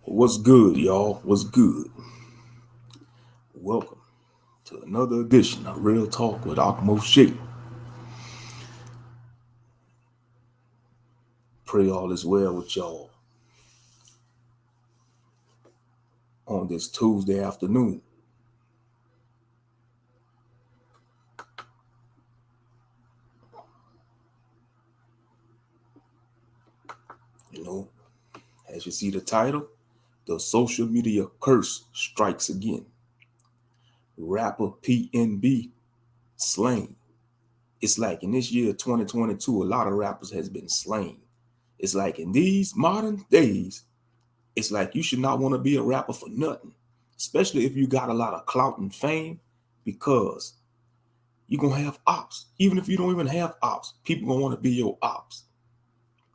What's good, y'all? What's good? Welcome to another edition of Real Talk with Akmo Shake. Pray all is well with y'all on this Tuesday afternoon. You know, as you see the title, the social media curse strikes again. Rapper PnB slain. It's like in this year 2022, a lot of rappers has been slain. It's like in these modern days, it's like you should not want to be a rapper for nothing, especially if you got a lot of clout and fame, because you're going to have ops. Even if you don't even have ops, people going to want to be your ops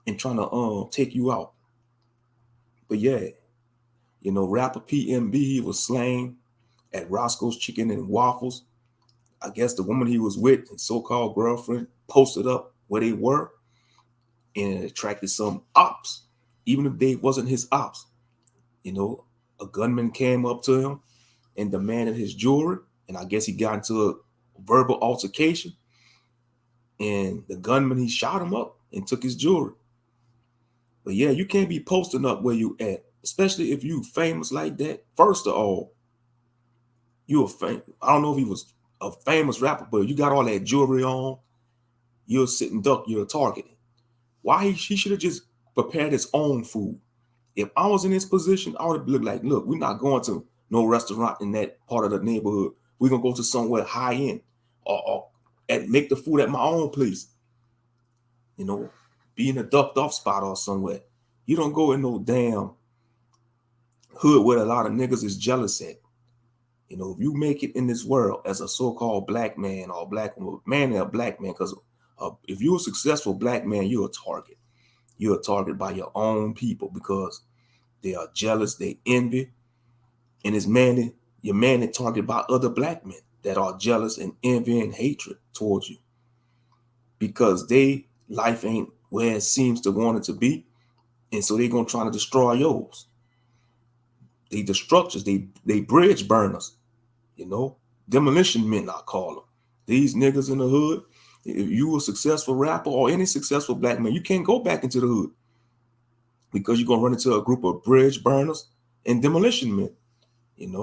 and trying to take you out. But yeah, rapper PnB was slain at Roscoe's Chicken and Waffles. I guess the woman he was with, his so-called girlfriend, posted up where they were, and it attracted some ops, even if they wasn't his ops. A gunman came up to him and demanded his jewelry, and I guess he got into a verbal altercation, and the gunman, he shot him up and took his jewelry. But yeah, you can't be posting up where you at, especially if you famous like that. First of all, you a I don't know if he was a famous rapper, but you got all that jewelry on, you're a sitting duck, you're a target. Why he should have just prepared his own food. If I was in his position, I would have looked like, look, we're not going to no restaurant in that part of the neighborhood. We're gonna go to somewhere high end, or and make the food at my own place. Be in a ducked off spot or somewhere. You don't go in no damn hood where a lot of niggas is jealous at. If you make it in this world as a so-called black man or black man or a black man, because if you're a successful black man, you're a target. You're a target by your own people because they are jealous, they envy, and your man is targeted by other black men that are jealous and envy and hatred towards you because they life ain't where it seems to want it to be, and so they're gonna try to destroy yours. They destructors, they bridge burners, demolition men, I call them. These niggas in the hood, if you a successful rapper or any successful black man, you can't go back into the hood because you're gonna run into a group of bridge burners and demolition men. In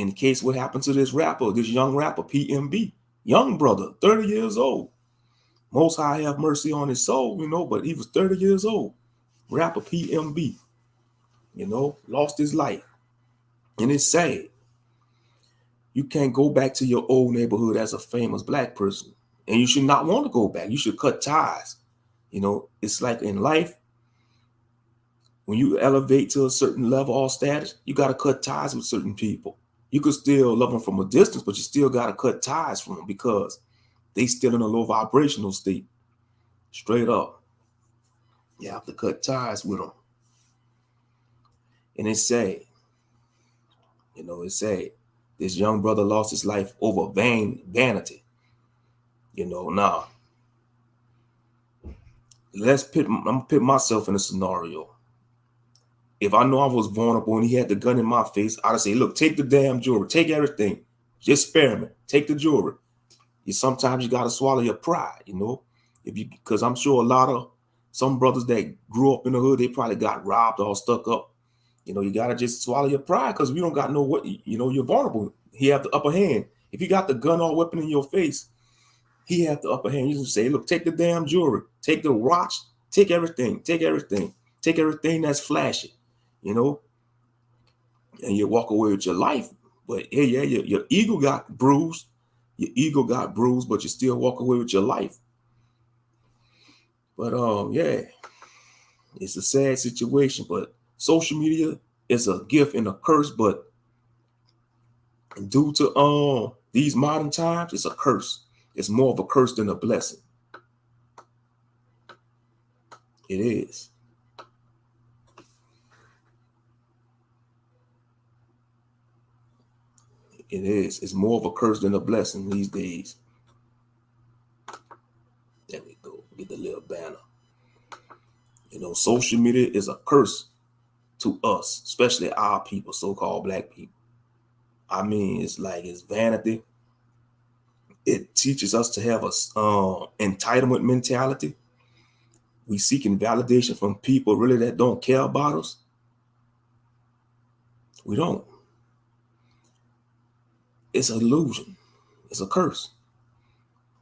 the case what happened to this young rapper PnB, young brother, 30 years old. Most High have mercy on his soul, but he was 30 years old. Rapper PnB, lost his life. And it's sad. You can't go back to your old neighborhood as a famous black person. And you should not want to go back. You should cut ties. It's like in life, when you elevate to a certain level or status, you got to cut ties with certain people. You could still love them from a distance, but you still got to cut ties from them because they still in a low vibrational state. Straight up. You have to cut ties with them. And it's sad. It's sad. This young brother lost his life over vanity. Nah. I'm gonna put myself in a scenario. If I know I was vulnerable and he had the gun in my face, I'd say, look, take the damn jewelry, take everything. Just spare me. Take the jewelry. Sometimes you gotta swallow your pride, because I'm sure some brothers that grew up in the hood, they probably got robbed or stuck up. You gotta just swallow your pride because we don't got no what, you're vulnerable. He have the upper hand. If you got the gun or weapon in your face, he have the upper hand. You just say, look, take the damn jewelry, take the watch, take everything, take everything, take everything that's flashy, and you walk away with your life. But yeah, your ego got bruised. Your ego got bruised, but you still walk away with your life. But yeah, it's a sad situation. But social media is a gift and a curse. But due to these modern times, it's a curse. It's more of a curse than a blessing. It is. It is. It's more of a curse than a blessing these days. There we go. Get the little banner. Social media is a curse to us, especially our people, so-called black people. I mean, it's like it's vanity. It teaches us to have a entitlement mentality. We seeking validation from people really that don't care about us. We don't. It's an illusion. It's a curse.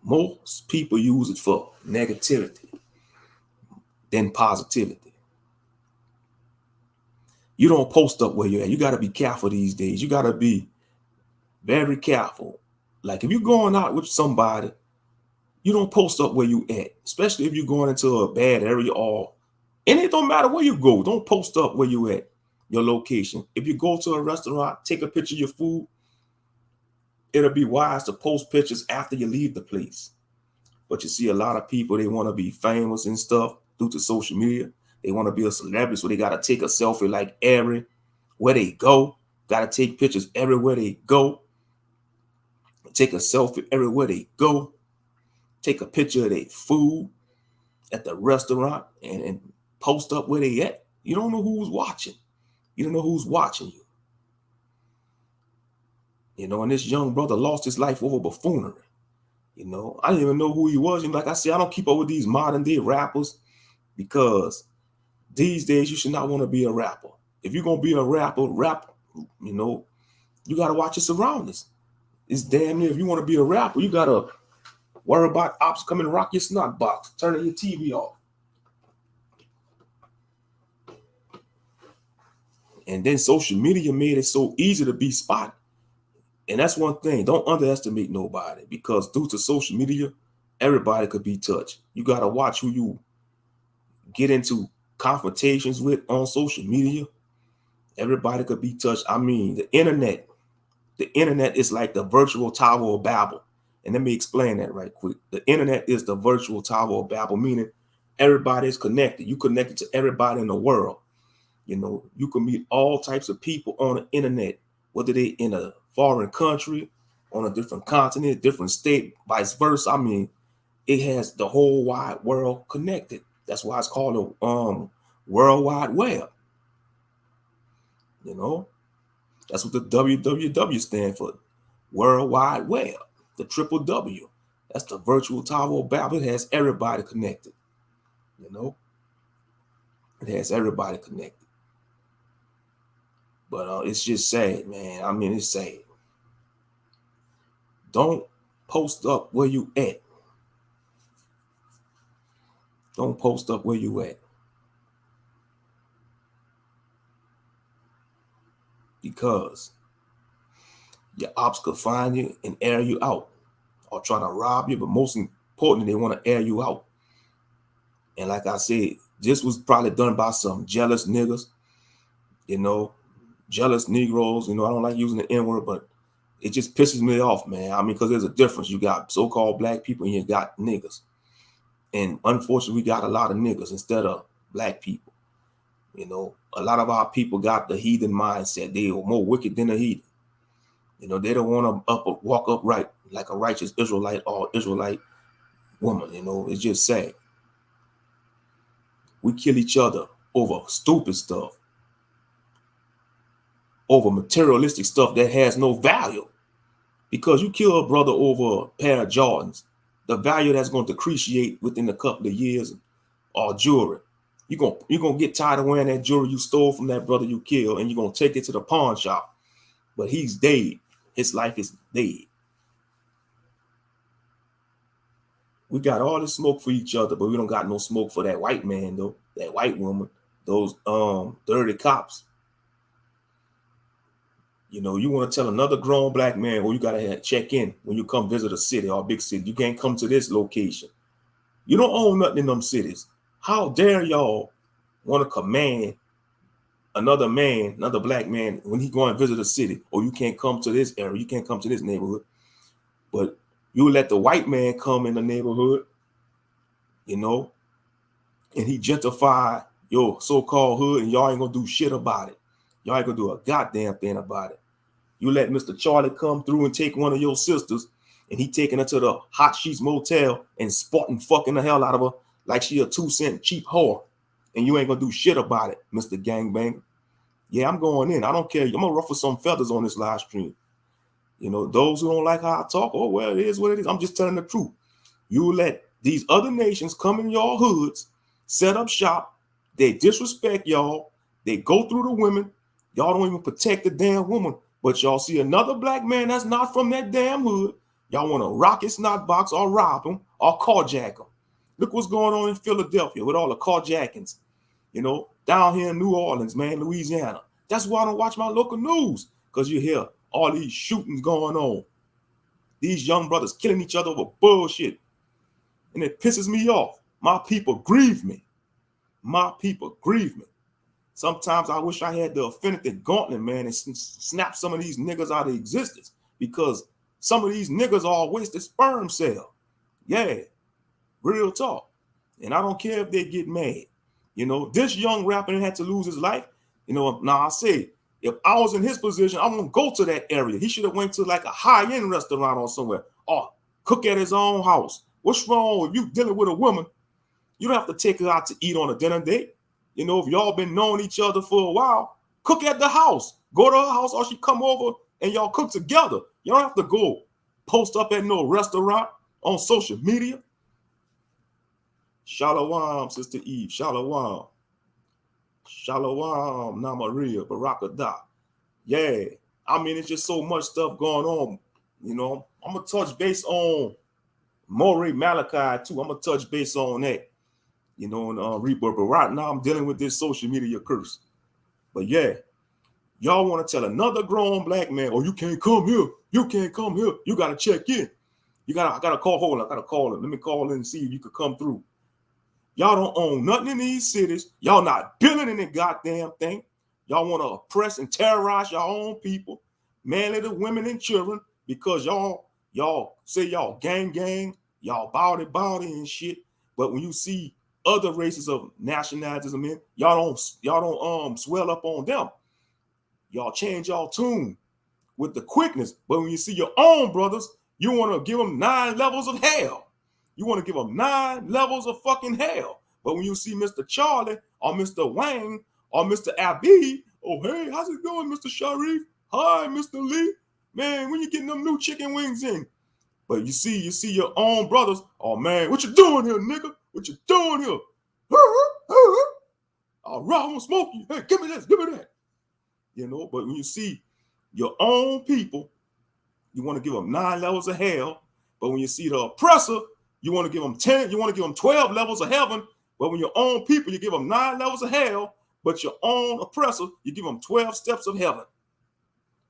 Most people use it for negativity than positivity. You don't post up where you're at. You got to be careful these days. You got to be very careful. Like if you're going out with somebody, you don't post up where you at, especially if you're going into a bad area and it don't matter where you go. Don't post up where you at, your location. If you go to a restaurant, take a picture of your food. It'll be wise to post pictures after you leave the place. But you see a lot of people, they want to be famous and stuff due to social media. They want to be a celebrity, so they got to take a selfie like everywhere they go. Got to take pictures everywhere they go. Take a selfie everywhere they go. Take a picture of their food at the restaurant and post up where they at. You don't know who's watching. You don't know who's watching you. You know, and this young brother lost his life over buffoonery. You know, I didn't even know who he was. And like I said, I don't keep up with these modern day rappers because these days you should not want to be a rapper. If you're going to be a rapper, you know, you got to watch your surroundings. It's damn near, if you want to be a rapper, you got to worry about ops coming to rock your snot box, turning your TV off. And then social media made it so easy to be spotted. And that's one thing. Don't underestimate nobody because due to social media, everybody could be touched. You got to watch who you get into confrontations with on social media. Everybody could be touched. I mean, the internet is like the virtual Tower of Babel. And let me explain that right quick. The internet is the virtual Tower of Babel, meaning everybody is connected. You connected to everybody in the world. You know, you can meet all types of people on the internet, whether they in a foreign country, on a different continent, different state, vice versa. I mean, it has the whole wide world connected. That's why it's called a World Wide Web. You know, that's what the WWW stand for, World Wide Web, the triple W. That's the virtual Tower of Babel. It has everybody connected. You know, it has everybody connected. But it's just sad, man. I mean, it's sad. Don't post up where you at. Don't post up where you at. Because your ops could find you and air you out or try to rob you. But most importantly, they want to air you out. And like I said, this was probably done by some jealous niggas, you know, jealous Negroes. You know, I don't like using the N-word, but it just pisses me off, man. I mean, because there's a difference. You got so-called black people and you got niggas. And unfortunately, we got a lot of niggas instead of black people. You know, a lot of our people got the heathen mindset. They are more wicked than a heathen. You know, they don't want to walk upright like a righteous Israelite or Israelite woman. You know, it's just sad. We kill each other over stupid stuff, over materialistic stuff that has no value. Because you kill a brother over a pair of Jordans, the value that's going to depreciate within a couple of years, or jewelry. You're gonna get tired of wearing that jewelry you stole from that brother you killed, and you're going to take it to the pawn shop. But he's dead. His life is dead. We got all this smoke for each other, but we don't got no smoke for that white man, though, that white woman, those dirty cops. You know, you want to tell another grown black man, well, you got to check in when you come visit a city or a big city. You can't come to this location. You don't own nothing in them cities. How dare y'all want to command another man, another black man, when he go and visit a city, or you can't come to this area, you can't come to this neighborhood. But you let the white man come in the neighborhood, you know, and he gentrify your so-called hood, and y'all ain't going to do shit about it. Y'all ain't going to do a goddamn thing about it. You let Mr. Charlie come through and take one of your sisters, and he taking her to the Hot Sheets Motel and sporting fucking the hell out of her like she a 2-cent cheap whore. And you ain't gonna do shit about it, Mr. Gangbanger. Yeah, I'm going in. I don't care. I'm gonna ruffle some feathers on this live stream. You know, those who don't like how I talk, oh well, it is what it is. I'm just telling the truth. You let these other nations come in your hoods, set up shop. They disrespect y'all. They go through the women. Y'all don't even protect the damn woman. But y'all see another black man that's not from that damn hood. Y'all want to rock his snot box or rob him or carjack him. Look what's going on in Philadelphia with all the carjackings. You know, down here in New Orleans, man, Louisiana. That's why I don't watch my local news, because you hear all these shootings going on. These young brothers killing each other over bullshit. And it pisses me off. My people grieve me. My people grieve me. Sometimes I wish I had the Affinity Gauntlet, man, and snap some of these niggas out of existence, because some of these niggas are a wasted sperm cell. Yeah, real talk. And I don't care if they get mad. You know, this young rapper had to lose his life. You know, now I say, if I was in his position, I won't go to that area. He should have went to like a high-end restaurant or somewhere, or cook at his own house. What's wrong if you dealing with a woman? You don't have to take her out to eat on a dinner date. You know, if y'all been knowing each other for a while, cook at the house. Go to her house, or she come over and y'all cook together. You don't have to go post up at no restaurant on social media. Shalom, Sister Eve. Shalom. Shalom, Namaria, Barakadah. Yeah. I mean, it's just so much stuff going on. You know, I'm going to touch base on Morey Malachi, too. I'm going to touch base on that. You know, and Rebirth. But right now, I'm dealing with this social media curse. But yeah, y'all want to tell another grown black man, oh, you can't come here. You can't come here. You got to check in. I got to call. Hold on. I got to call him. Let me call in and see if you could come through. Y'all don't own nothing in these cities. Y'all not building any goddamn thing. Y'all want to oppress and terrorize your own people, mainly the women and children, because y'all say y'all gang, y'all body and shit. But when you see other races of nationalities, y'all don't swell up on them. Y'all change y'all tune with the quickness. But when you see your own brothers, you want to give them 9 levels of hell. You want to give them 9 levels of fucking hell. But when you see Mr. Charlie or Mr. Wang or Mr. Abby, oh, hey, how's it going, Mr. Sharif? Hi, Mr. Lee. Man, when you getting them new chicken wings in? But you see your own brothers, oh, man, what you doing here, nigga? What you doing here? All right, I'm going to smoke you. Hey, give me this, give me that. You know, but when you see your own people, you want to give them 9 levels of hell. But when you see the oppressor, you want to give them 10, you want to give them 12 levels of heaven. But when your own people, you give them 9 levels of hell. But your own oppressor, you give them 12 steps of heaven.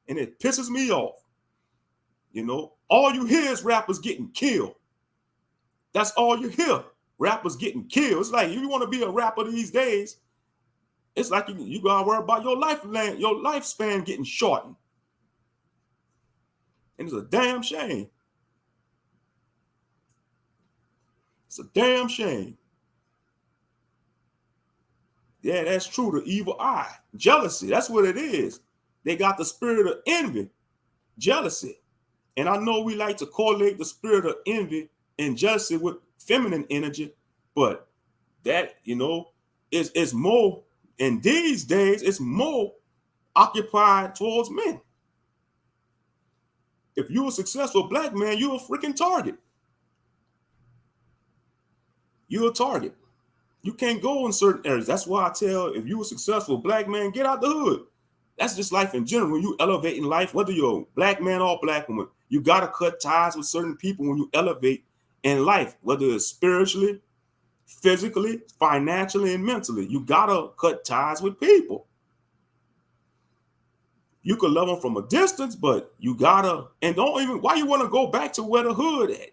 And it pisses me off. You know, all you hear is rappers getting killed. That's all you hear. Rappers getting killed. It's like, if you want to be a rapper these days, it's like you gotta worry about your lifespan getting shortened. And it's a damn shame. It's a damn shame. Yeah, that's true. The evil eye, jealousy. That's what it is. They got the spirit of envy, jealousy. And I know we like to correlate the spirit of envy and jealousy with feminine energy, but that, you know, is more, in these days, it's more occupied towards men. If you're a successful black man, you're a freaking target. You're a target. You can't go in certain areas. That's why I tell, if you're a successful black man, get out the hood. That's just life in general. When you elevate in life, whether you're a black man or black woman, you got to cut ties with certain people when you elevate in life, whether it's spiritually, physically, financially, and mentally. You got to cut ties with people. You could love them from a distance, but you got to, and don't even, why you want to go back to where the hood at?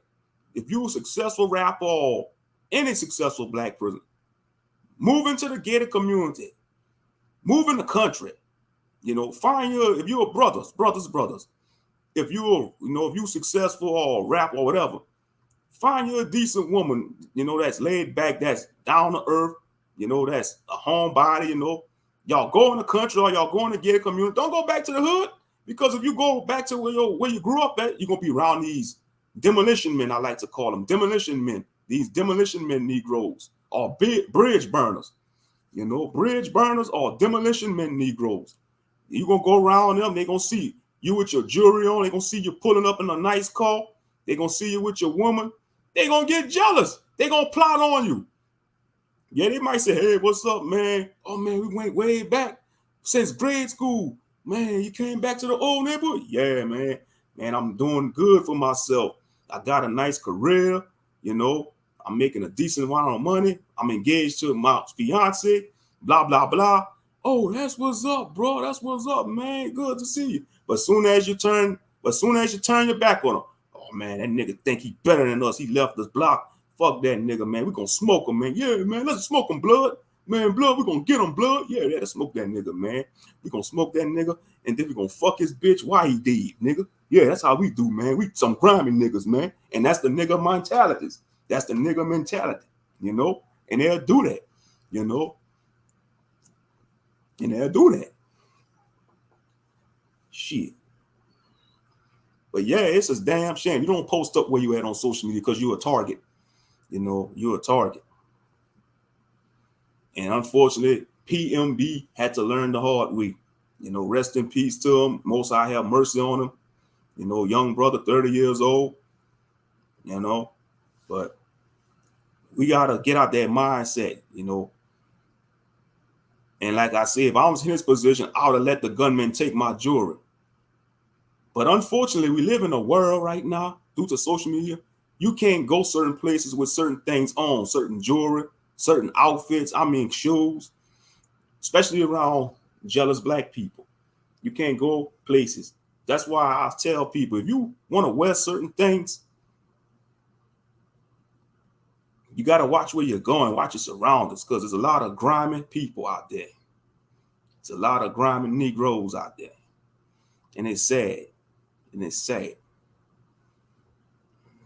If you're a successful rapper or any successful black person, move into the gated community, move in the country, you know, find your, if you're brothers, if you're successful or rap or whatever, find you a decent woman, you know, that's laid back, that's down to earth, you know, that's a homebody, you know. Y'all go in the country or y'all go in the gated community. Don't go back to the hood, because if you go back to where you grew up at, you're going to be around these demolition men, I like to call them, demolition men, these demolition men Negroes, or bridge burners. You know, bridge burners or demolition men Negroes. You gonna go around them, they gonna see you with your jewelry on, they gonna see you pulling up in a nice car, they gonna see you with your woman, they gonna get jealous, they gonna plot on you. Yeah, they might say, hey, what's up, man? Oh man, we went way back since grade school. Man, you came back to the old neighborhood? Yeah, man. Man, I'm doing good for myself. I got a nice career, you know. I'm making a decent amount of money. I'm engaged to my fiance, blah, blah, blah. Oh, that's what's up, bro. That's what's up, man. Good to see you. But soon as you turn your back on him, oh man, that nigga think he better than us. He left us block. Fuck that nigga, man. We gonna smoke him, man. Yeah, man. Let's smoke him, blood. Man, blood, we gonna get him, blood. Yeah, let's smoke that nigga, man. We gonna smoke that nigga, and then we gonna fuck his bitch while he dead, nigga. Yeah, that's how we do, man. We some grimy niggas, man. And that's the nigga mentalities. That's the nigga mentality, you know? And they'll do that, you know? And they'll do that. Shit. But yeah, it's a damn shame. You don't post up where you at on social media because you're a target. You know, you're a target. And unfortunately, PnB had to learn the hard way. You know, rest in peace to him. Most High have mercy on him. You know, young brother, 30 years old. You know, but we got to get out that mindset, you know. And like I said, if I was in his position, I would have let the gunman take my jewelry. But unfortunately, we live in a world right now, due to social media, you can't go certain places with certain things on, certain jewelry, certain outfits, I mean shoes, especially around jealous black people. You can't go places. That's why I tell people, if you want to wear certain things, you got to watch where you're going, watch your surroundings, because there's a lot of grimy people out there. There's a lot of grimy Negroes out there. And it's sad. And it's sad.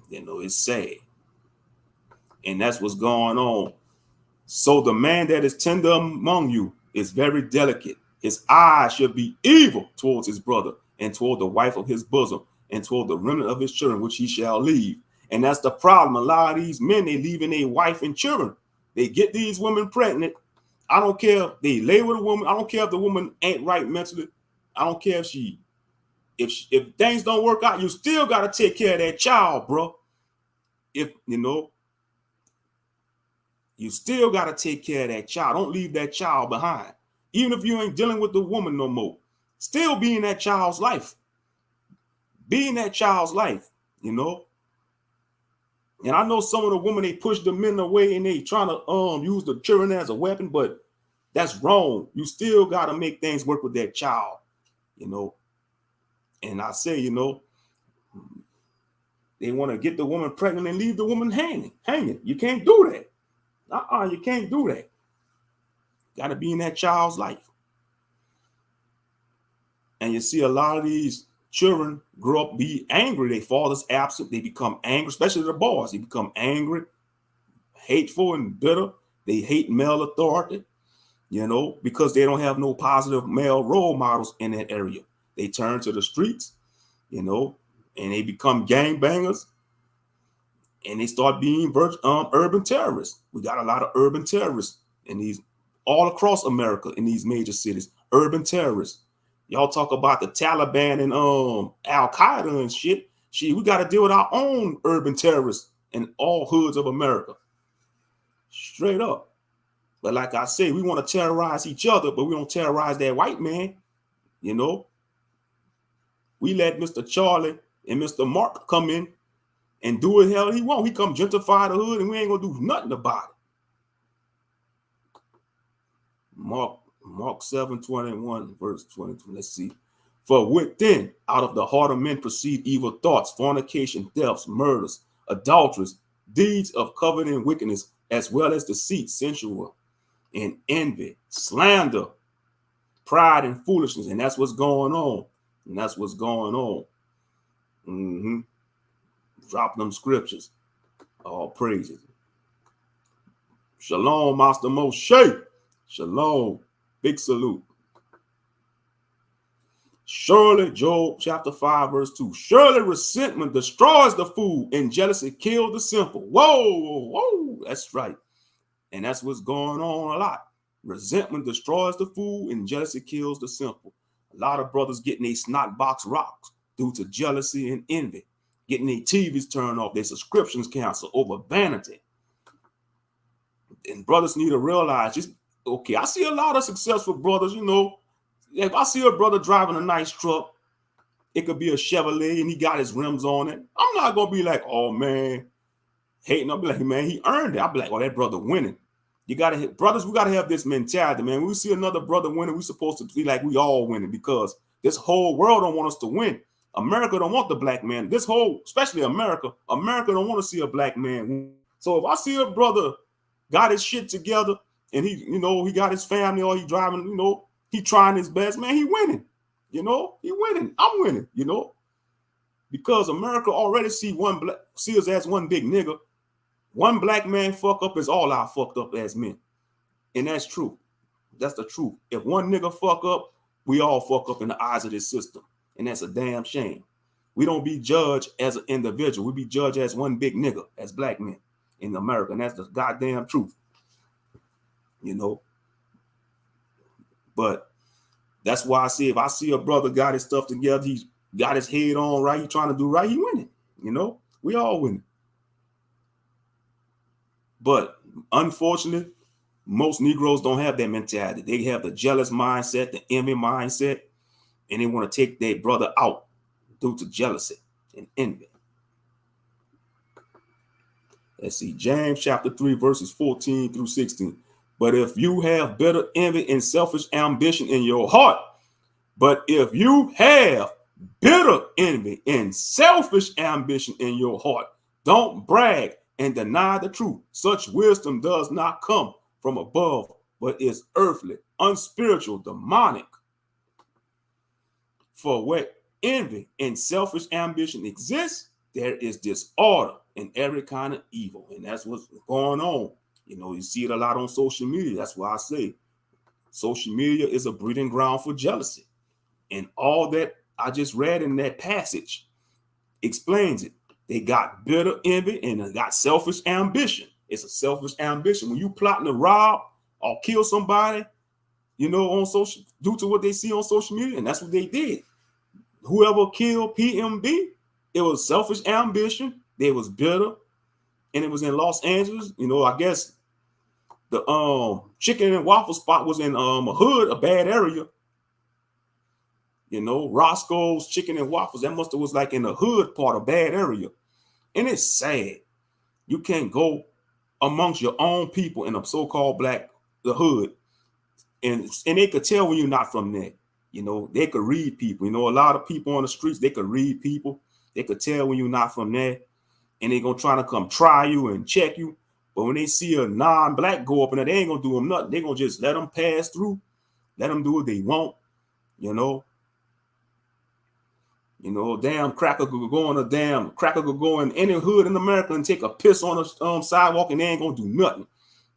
You know, it's sad. And that's what's going on. So the man that is tender among you is very delicate. His eyes should be evil towards his brother and toward the wife of his bosom and toward the remnant of his children, which he shall leave. And that's the problem. A lot of these men, they leaving their wife and children. They get these women pregnant. I don't care if they lay with a woman. I don't care if the woman ain't right mentally. I don't care if things don't work out, you still got to take care of that child, bro. If, you know, you still got to take care of that child. Don't leave that child behind. Even if you ain't dealing with the woman no more, still be in that child's life. Be in that child's life, you know. And I know some of the women, they push the men away and they trying to use the children as a weapon, but that's wrong. You still got to make things work with that child, you know. And I say, you know, they want to get the woman pregnant and leave the woman hanging. You can't do that. You can't do that. Got to be in that child's life. And you see a lot of these children grow up, be angry. Their father's absent. They become angry, especially the boys. They become angry, hateful, and bitter. They hate male authority, you know, because they don't have no positive male role models in that area. They turn to the streets, you know, and they become gangbangers, and they start being urban terrorists. We got a lot of urban terrorists in these, all across America, in these major cities, urban terrorists. Y'all talk about the Taliban and Al-Qaeda and shit. We got to deal with our own urban terrorists in all hoods of America. Straight up. But like I say, we want to terrorize each other, but we don't terrorize that white man, you know. We let Mr. Charlie and Mr. Mark come in and do what the hell he want. He come gentrify the hood and we ain't going to do nothing about it. Mark 7:21, verse 22. Let's see. For within, out of the heart of men proceed evil thoughts, fornication, thefts, murders, adulteries, deeds of coveting wickedness, as well as deceit, sensual, and envy, slander, pride, and foolishness. And that's what's going on. And that's what's going on. Drop them scriptures. All praises. Shalom, Master Moshe. Shalom. Big salute. Surely, Job chapter 5, verse 2. Surely resentment destroys the fool and jealousy kills the simple. Whoa. That's right. And that's what's going on a lot. Resentment destroys the fool and jealousy kills the simple. A lot of brothers getting a snot box rocks due to jealousy and envy, getting their TVs turned off, their subscriptions canceled over vanity. And brothers need to realize, just okay, I see a lot of successful brothers, you know. If I see a brother driving a nice truck, it could be a Chevrolet and he got his rims on it, I'm not gonna be like, oh man, hating. I'll be like, man, he earned it. I'll be like, oh, that brother winning. You gotta hit brothers, we gotta have this mentality, man. When we see another brother winning, we're supposed to feel like we all winning, because this whole world don't want us to win. America don't want the black man. This whole, especially America don't want to see a black man win. So if I see a brother got his shit together and he, you know, he got his family, or he driving, you know, he trying his best, man, he winning. You know, he winning. I'm winning, you know, because America already see us as one big nigga. One black man fuck up is all our fucked up as men. And that's true. That's the truth. If one nigga fuck up, we all fuck up in the eyes of this system. And that's a damn shame. We don't be judged as an individual. We be judged as one big nigga, as black men in America. And that's the goddamn truth. You know? But that's why I say, if I see a brother got his stuff together, he got his head on right, he trying to do right, he winning. You know? We all winning. But unfortunately, most Negroes don't have that mentality. They have the jealous mindset, the envy mindset, and they want to take their brother out due to jealousy and envy. Let's see, James chapter 3, verses 14 through 16. But if you have bitter envy and selfish ambition in your heart, don't brag and deny the truth. Such wisdom does not come from above, but is earthly, unspiritual, demonic. For where envy and selfish ambition exists, there is disorder and every kind of evil. And that's what's going on. You know, you see it a lot on social media. That's why I say social media is a breeding ground for jealousy. And all that I just read in that passage explains it. They got bitter envy and they got selfish ambition. It's a selfish ambition. When you plotting to rob or kill somebody, you know, on social, due to what they see on social media, and that's what they did. Whoever killed PnB, it was selfish ambition. They was bitter, and it was in Los Angeles. You know, I guess the chicken and waffle spot was in a hood, a bad area. You know, Roscoe's Chicken and Waffles, that must have was like in the hood part, a bad area. And it's sad. You can't go amongst your own people in a so-called the hood. And they could tell when you're not from there. You know, they could read people. You know, a lot of people on the streets, they could read people. They could tell when you're not from there. And they're going to try to come try you and check you. But when they see a non-black go up in there, they ain't going to do them nothing. They're going to just let them pass through. Let them do what they want, you know. You know, damn cracker could go in any hood in America and take a piss on a sidewalk, and they ain't gonna do nothing.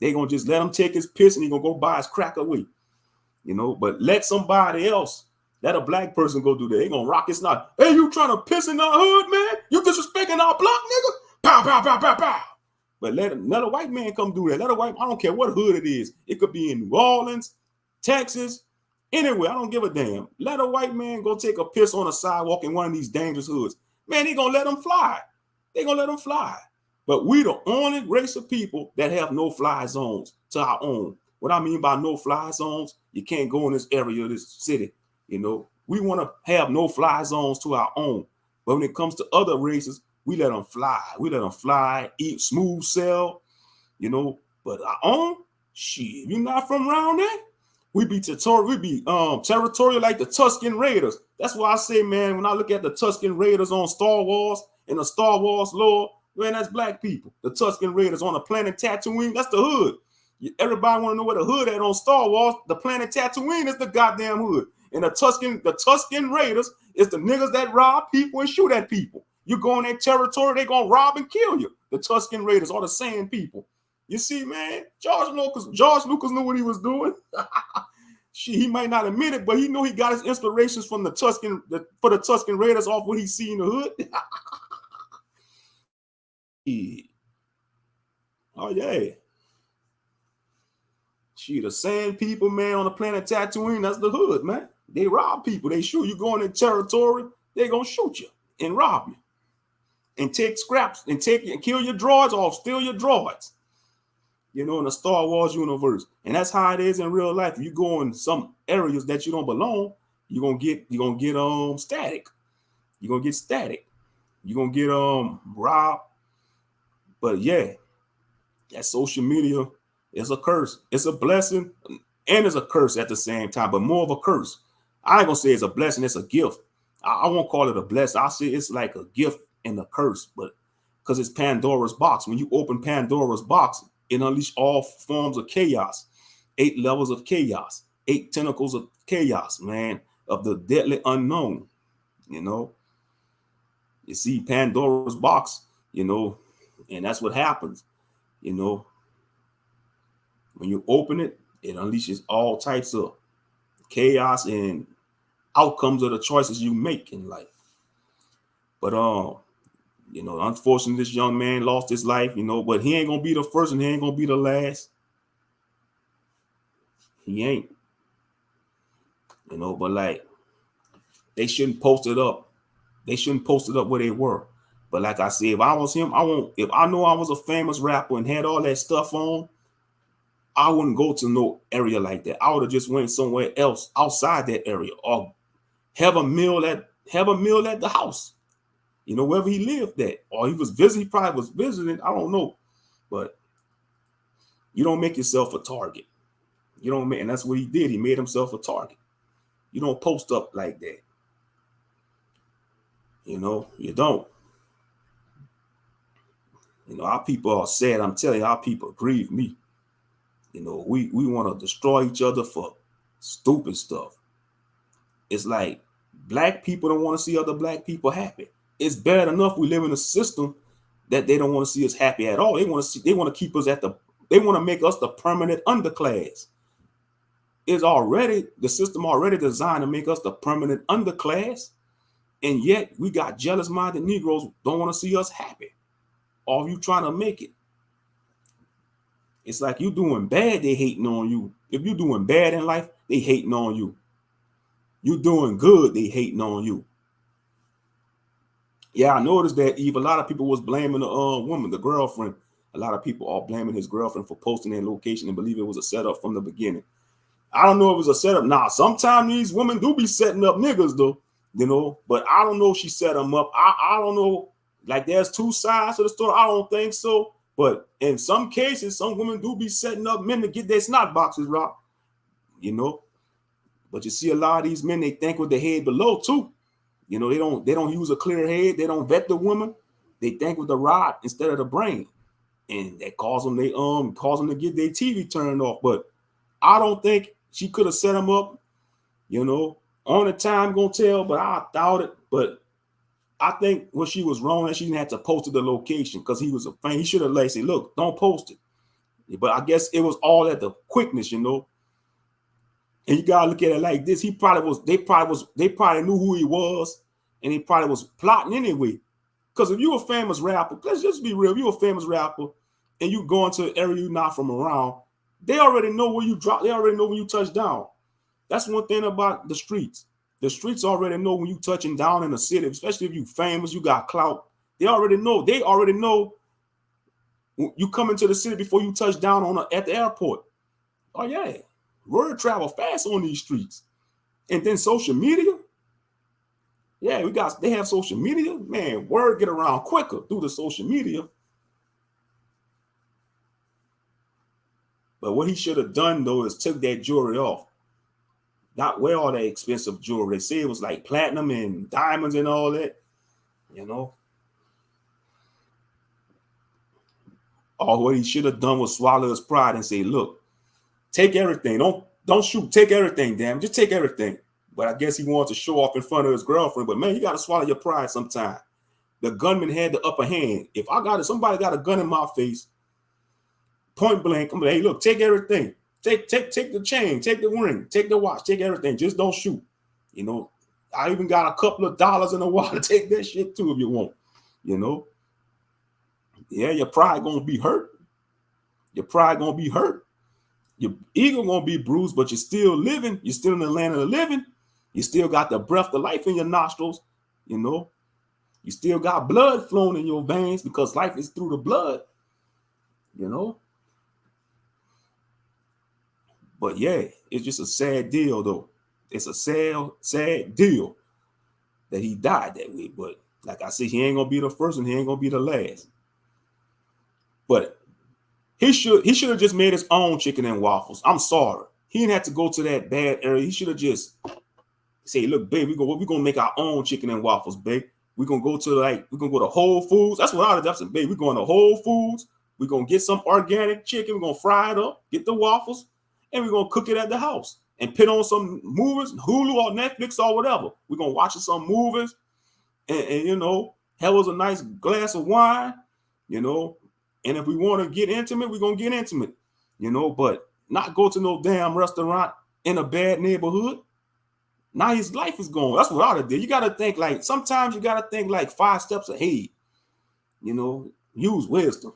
They gonna just let him take his piss, and he gonna go buy his crack away. You know, but let somebody else, let a black person go do that. They gonna rock his snot. Hey, you trying to piss in our hood, man? You disrespecting our block, nigga? Pow, pow, pow, pow, pow. But let a white man come do that. I don't care what hood it is. It could be in New Orleans, Texas. Anyway, I don't give a damn. Let a white man go take a piss on a sidewalk in one of these dangerous hoods. Man, they gonna let them fly. They gonna let them fly. But we the only race of people that have no-fly zones to our own. What I mean by no-fly zones, you can't go in this area of this city. You know, we want to have no-fly zones to our own. But when it comes to other races, we let them fly. We let them fly, eat smooth sail, you know. But our own, shit, you're not from around there. We be territorial like the Tusken Raiders. That's why I say, man, when I look at the Tusken Raiders on Star Wars and the Star Wars lore, man, that's black people. The Tusken Raiders on the planet Tatooine, that's the hood. Everybody want to know where the hood at on Star Wars. The planet Tatooine is the goddamn hood. And the Tusken Raiders is the niggas that rob people and shoot at people. You go in their territory, they gonna rob and kill you. The Tusken Raiders are the same people. You see, man, George Lucas knew what he was doing. He might not admit it, but he knew he got his inspirations from the Tusken Raiders off what he see in the hood. Yeah. Oh yeah. The sand people, man, on the planet Tatooine, that's the hood, man. They rob people. They shoot you going in territory. They gonna shoot you and rob you and take scraps and kill your droids or steal your droids. You know, in the Star Wars universe, and that's how it is in real life. If you go in some areas that you don't belong, you're gonna get static. You're gonna get static. You're gonna get robbed. But yeah, that social media is a curse. It's a blessing and it's a curse at the same time, but more of a curse. I ain't gonna say it's a blessing, it's a gift. I won't call it a blessing. I'll say it's like a gift and a curse, but because it's Pandora's box. When you open Pandora's box, it unleashes all forms of chaos, 8 levels of chaos, 8 tentacles of chaos, man, of the deadly unknown. You know, you see Pandora's box, you know, and that's what happens. You know, when you open it, it unleashes all types of chaos and outcomes of the choices you make in life. But you know, unfortunately, this young man lost his life, you know, but he ain't gonna be the first and he ain't gonna be the last. He ain't. You know, but like, they shouldn't post it up. They shouldn't post it up where they were. But like I said, if I was him, I won't. If I know I was a famous rapper and had all that stuff on, I wouldn't go to no area like that. I would have just went somewhere else outside that area, or have a meal at the house. You know, wherever he lived at, or he was visiting. He probably was visiting. I don't know, but you don't make yourself a target. You don't make, and that's what he did. He made himself a target. You don't post up like that. You know, you don't. You know, our people are sad. I'm telling you, our people grieve me. You know, we want to destroy each other for stupid stuff. It's like black people don't want to see other black people happy. It's bad enough we live in a system that they don't want to see us happy at all. They want to keep us they want to make us the permanent underclass. The system already designed to make us the permanent underclass. And yet we got jealous minded Negroes don't want to see us happy. Or if you trying to make it. It's like you doing bad, they hating on you. If you doing bad in life, they hating on you. You doing good, they hating on you. Yeah, I noticed that Eve, a lot of people was blaming the woman, the girlfriend. A lot of people are blaming his girlfriend for posting their location and believe it was a setup from the beginning. I don't know if it was a setup. Nah, sometimes these women do be setting up niggas though, you know, but I don't know if she set them up. I don't know. Like there's 2 sides to the story. I don't think so. But in some cases, some women do be setting up men to get their snot boxes rocked, you know. But you see a lot of these men, they think with their head below too. You know, they don't use a clear head. They don't vet the woman. They think with the rod instead of the brain. And that cause them to get their TV turned off. But I don't think she could have set them up, you know. On the time gonna tell, but I doubt it. But I think when she was wrong and she didn't have to post the location because he was a fan. He should have like said, look, don't post it. But I guess it was all at the quickness, you know. And you gotta look at it like this. They probably knew who he was, and he probably was plotting anyway. Because if you're a famous rapper, let's just be real, if you're a famous rapper and you go into an area you're not from around, they already know where you drop, they already know when you touch down. That's one thing about the streets. The streets already know when you touching down in a city, especially if you famous, you got clout. They already know you come into the city before you touch down at the airport. Oh yeah, word travel fast on these streets. And then social media. Yeah, they have social media. Man, word get around quicker through the social media. But what he should have done though is took that jewelry off. Not wear all that expensive jewelry. They say it was like platinum and diamonds and all that, you know. Or what he should have done was swallow his pride and say, look, take everything. Don't shoot. Take everything, damn. Just take everything. But I guess he wanted to show off in front of his girlfriend. But man, you got to swallow your pride sometime. The gunman had the upper hand. If somebody got a gun in my face, point blank, I'm like, hey, look, take everything. Take the chain, take the ring, take the watch, take everything. Just don't shoot. You know, I even got a couple of dollars in the wallet. Take that shit too if you want. You know, yeah, your pride gonna be hurt. Your pride gonna be hurt. Your ego gonna be bruised, but you're still living. You're still in the land of the living. You still got the breath of life in your nostrils. You know, you still got blood flowing in your veins because life is through the blood. You know, but yeah, it's just a sad deal though. It's a sad deal that he died that way. But like I said, he ain't gonna be the first and he ain't gonna be the last. But he should have just made his own chicken and waffles. I'm sorry. He didn't have to go to that bad area. He should have just say, look, babe, we're gonna make our own chicken and waffles, babe. We're gonna go to Whole Foods. That's what I would have said, babe. We're going to Whole Foods. We're gonna get some organic chicken, we're gonna fry it up, get the waffles, and we're gonna cook it at the house and put on some movies, Hulu or Netflix or whatever. We're gonna watch some movies and you know, have us a nice glass of wine, you know. And if we want to get intimate, we're gonna get intimate, you know, but not go to no damn restaurant in a bad neighborhood. Now his life is gone. That's what I did. You gotta think like sometimes you gotta think like 5 steps ahead. You know, use wisdom.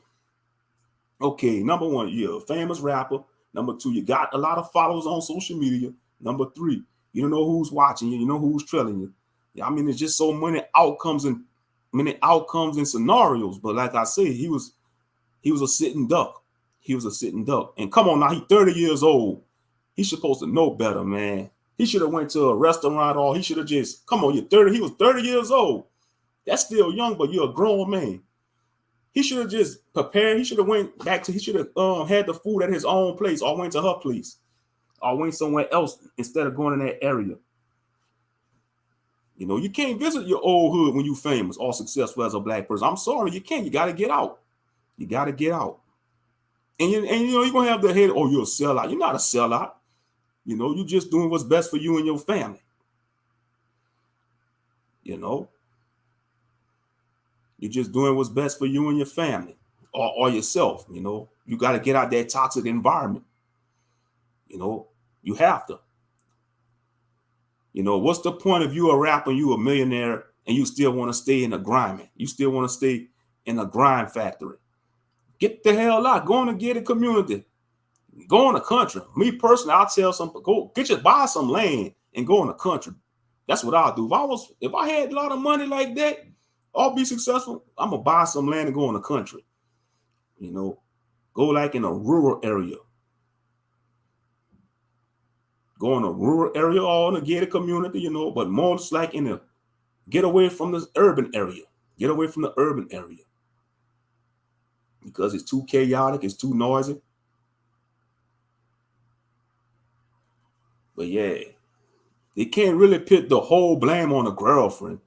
Okay, number 1, you're a famous rapper. Number 2, you got a lot of followers on social media. Number 3, you don't know who's watching you. You know who's trailing you. Yeah, I mean, it's just so many outcomes and scenarios. But like I said, he was a sitting duck. He was a sitting duck. And come on now, he's 30 years old. He's supposed to know better, man. He should have went to a restaurant or he should have just, come on, you're 30. He was 30 years old. That's still young, but you're a grown man. He should have just prepared. He should have he should have had the food at his own place or went to her place or went somewhere else instead of going in that area. You know, you can't visit your old hood when you're famous or successful as a black person. I'm sorry, you can't. You got to get out. You got to get out. And you know, you're going to have the head, oh, you're a sellout. You're not a sellout. You know, you're just doing what's best for you and your family. You know, you're just doing what's best for you and your family or yourself. You know, you got to get out that toxic environment. You know, you have to. You know, what's the point of you a rapper, you a millionaire, and you still want to stay in the grinding? You still want to stay in the grind factory. Get the hell out. Go in the gated community. Go in the country. Me personally, I'll tell some, go buy some land and go in the country. That's what I'll do. If I had a lot of money like that, I'll be successful. I'm gonna buy some land and go in the country. You know, go like in a rural area. Go in a rural area or in a gated community, you know, but more like get away from this urban area. Get away from the urban area. Because it's too chaotic, it's too noisy. But yeah, you can't really put the whole blame on the girlfriend.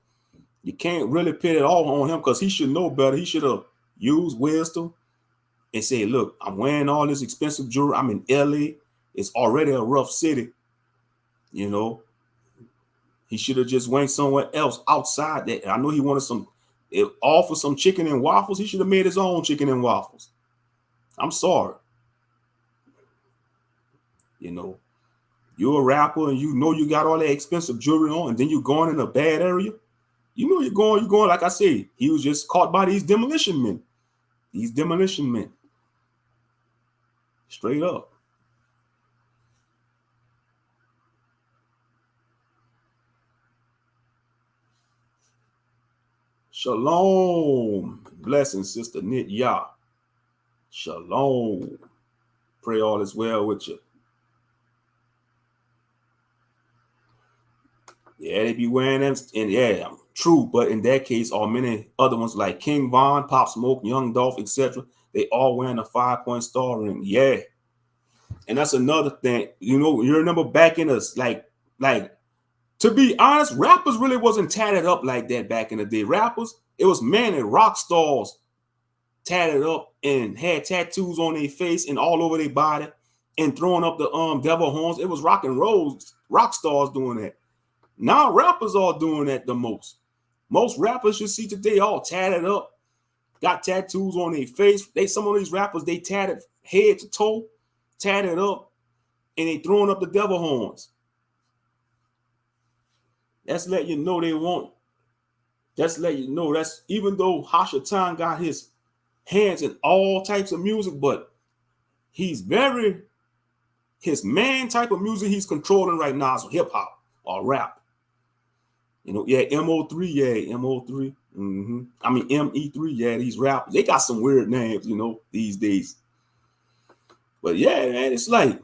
You can't really put it all on him because he should know better. He should have used wisdom and said, look, I'm wearing all this expensive jewelry. I'm in LA. It's already a rough city. You know, he should have just went somewhere else outside that. I know he wanted offer some chicken and waffles. He should have made his own chicken and waffles. I'm sorry. You know, you're a rapper and you know you got all that expensive jewelry on, and then you're going in a bad area. You know you're going, like I said, he was just caught by these demolition men. These demolition men. Straight up. Shalom. Blessings, Sister Nit Yah. Shalom. Pray all is well with you. Yeah, they be wearing them, and yeah, true. But in that case, or many other ones like King Von, Pop Smoke, Young Dolph, etc., they all wearing a 5-point star ring. Yeah, and that's another thing. You know, you remember back in us, like to be honest, rappers really wasn't tatted up like that back in the day. Rappers, it was men and rock stars tatted up and had tattoos on their face and all over their body and throwing up the devil horns. It was rock and roll rock stars doing that. Now rappers are doing that the most. Most rappers you see today all tatted up, got tattoos on their face. Some of these rappers, they tatted head to toe, tatted up, and they throwing up the devil horns. That's let you know they want. That's let you know that's even though Hashatan got his hands in all types of music, but he's very his main type of music he's controlling right now is hip hop or rap. You know, yeah, MO3, yeah, MO3. I mean, ME3, yeah, these rappers, they got some weird names, you know, these days. But yeah, man, it's like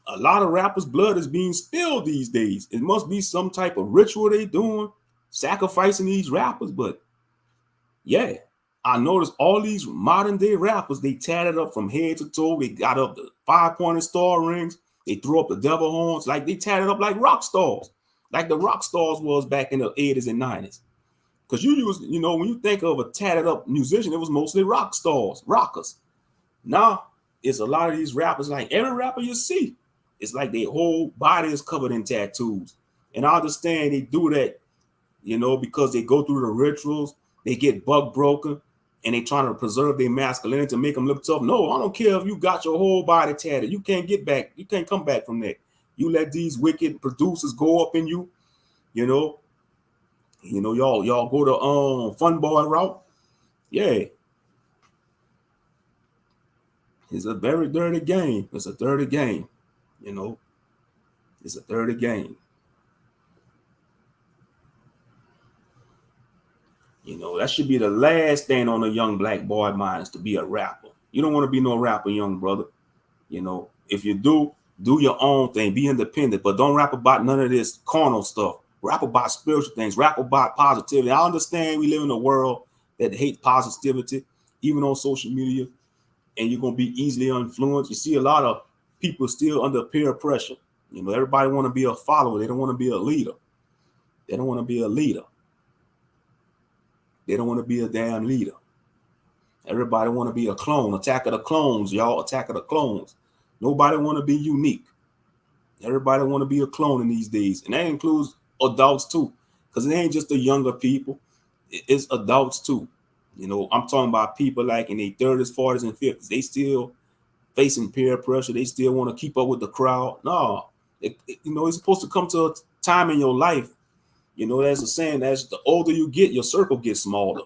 a lot of rappers' blood is being spilled these days. It must be some type of ritual they doing, sacrificing these rappers. But yeah, I noticed all these modern day rappers, they tatted up from head to toe. They got up the 5-pointed star rings. They threw up the devil horns. Like they tatted up like rock stars, like the rock stars was back in the 80s and 90s. Because you know, when you think of a tatted up musician, it was mostly rock stars, rockers. Now it's a lot of these rappers, like every rapper you see, it's like their whole body is covered in tattoos. And I understand they do that, you know, because they go through the rituals, they get bug broken, and they trying to preserve their masculinity to make them look tough. No, I don't care if you got your whole body tatted. You can't get back. You can't come back from that. You let these wicked producers go up in you, you know. Y'all go the fun boy route. Yeah. It's a very dirty game. It's a dirty game, you know. It's a dirty game. You know, that should be the last thing on a young black boy mind is to be a rapper. You don't want to be no rapper, young brother. You know, if you do your own thing, be independent, but don't rap about none of this carnal stuff. Rap about spiritual things, rap about positivity. I understand we live in a world that hates positivity, even on social media, and you're going to be easily influenced. You see a lot of people still under peer pressure. You know, everybody want to be a follower. They don't want to be a leader. They don't want to be a leader. They don't want to be a damn leader. Everybody want to be a clone. Attack of the clones, y'all. Attack of the clones. Nobody want to be unique. Everybody want to be a clone in these days. And that includes adults too. Because it ain't just the younger people. It's adults too. You know, I'm talking about people like in their 30s, 40s, and 50s. They still facing peer pressure. They still want to keep up with the crowd. No. You know, it's supposed to come to a time in your life. You know, there's a saying, as the older you get, your circle gets smaller.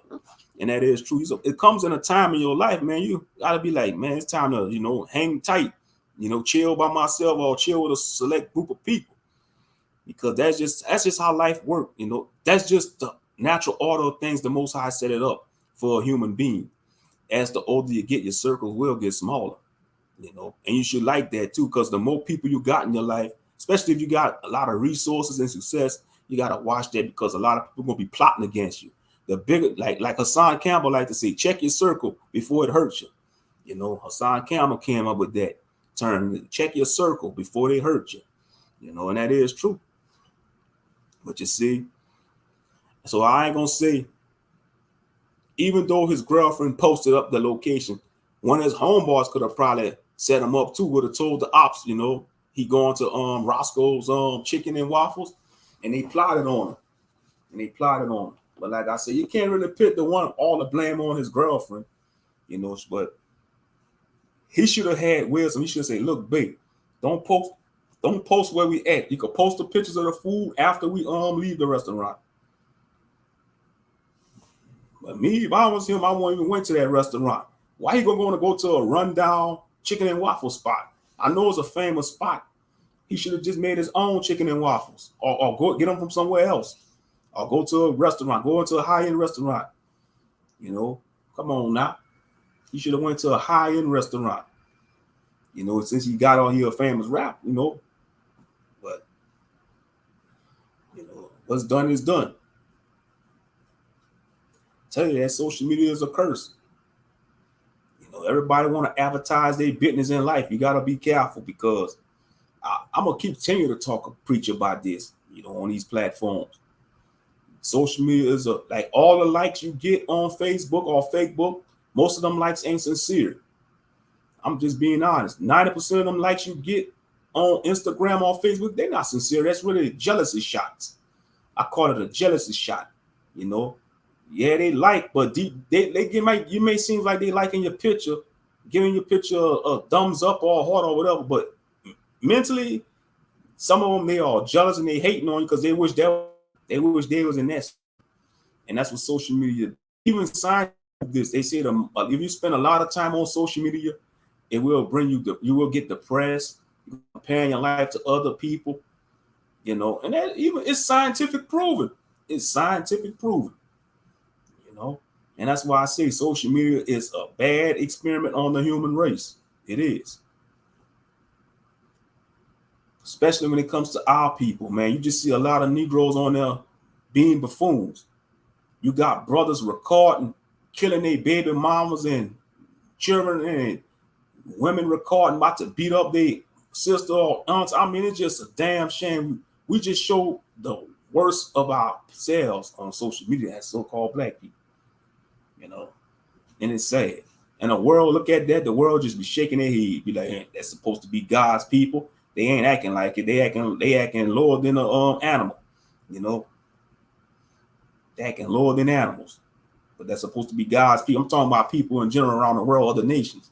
And that is true. So it comes in a time in your life, man, you got to be like, man, it's time to, you know, hang tight, you know, chill by myself or chill with a select group of people. Because that's just how life works. You know, that's just the natural order of things. The Most High set it up for a human being. As the older you get, your circles will get smaller, you know, and you should like that too, because the more people you got in your life, especially if you got a lot of resources and success, you got to watch that, because a lot of people are going to be plotting against you. The bigger, like Hassan Campbell like to say, check your circle before it hurts you. You know, Hassan Campbell came up with that term, check your circle before they hurt you. You know, and that is true. But you see, so I ain't going to say, even though his girlfriend posted up the location, one of his homeboys could have probably set him up too, would have told the ops, you know, he going to Roscoe's chicken and waffles, and they plotted on him. But like I said, you can't really put all the blame on his girlfriend, you know. But he should have had wisdom. He should have said, "Look, babe, don't post where we at. You can post the pictures of the food after we leave the restaurant." But me, if I was him, I wouldn't even went to that restaurant. Why he gonna go to a rundown chicken and waffle spot? I know it's a famous spot. He should have just made his own chicken and waffles, or go get them from somewhere else. Or go to a restaurant, go into a high-end restaurant. You know, come on now. He should have went to a high-end restaurant. You know, since he got on here a famous rap, you know. But, you know, what's done is done. I tell you that social media is a curse. You know, everybody want to advertise their business in life. You got to be careful, because I'm going to continue to preach about this, you know, on these platforms. Social media is like all the likes you get on Facebook or Facebook, most of them likes ain't sincere. I'm just being honest. 90% of them likes you get on Instagram or Facebook, they're not sincere. That's really jealousy shots. I call it a jealousy shot. You know, yeah, they like, but you may seem like they liking your picture, giving your picture a thumbs up or a heart or whatever, but mentally, some of them, they are jealous and they hating on you because they wish they was in that. And that's what social media, even science this, they say if you spend a lot of time on social media, it will bring you will get depressed, comparing your life to other people, you know, and that even it's scientific proven. It's scientific proven, you know, and that's why I say social media is a bad experiment on the human race. It is, especially when it comes to our people, man. You just see a lot of Negroes on there being buffoons. You got brothers recording, killing their baby mamas and children, and women recording about to beat up their sister or aunts. I mean, it's just a damn shame. We just show the worst of ourselves on social media as so-called black people, you know, and it's sad. And the world look at that, the world just be shaking their head, be like, hey, that's supposed to be God's people. They ain't acting like it. They acting lower than a animal, you know. They acting lower than animals, but that's supposed to be God's people. I'm talking about people in general around the world, other nations,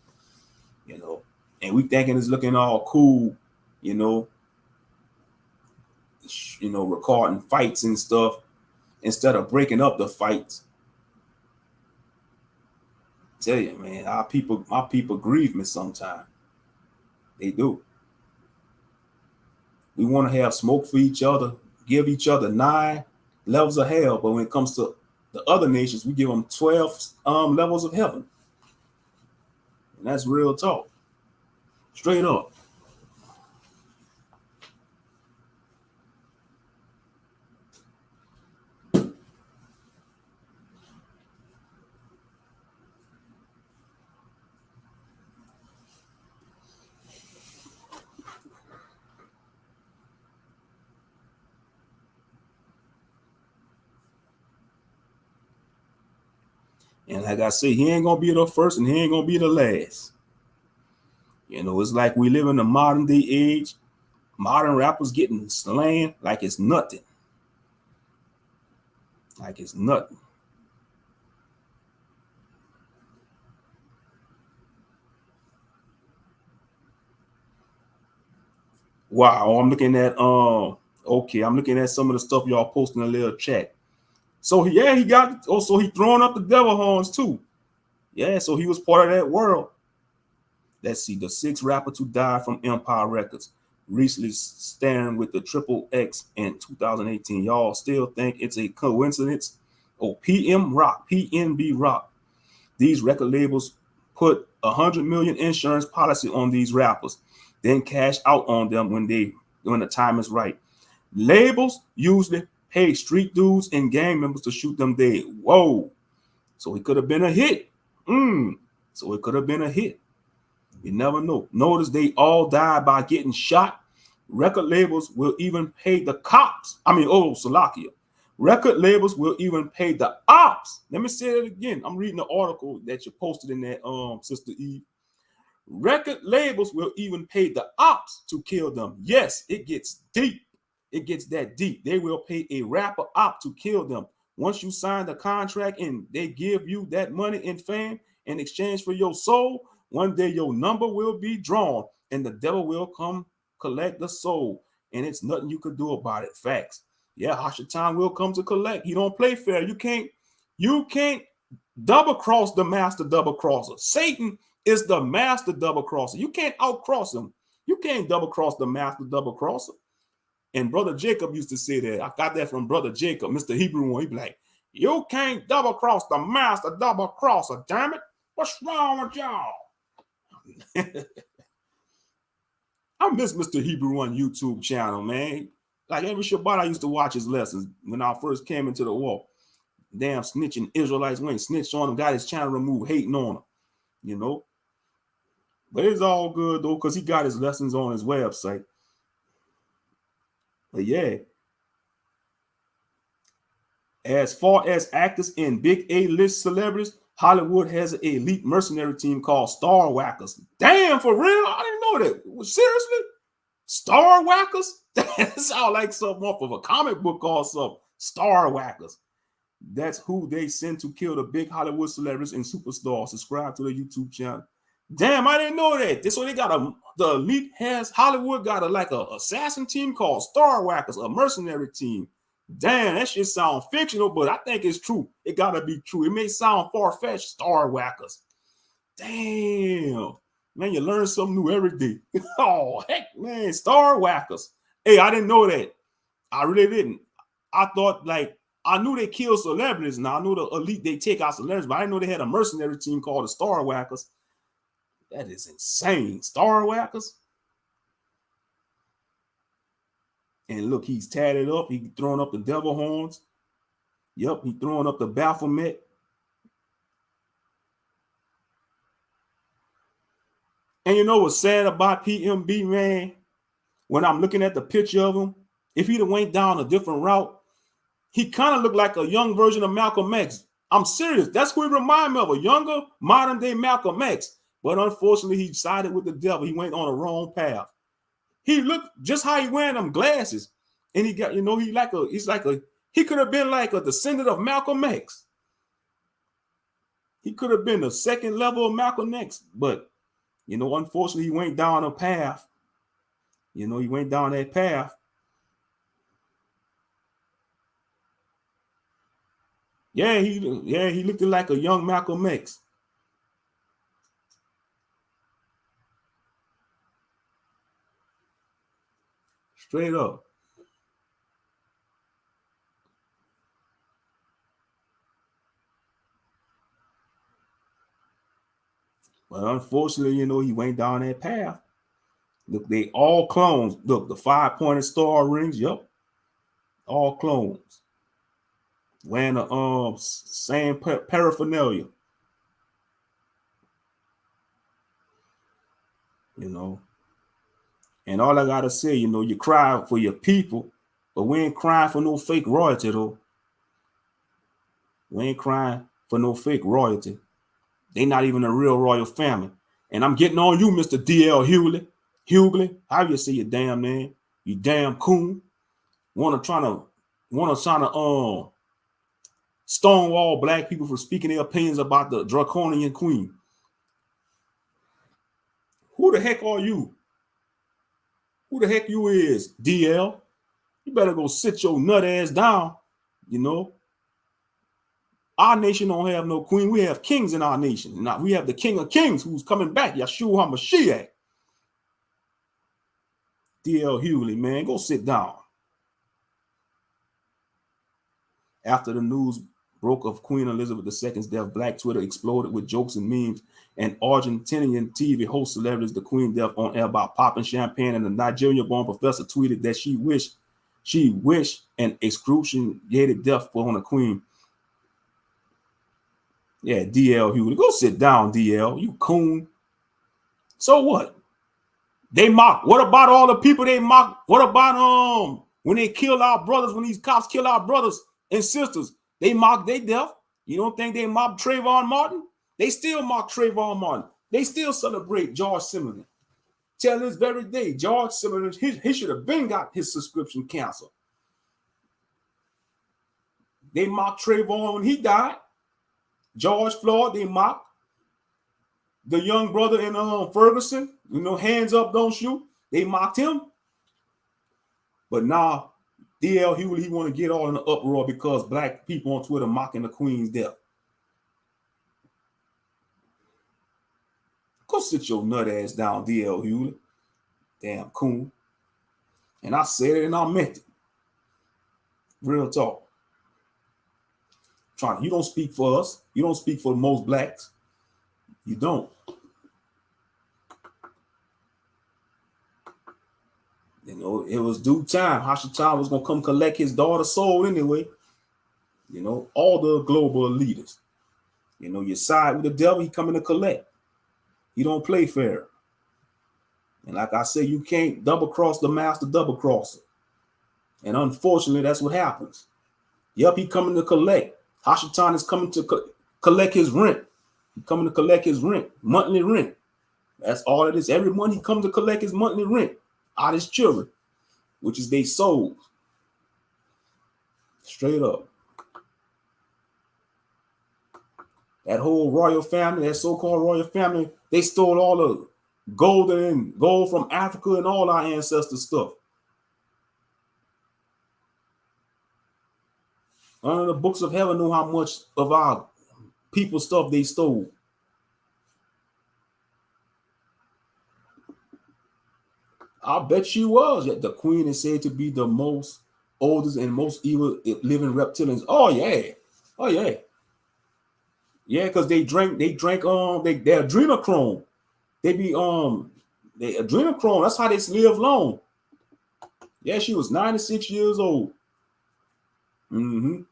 you know. And we thinking it's looking all cool, you know, recording fights and stuff instead of breaking up the fights. I tell you, man, my people grieve me sometimes. They do. We want to have smoke for each other, give each other 9 levels of hell, but when it comes to the other nations, we give them 12 levels of heaven. And that's real talk. Straight up. And like I say, he ain't gonna be the first and he ain't gonna be the last. You know, it's like we live in a modern day age. Modern rappers getting slang like it's nothing. Like it's nothing. Wow, I'm looking at okay, I'm looking at some of the stuff y'all posting in a little chat. So he got so he throwing up the devil horns too. Yeah, so he was part of that world. Let's see, the 6 rappers who died from Empire Records recently staring with the Triple X in 2018. Y'all still think it's a coincidence? Oh, PnB Rock. These record labels put 100 million insurance policy on these rappers, then cash out on them when the time is right. Labels usually pay street dudes and gang members to shoot them dead. Whoa. So it could have been a hit. So it could have been a hit. You never know. Notice they all died by getting shot. Record labels will even pay the cops. Salakia. Record labels will even pay the ops. Let me say it again. I'm reading the article that you posted in that, Sister Eve. Record labels will even pay the ops to kill them. Yes, it gets deep. It gets that deep. They will pay a rapper op to kill them. Once you sign the contract and they give you that money and fame in exchange for your soul, one day your number will be drawn and the devil will come collect the soul. And it's nothing you could do about it. Facts. Yeah, Hashatan will come to collect. He don't play fair. You can't double cross the master double crosser. Satan is the master double crosser. You can't outcross him. You can't double cross the master double crosser. And Brother Jacob used to say that. I got that from Brother Jacob, Mr. Hebrew one. He'd be like, you can't double cross the master double crosser, damn it. What's wrong with y'all? I miss Mr. Hebrew on YouTube channel, man. Like every Shabbat, I used to watch his lessons when I first came into the war. Damn snitching Israelites went snitched on him, got his channel removed, hating on him, you know. But it's all good though, because he got his lessons on his website. But yeah, as far as actors and big A-list celebrities, Hollywood has an elite mercenary team called Star Whackers. Damn, for real? I didn't know that. Seriously? Star Whackers? That sounds like something off of a comic book or something. Star Whackers. That's who they send to kill the big Hollywood celebrities and superstars. Subscribe to the YouTube channel. Damn, I didn't know that. This way they got the elite has Hollywood got a assassin team called Star Whackers, a mercenary team. Damn, that shit sound fictional, but I think it's true. It gotta be true. It may sound far-fetched, Star Whackers. Damn. Man, you learn something new every day. Oh, heck, man, star whackers. Hey, I didn't know that. I really didn't. I thought, like, I knew they killed celebrities. Now I knew the elite, they take out celebrities, but I didn't know they had a mercenary team called the Star Whackers. That is insane. Star Whackers. And look, he's tatted up. He throwing up the devil horns. Yep, he throwing up the Baphomet. And you know what's sad about PnB, man? When I'm looking at the picture of him, if he'd have went down a different route, he kind of looked like a young version of Malcolm X. I'm serious. That's who he reminded me of, a younger, modern-day Malcolm X. But unfortunately, he sided with the devil. He went on a wrong path. He looked just how he wearing them glasses. And he got, he could have been like a descendant of Malcolm X. He could have been the second level of Malcolm X. But, unfortunately, he went down a path. He went down that path. Yeah, he looked like a young Malcolm X. Straight up. But unfortunately, he went down that path. Look, they all clones. Look, the 5-pointed star rings, yep. All clones. Wearing the same paraphernalia. And all I gotta say, you cry for your people, but we ain't crying for no fake royalty, though. We ain't crying for no fake royalty. They not even a real royal family. And I'm getting on you, Mr. D.L. Hughley. How you say your damn name? You damn coon. Wanna try to stonewall black people for speaking their opinions about the draconian queen. Who the heck are you? Who the heck you is, DL? You better go sit your nut ass down. Our nation don't have no queen. We have kings in our nation. Now we have the King of Kings who's coming back, Yeshua HaMashiach. D.L. Hughley, man, go sit down. After the news broke of Queen Elizabeth II's death, Black Twitter exploded with jokes and memes, and Argentinian TV host celebrities the Queen death on air about popping champagne, and the Nigerian-born professor tweeted that she wished an excruciating death for the Queen. Yeah, DL Hughley. Go sit down, DL. You coon. So what? They mock. What about all the people they mock? What about when they kill our brothers, when these cops kill our brothers and sisters? They mock their death. You don't think they mock Trayvon Martin? They still mock Trayvon Martin. They still celebrate George Zimmerman. Till this very day, George Zimmerman, he should have been got his subscription canceled. They mocked Trayvon when he died. George Floyd, they mocked. The young brother in Ferguson, hands up, don't shoot. They mocked him. But now, D.L. Hughley, he want to get all in the uproar because black people on Twitter mocking the Queen's death. Go sit your nut ass down, D.L. Hughley. Damn coon. And I said it and I meant it. Real talk. You don't speak for us. You don't speak for most blacks. You don't. It was due time. Hashatan was going to come collect his daughter's soul anyway. All the global leaders. You side with the devil, he coming to collect. He don't play fair. And like I say, you can't double cross the master double crosser. And unfortunately, that's what happens. Yep, he coming to collect. Hashatan is coming to collect his rent. He coming to collect his rent, monthly rent. That's all it is. Every month he comes to collect his monthly rent out of his children, which is their souls. Straight up. That whole royal family, that so-called royal family, they stole all the gold from Africa and all our ancestor stuff. Under the books of heaven knew how much of our people stuff they stole. I bet she was. The queen is said to be the most oldest and most evil living reptilians. Oh yeah, oh yeah, yeah. Because they drank their adrenochrome. They be they adrenochrome. That's how they live long. Yeah, she was 96 years old. Mm-hmm.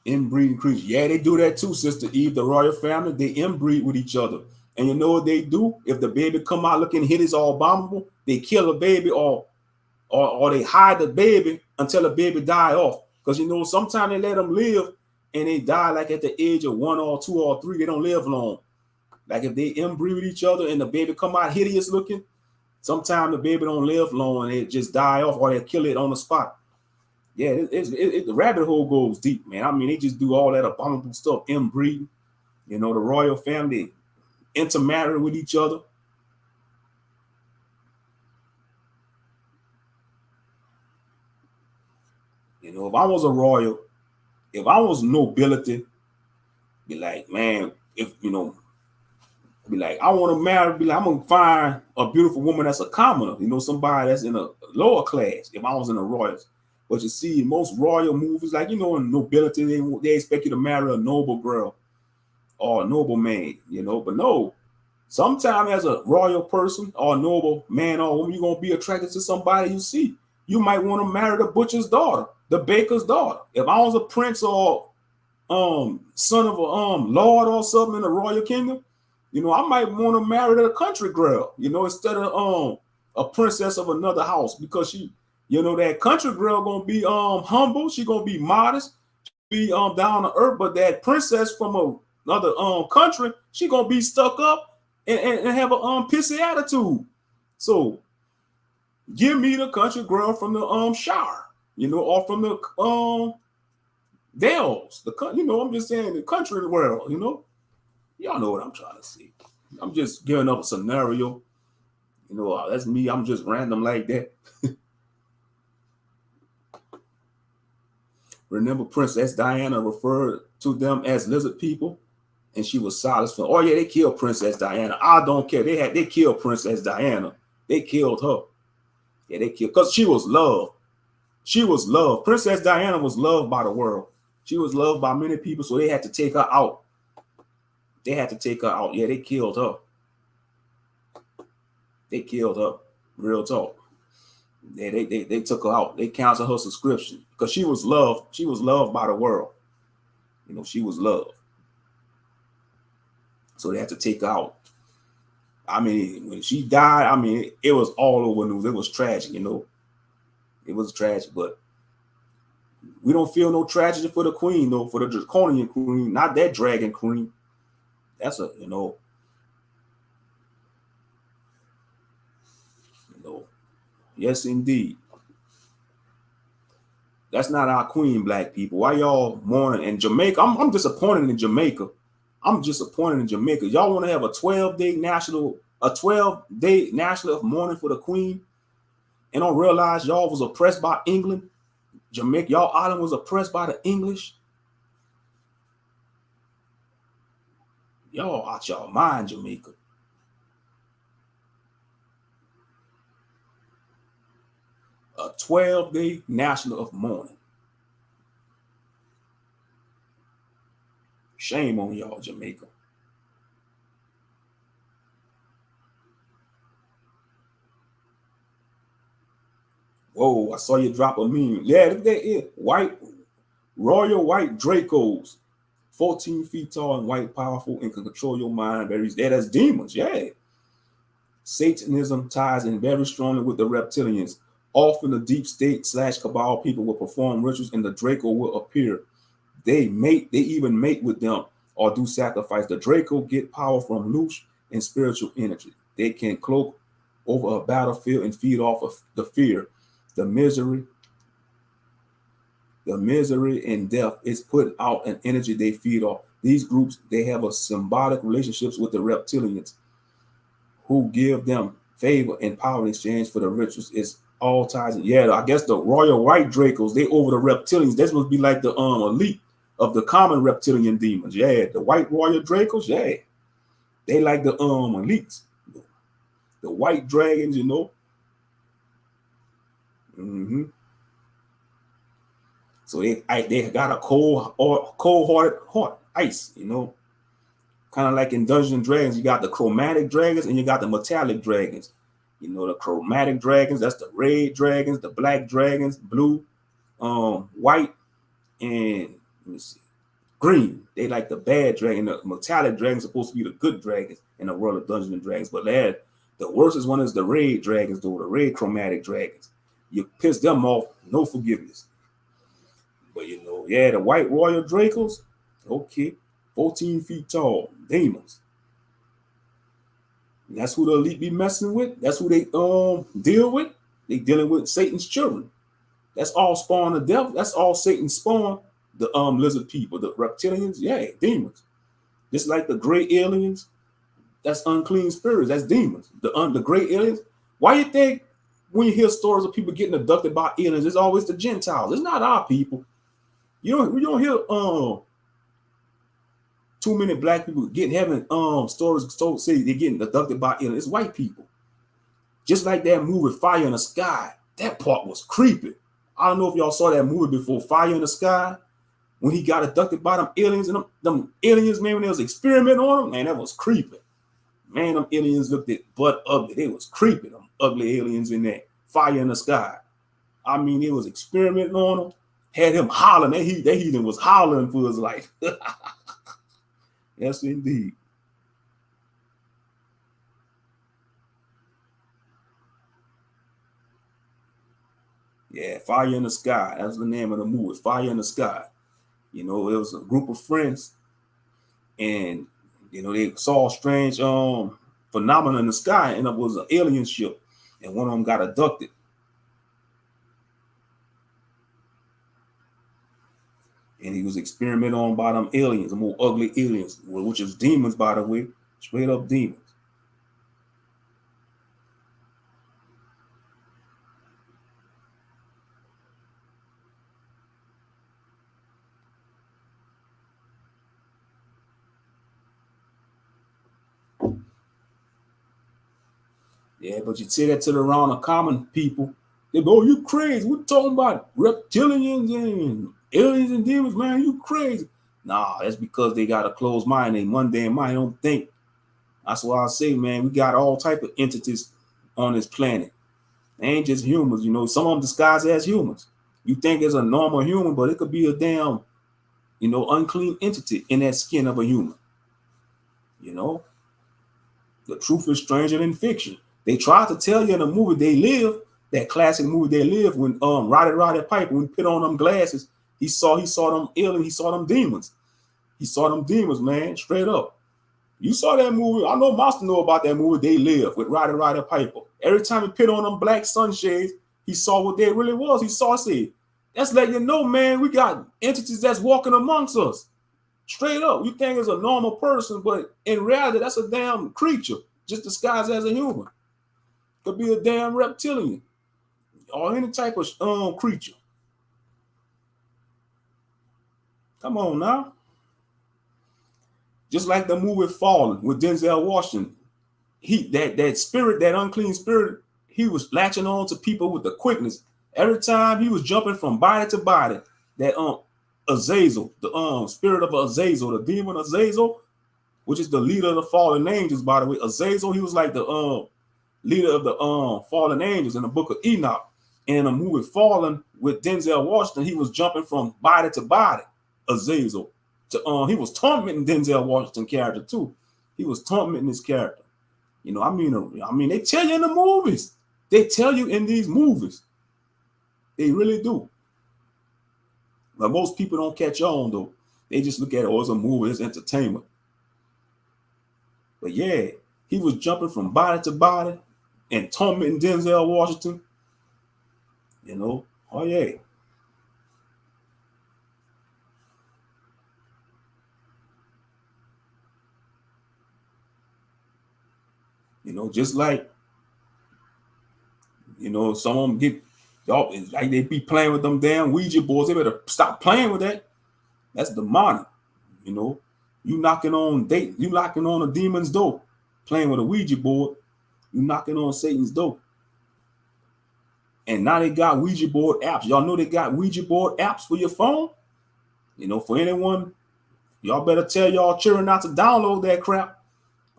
Inbreeding creatures. Yeah, they do that too, Sister Eve. The royal family, they inbreed with each other. And you know what they do? If the baby come out looking hideous or abominable, they kill the baby or they hide the baby until the baby die off. Because you know, sometimes they let them live and they die like at the age of 1 or 2 or 3. They don't live long. Like if they inbreed with each other and the baby come out hideous looking, sometimes the baby don't live long and they just die off or they kill it on the spot. Yeah, the rabbit hole goes deep, man. I mean, they just do all that abominable stuff, inbreeding. You know, the royal family intermarry with each other. You know, if I was a royal, if I was nobility, be like, man, if you know, be like, I want to marry, be like, I'm gonna find a beautiful woman that's a commoner, you know, somebody that's in a lower class. If I was in the royals, but you see, most royal movies, like you know, in nobility, they expect you to marry a noble girl or a noble man, you know, but no. Sometimes as a royal person or a noble man or woman, you're gonna be attracted to somebody you see. You might want to marry the butcher's daughter, the baker's daughter. If I was a prince or son of a lord or something in the royal kingdom, you know, I might want to marry the country girl, you know, instead of a princess of another house, because she, you know, that country girl gonna be humble, she gonna be modest, be down to earth, but that princess from another country, she gonna be stuck up and have a pissy attitude. So give me the country girl from the Shire, you know, or from the Dells. You know, I'm just saying the country world, you know. Y'all know what I'm trying to say. I'm just giving up a scenario. You know, that's me. I'm just random like that. Remember, Princess Diana referred to them as lizard people, and she was silenced. Oh yeah, they killed Princess Diana. I don't care. They killed Princess Diana. They killed her. Yeah, they killed because she was loved. She was loved. Princess Diana was loved by the world. She was loved by many people, so they had to take her out. They had to take her out. Yeah, they killed her. They killed her. Real talk. They took her out. They canceled her subscription because she was loved. She was loved by the world. You know, she was loved. So they had to take her out. I mean, when she died, I mean, it was all over news. It was tragic, you know. It was tragic, but we don't feel no tragedy for the queen, though, for the draconian queen, not that dragon queen. That's a, you know, yes, indeed. That's not our queen, black people. Why y'all mourning in Jamaica? I'm disappointed in Jamaica. I'm disappointed in Jamaica. Y'all want to have a 12-day national of mourning for the queen, and don't realize y'all was oppressed by England. Jamaica, y'all island was oppressed by the English. Y'all out y'all mind, Jamaica. A 12-day national of mourning. Shame on y'all, Jamaica. Whoa, I saw you drop a meme. Yeah, look at that. Royal white Dracos. 14 feet tall and white, powerful, and can control your mind. That's demons, yeah. Satanism ties in very strongly with the reptilians. Often the deep state / cabal people will perform rituals and the Draco will appear. They even mate with them or do sacrifice. The Draco get power from loose and spiritual energy. They can cloak over a battlefield and feed off of the fear, the misery and death is put out an energy they feed off. These groups, they have a symbiotic relationships with the reptilians who give them favor and power in exchange for the rituals. It's all ties. Yeah, I guess the royal white Dracos, they over the reptilians. This must be like the elite of the common reptilian demons. Yeah, the white royal Dracos, yeah. They like the elites. the white dragons, you know. Mm-hmm. So they got a cold-hearted heart, ice, you know. Kind of like in Dungeons and Dragons, you got the chromatic dragons and you got the metallic dragons. You know, the chromatic dragons, that's the red dragons, the black dragons, blue, white, and let me see, green. They like the bad dragon. The metallic dragons supposed to be the good dragons in the world of Dungeons and Dragons. But the worst one is the red dragons, though, the red chromatic dragons. You piss them off, no forgiveness. But you know, yeah, the white royal Dracos, okay, 14 feet tall, demons. And that's who the elite be messing with. That's who they deal with. They dealing with Satan's children. That's all spawn of death. That's all Satan spawn. The lizard people, the reptilians, yeah, demons. Just like the gray aliens, that's unclean spirits. That's demons. The gray aliens. Why you think when you hear stories of people getting abducted by aliens, it's always the Gentiles? It's not our people. You don't hear too many black people having stories say they're getting abducted by aliens. It's white people. Just like that movie Fire in the Sky. That part was creepy. I don't know if y'all saw that movie before, Fire in the Sky, when he got abducted by them aliens, and them aliens, man, when they was experimenting on him, man, that was creepy. Man, them aliens looked at butt ugly. They was creepy, them ugly aliens in there. Fire in the Sky. I mean, they was experimenting on him, had him hollering. That heathen was hollering for his life. Yes, indeed. Yeah, Fire in the Sky. That's the name of the movie, Fire in the Sky. You know, it was a group of friends, and you know they saw a strange phenomenon in the sky, and it was an alien ship, and one of them got abducted. And he was experimented on by them aliens, the more ugly aliens, which is demons, by the way, straight up demons. Yeah, but you say that to the round of common people, they go, "Oh, you crazy? We're talking about reptilians and aliens and demons, man. You crazy?" Nah, that's because they got a closed mind, a mundane mind. They don't think. That's why I say, man, we got all type of entities on this planet. They ain't just humans, you know. Some of them disguised as humans. You think it's a normal human, but it could be a damn, you know, unclean entity in that skin of a human. You know, the truth is stranger than fiction. They tried to tell you in the movie They Live, that classic movie They Live, when Roddy Piper, when he put on them glasses, he saw them aliens, he saw them demons. He saw them demons, man, straight up. You saw that movie. I know Monster know about that movie They Live with Roddy Piper. Every time he put on them black sunshades, he saw what they really was. He saw, said, that's letting you know, man, we got entities that's walking amongst us. Straight up. You think it's a normal person, but in reality, that's a damn creature, just disguised as a human. Could be a damn reptilian or any type of creature. Come on now. Just like the movie Fallen with Denzel Washington. That spirit, that unclean spirit, he was latching on to people with the quickness. Every time he was jumping from body to body, that Azazel, the spirit of Azazel, the demon Azazel, which is the leader of the fallen angels, by the way. Azazel, he was like the leader of the fallen angels in the book of Enoch. And in the movie Fallen with Denzel Washington, he was jumping from body to body, Azazel. He was tormenting Denzel Washington character too. He was tormenting his character. You know, I mean, they tell you in the movies. They tell you in these movies. They really do. But most people don't catch on though. They just look at it, oh, it's a movie, it's entertainment. But yeah, he was jumping from body to body and tormenting Denzel Washington. You know, oh yeah. You know, just like, you know, some of them get, y'all, it's like they be playing with them damn Ouija boards. They better stop playing with that. That's demonic. You know, you knocking on a demon's door, playing with a Ouija board. You knocking on Satan's door. And now they got Ouija board apps. Y'all know they got Ouija board apps for your phone. You know, for anyone, y'all better tell y'all children not to download that crap.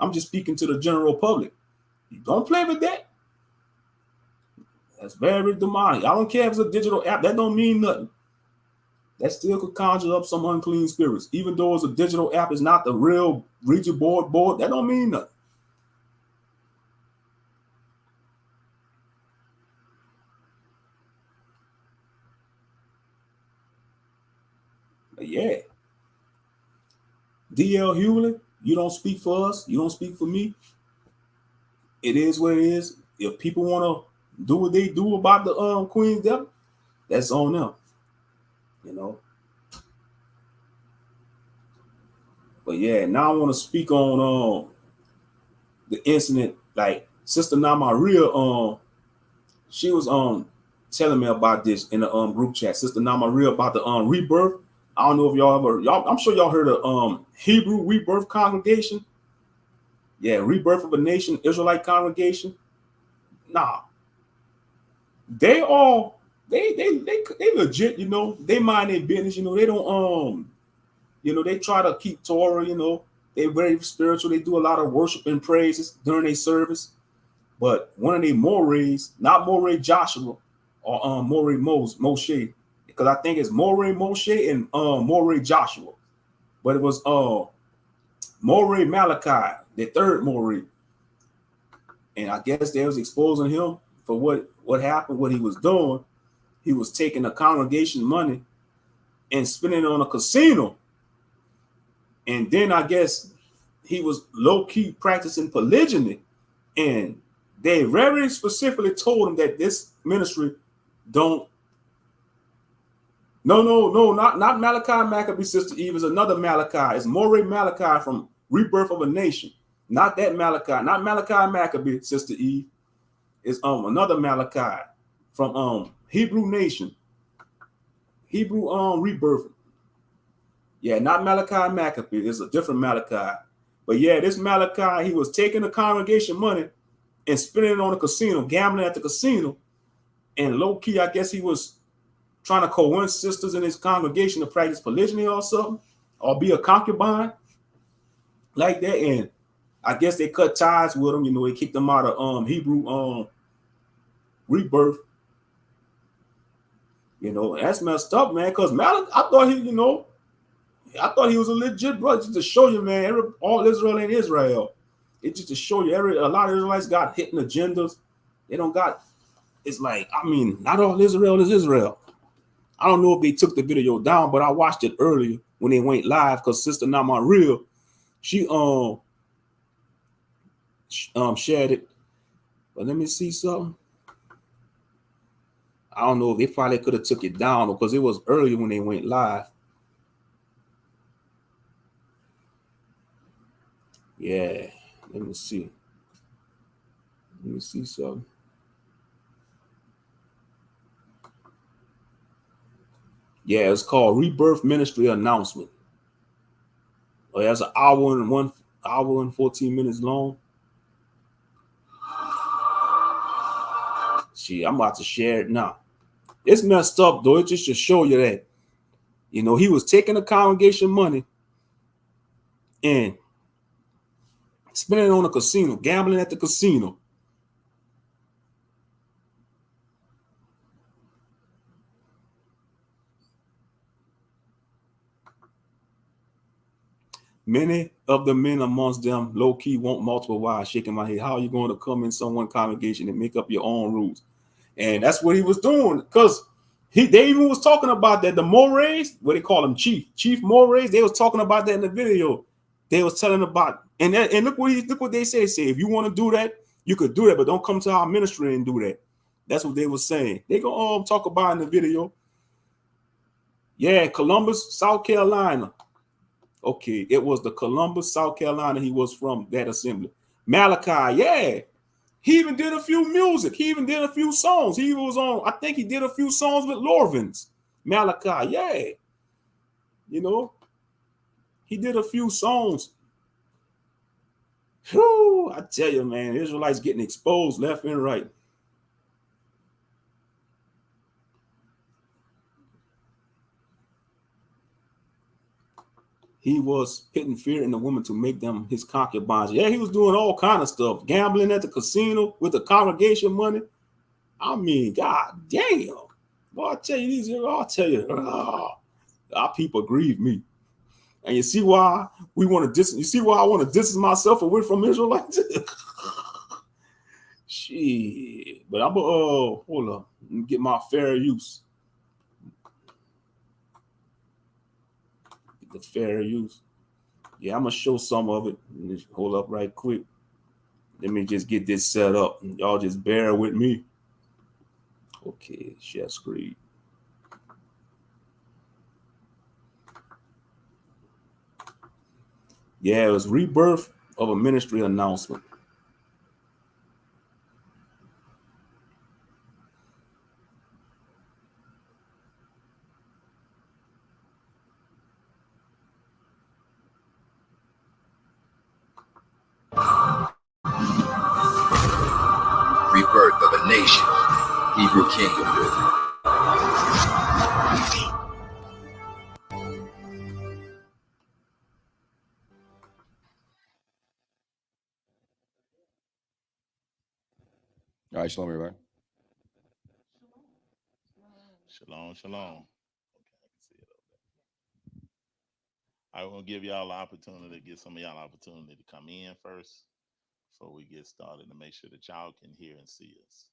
I'm just speaking to the general public. You don't play with that. That's very demonic. I don't care if it's a digital app. That don't mean nothing. That still could conjure up some unclean spirits. Even though it's a digital app, it's not the real Ouija board. That don't mean nothing. But yeah. D.L. Hewlett, you don't speak for us. You don't speak for me. It is what it is. If people want to do what they do about the Queen's death, that's on them. You know. But yeah, now I want to speak on the incident. Like Sister Namaria, she was telling me about this in the group chat. Sister Namaria about the rebirth. I don't know if I'm sure y'all heard of Hebrew Rebirth Congregation. Yeah, Rebirth of a Nation, Israelite congregation. Nah. They legit, you know, they mind their business, you know, they don't you know, they try to keep Torah, you know, they're very spiritual, they do a lot of worship and praises during their service. But one of their Morays, not Moray Joshua or Moray Moshe, because I think it's Moray Moshe and Moray Joshua. But it was Moray Malachi, the third Moray. And I guess they was exposing him for what happened, what he was doing. He was taking the congregation money and spending it on a casino. And then I guess he was low-key practicing polygyny. And they very specifically told him that this ministry don't. No, not Malachi Maccabee, Sister Eve. Is another Malachi. It's Moray Malachi from Rebirth of a Nation. Not that Malachi, not Malachi Maccabee, Sister Eve. It's another Malachi from Hebrew Nation. Hebrew Rebirth. Yeah, not Malachi Maccabee. It's a different Malachi. But yeah, this Malachi, he was taking the congregation money and spending it on a casino, gambling at the casino. And low-key, I guess he was trying to coerce sisters in his congregation to practice polygyny or something, or be a concubine like that. And I guess they cut ties with him. You know, they kicked him out of Hebrew Rebirth. You know, that's messed up, man. Because Malachi, I thought he was a legit brother. Just to show you, man, all Israel ain't Israel. It's just to show you, a lot of Israelites got hidden agendas. They don't got. It's like, I mean, not all Israel is Israel. I don't know if they took the video down, but I watched it earlier when they went live because Sister Namaria, she shared it. But let me see something. I don't know if they probably could have took it down because it was earlier when they went live. Yeah, let me see. Let me see something. Yeah, it's called Rebirth Ministry Announcement. Oh, that's an hour and 14 minutes long. See, I'm about to share it now. It's messed up, though. It just to show you that, you know, he was taking the congregation money and spending it on a casino, gambling at the casino. Many of the men amongst them low-key want multiple wives, shaking my head. How are you going to come in someone's congregation and make up your own rules? And that's what he was doing, because they even was talking about that. The Morays, what they call them, Chief Morays, they was talking about that in the video. They was telling about, and look what they say. They say, if you want to do that, you could do that, but don't come to our ministry and do that. That's what they were saying. They go talk about in the video. Yeah, Columbus, South Carolina. Okay, it was the Columbus, South Carolina. He was from that assembly. Malachi, yeah. He even did a few music. He even did a few songs. He was on, I think he did a few songs with Lorvins. Malachi, yeah. You know, he did a few songs. Whew, I tell you, man, Israelites getting exposed left and right. He was putting fear in the woman to make them his concubines. Yeah, he was doing all kind of stuff, gambling at the casino with the congregation money. I mean, god damn. Boy, I tell you these, I'll tell you, our people grieve me. And you see why we want to you see why I want to distance myself away from Israelites? Shit. But I'm hold up. Let me get my fair use. Get the fair use. Yeah, I'm gonna show some of it. Hold up right quick. Let me just get this set up. Y'all just bear with me. Okay, share screen. Yeah, it was rebirth of a ministry announcement. Rebirth of a nation. Hebrew kingdom building. All right, shalom, everybody. Shalom, shalom. Okay, I can see it over there. I will give y'all an opportunity to get some of y'all opportunity to come in first before we get started to make sure that y'all can hear and see us.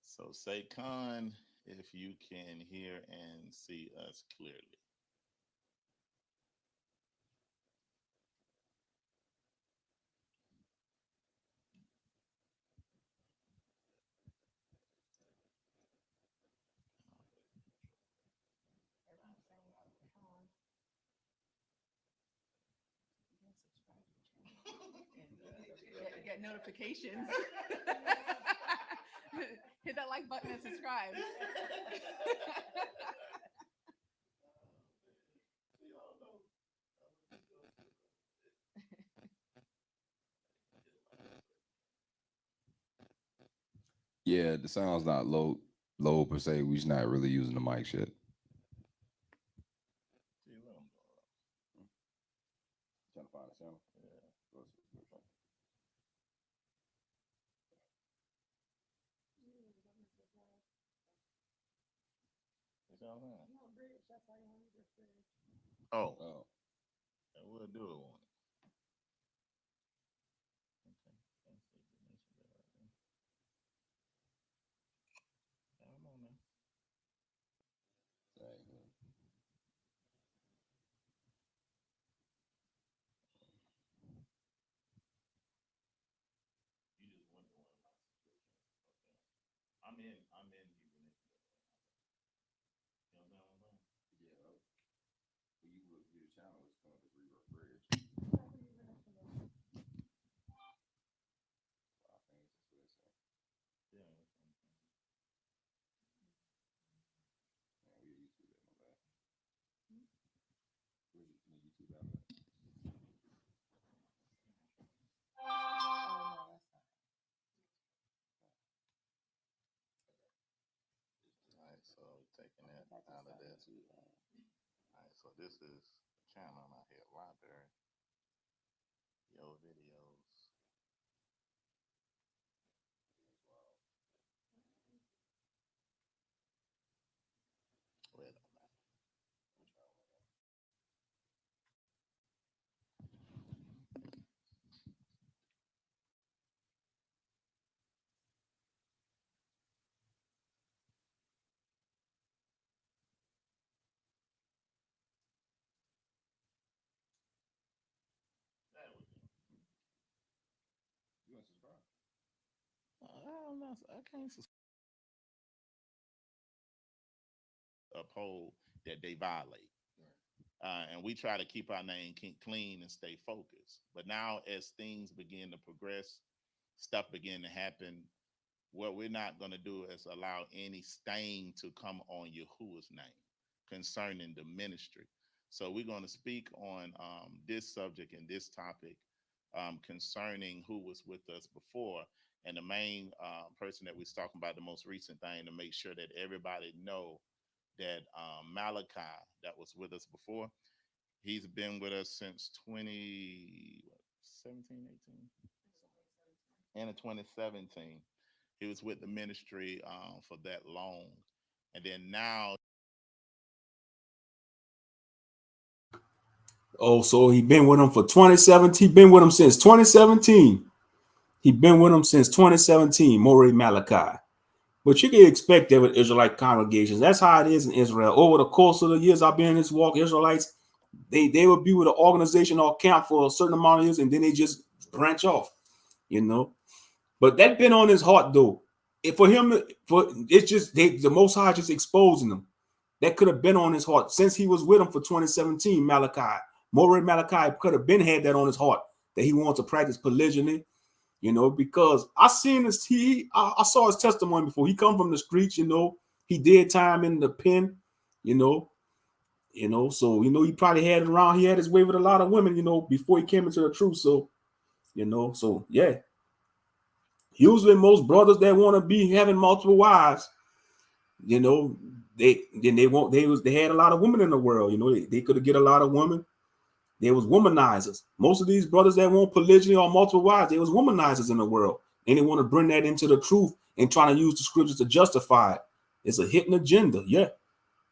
So say Khan if you can hear and see us clearly. Get notifications. Hit that like button and subscribe. Yeah, the sound's not low per se. We're just not really using the mic shit. Trying to find a channel. Oh, we'll do it one. I'm in. When you look through the channel, it's called the Rebirth Bridge. All right, so taking that out of this. All right, so this is the channel I have library. Your videos. Wait a minute. There we go. You want to subscribe? I'm not, I can't uphold that they violate. And we try to keep our name clean and stay focused. But now, as things begin to progress, stuff begin to happen. What we're not going to do is allow any stain to come on Yahuwah's name concerning the ministry. So we're going to speak on this subject and this topic concerning who was with us before. And the main person that we're talking about, the most recent thing, to make sure that everybody know that Malachi, that was with us before, he's been with us since 2017, 18, and in 2017. He was with the ministry for that long. And then now, Oh, so he been with him for 2017. He been with him since 2017. He been with him since 2017, Morey Malachi. But you can expect that with Israelite congregations. That's how it is in Israel. Over the course of the years I've been in this walk, Israelites, they would be with an organization or camp for a certain amount of years, and then they just branch off, you know. But that been on his heart, though. For him, it's just the Most High just exposing them. That could have been on his heart since he was with him for 2017, Malachi. Morey Malachi could have been had that on his heart, that he wants to practice polygyny, you know, because I seen this. I saw his testimony before. He come from the streets, you know. He did time in the pen, you know. So he probably had it around. He had his way with a lot of women, you know, before he came into the truth. So, so yeah. Usually, most brothers that want to be having multiple wives, you know, they had a lot of women in the world. You know, they could get a lot of women. They was womanizers. Most of these brothers that want polygyny or multiple wives, they was womanizers in the world. And they want to bring that into the truth and trying to use the scriptures to justify it. It's a hidden agenda, yeah,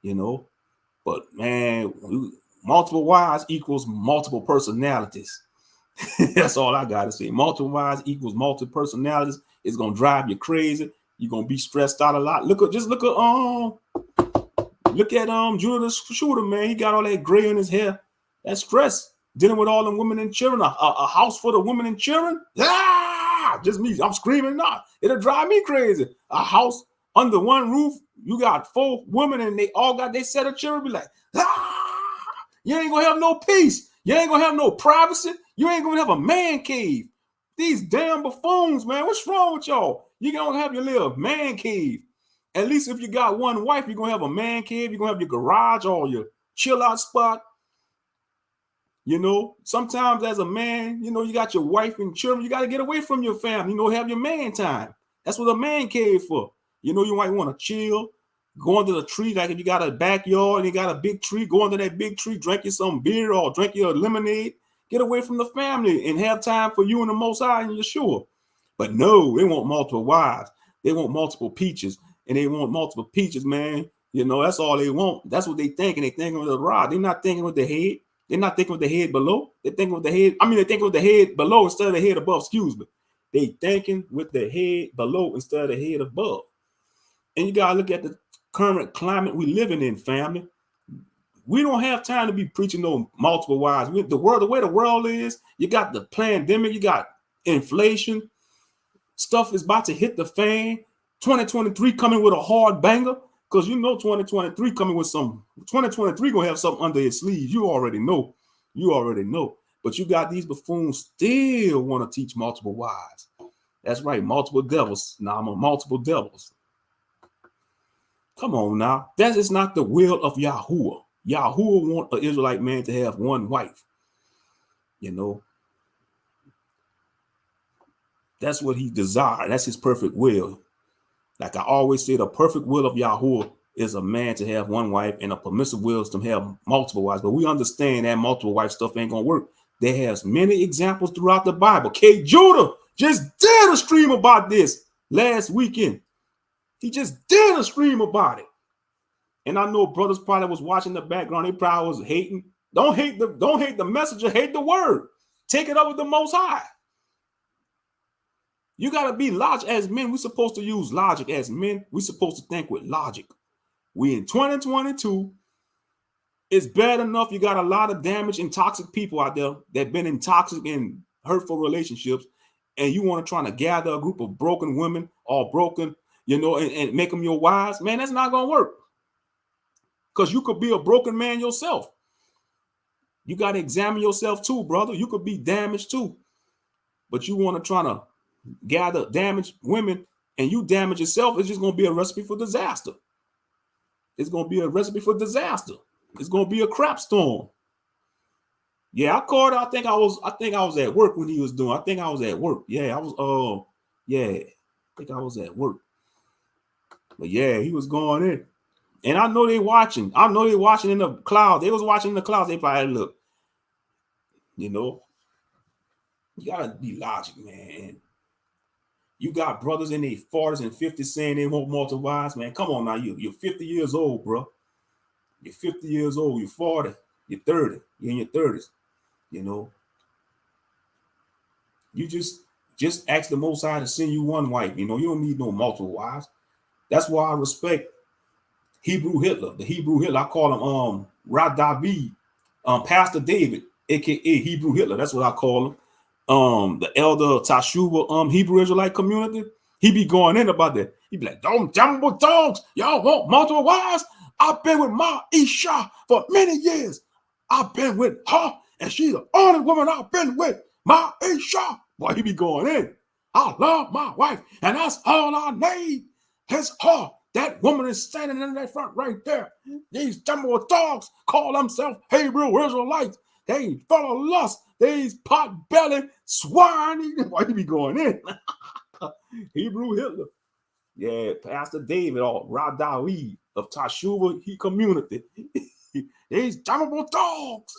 you know. But man, multiple wives equals multiple personalities. That's all I gotta say. Multiple wives equals multiple personalities. It's gonna drive you crazy. You're gonna be stressed out a lot. Look at Judah the Shooter, man. He got all that gray in his hair. That's stress. Dealing with all the women and children. A house full of women and children. Ah! Just me. I'm screaming now. It'll drive me crazy. A house under one roof. You got 4 women and they all got their set of children. Be like, ah! You ain't gonna have no peace. You ain't gonna have no privacy. You ain't gonna have a man cave. These damn buffoons, man. What's wrong with y'all? You gonna have your little man cave. At least if you got one wife, you're gonna have a man cave. You're gonna have your garage or your chill out spot. You know, sometimes as a man, you know, you got your wife and children. You got to get away from your family. You know, have your man time. That's what a man cave for. You know, you might want to chill, go under the tree. Like if you got a backyard and you got a big tree, go under that big tree, drink you some beer or drink your lemonade. Get away from the family and have time for you and the Most High and Yeshua. But no, they want multiple wives. They want multiple peaches. And they want multiple peaches, man. You know, that's all they want. That's what they think. And they thinking with the rod. They're not thinking with the head. They're not thinking with the head below. They're thinking with the head. They're thinking with the head below instead of the head above. Excuse me. They thinking with the head below instead of the head above. And you got to look at the current climate we living in, family. We don't have time to be preaching no multiple wives. The way the world is, you got the pandemic, you got inflation. Stuff is about to hit the fan. 2023 coming with a hard banger. Because you know 2023 coming with some. 2023 gonna have something under his sleeve. You already know. But you got these buffoons still want to teach multiple wives. That's right, multiple devils. Now I'm on multiple devils. Come on now. That is not the will of Yahuwah. Yahuwah want an Israelite man to have one wife. You know. That's what he desired. That's his perfect will. Like I always say, the perfect will of Yahuwah is a man to have one wife, and a permissive will is to have multiple wives. But we understand that multiple wife stuff ain't gonna work. There has many examples throughout the Bible. K. Judah just did a stream about this last weekend. He just did a stream about it. And I know brothers probably was watching the background. They probably was hating. Don't hate the messenger, hate the word. Take it up with the Most High. You got to be logic as men. We're supposed to use logic as men. We're supposed to think with logic. We in 2022. It's bad enough you got a lot of damaged and toxic people out there that been in toxic and hurtful relationships, and you want to try to gather a group of broken women or broken, you know, and make them your wives. Man, that's not going to work. Because you could be a broken man yourself. You got to examine yourself too, brother. You could be damaged too. But you want to try to gather damaged women and you damage yourself, it's just going to be a recipe for disaster. It's going to be a recipe for disaster. It's going to be a crap storm. Yeah, I called. I think I was at work when he was doing. I think I was at work. Yeah, I was. Yeah, I think I was at work. But yeah, he was going in, and I know they watching. I know they watching in the clouds. They was watching in the clouds. They probably look. You know, you gotta be logic, man. You got brothers in their 40s and 50s saying they want multiple wives, man. Come on now, you're 50 years old, bro. You're 50 years old. You're 40. You're 30. You're in your 30s. You know, you just ask the Most High to send you one wife. You know, you don't need no multiple wives. That's why I respect Hebrew Hitler. The Hebrew Hitler, I call him Rod David, Pastor David, aka Hebrew Hitler. That's what I call him. The elder Tashuba Hebrew Israelite community. He be going in about that. He be like, "Don't jumbo dogs, y'all want multiple wives? I've been with my Isha for many years. I've been with her, and she's the only woman I've been with. My Isha." Boy, he be going in. I love my wife, and that's all I need. It's her. That woman is standing in that front right there. These jumbo dogs call themselves Hebrew Israelites. They full of lust. These pot belly swine. Why you be going in? Hebrew Hitler. Yeah, Pastor David or Radawi of Tashuva he community. These jumbo dogs.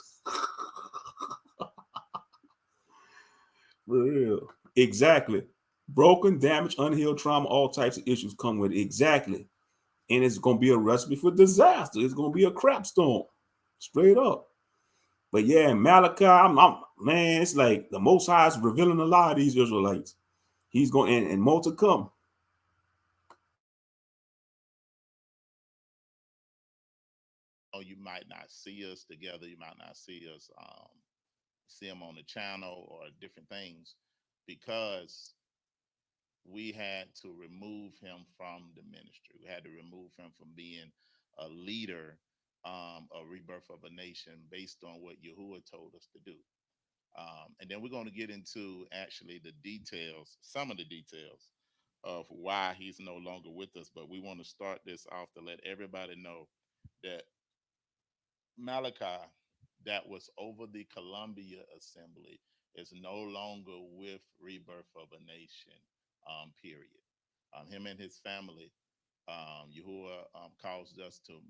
For real. Exactly. Broken, damaged, unhealed trauma, all types of issues come with it. Exactly. And it's going to be a recipe for disaster. It's going to be a crap storm. Straight up. But yeah, Malachi, man, it's like the Most High is revealing a lot of these Israelites. He's going, and more to come. You might not see us together. You might not see us see them on the channel or different things because we had to remove him from the ministry. We had to remove him from being a leader, a rebirth of a nation based on what Yahuwah told us to do. And then we're going to get into actually the details, some of the details of why he's no longer with us. But we want to start this off to let everybody know that Malachi, that was over the Columbia Assembly, is no longer with Rebirth of a Nation, period. Him and his family, Yahuwah caused us to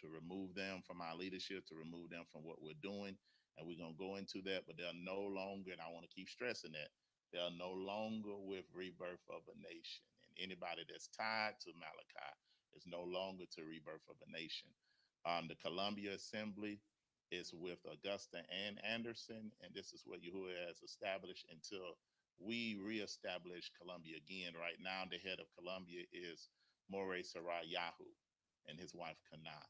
remove them from our leadership, to remove them from what we're doing. And we're going to go into that, but they're no longer, and I want to keep stressing that, they're no longer with Rebirth of a Nation. And anybody that's tied to Malachi is no longer to Rebirth of a Nation. The Columbia Assembly is with Augusta and Anderson, and this is what Yahuwah has established until we reestablish Columbia again. Right now, the head of Columbia is Moreh Sarai Yahu and his wife Kana.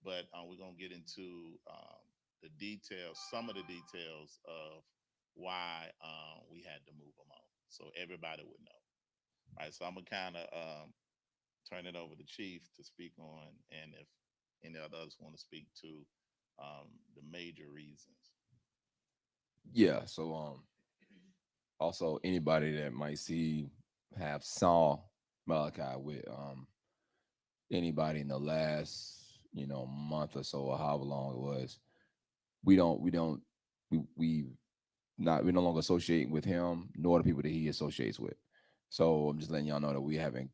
But we're going to get into the details, some of the details of why we had to move them on, so everybody would know. All right, so I'm going to kind of turn it over to Chief to speak on, and if any others want to speak to the major reasons. Yeah. So also anybody that might have saw Malachi with anybody in the last month or so, or however long it was, we no longer associate with him nor the people that he associates with. So I'm just letting y'all know that we haven't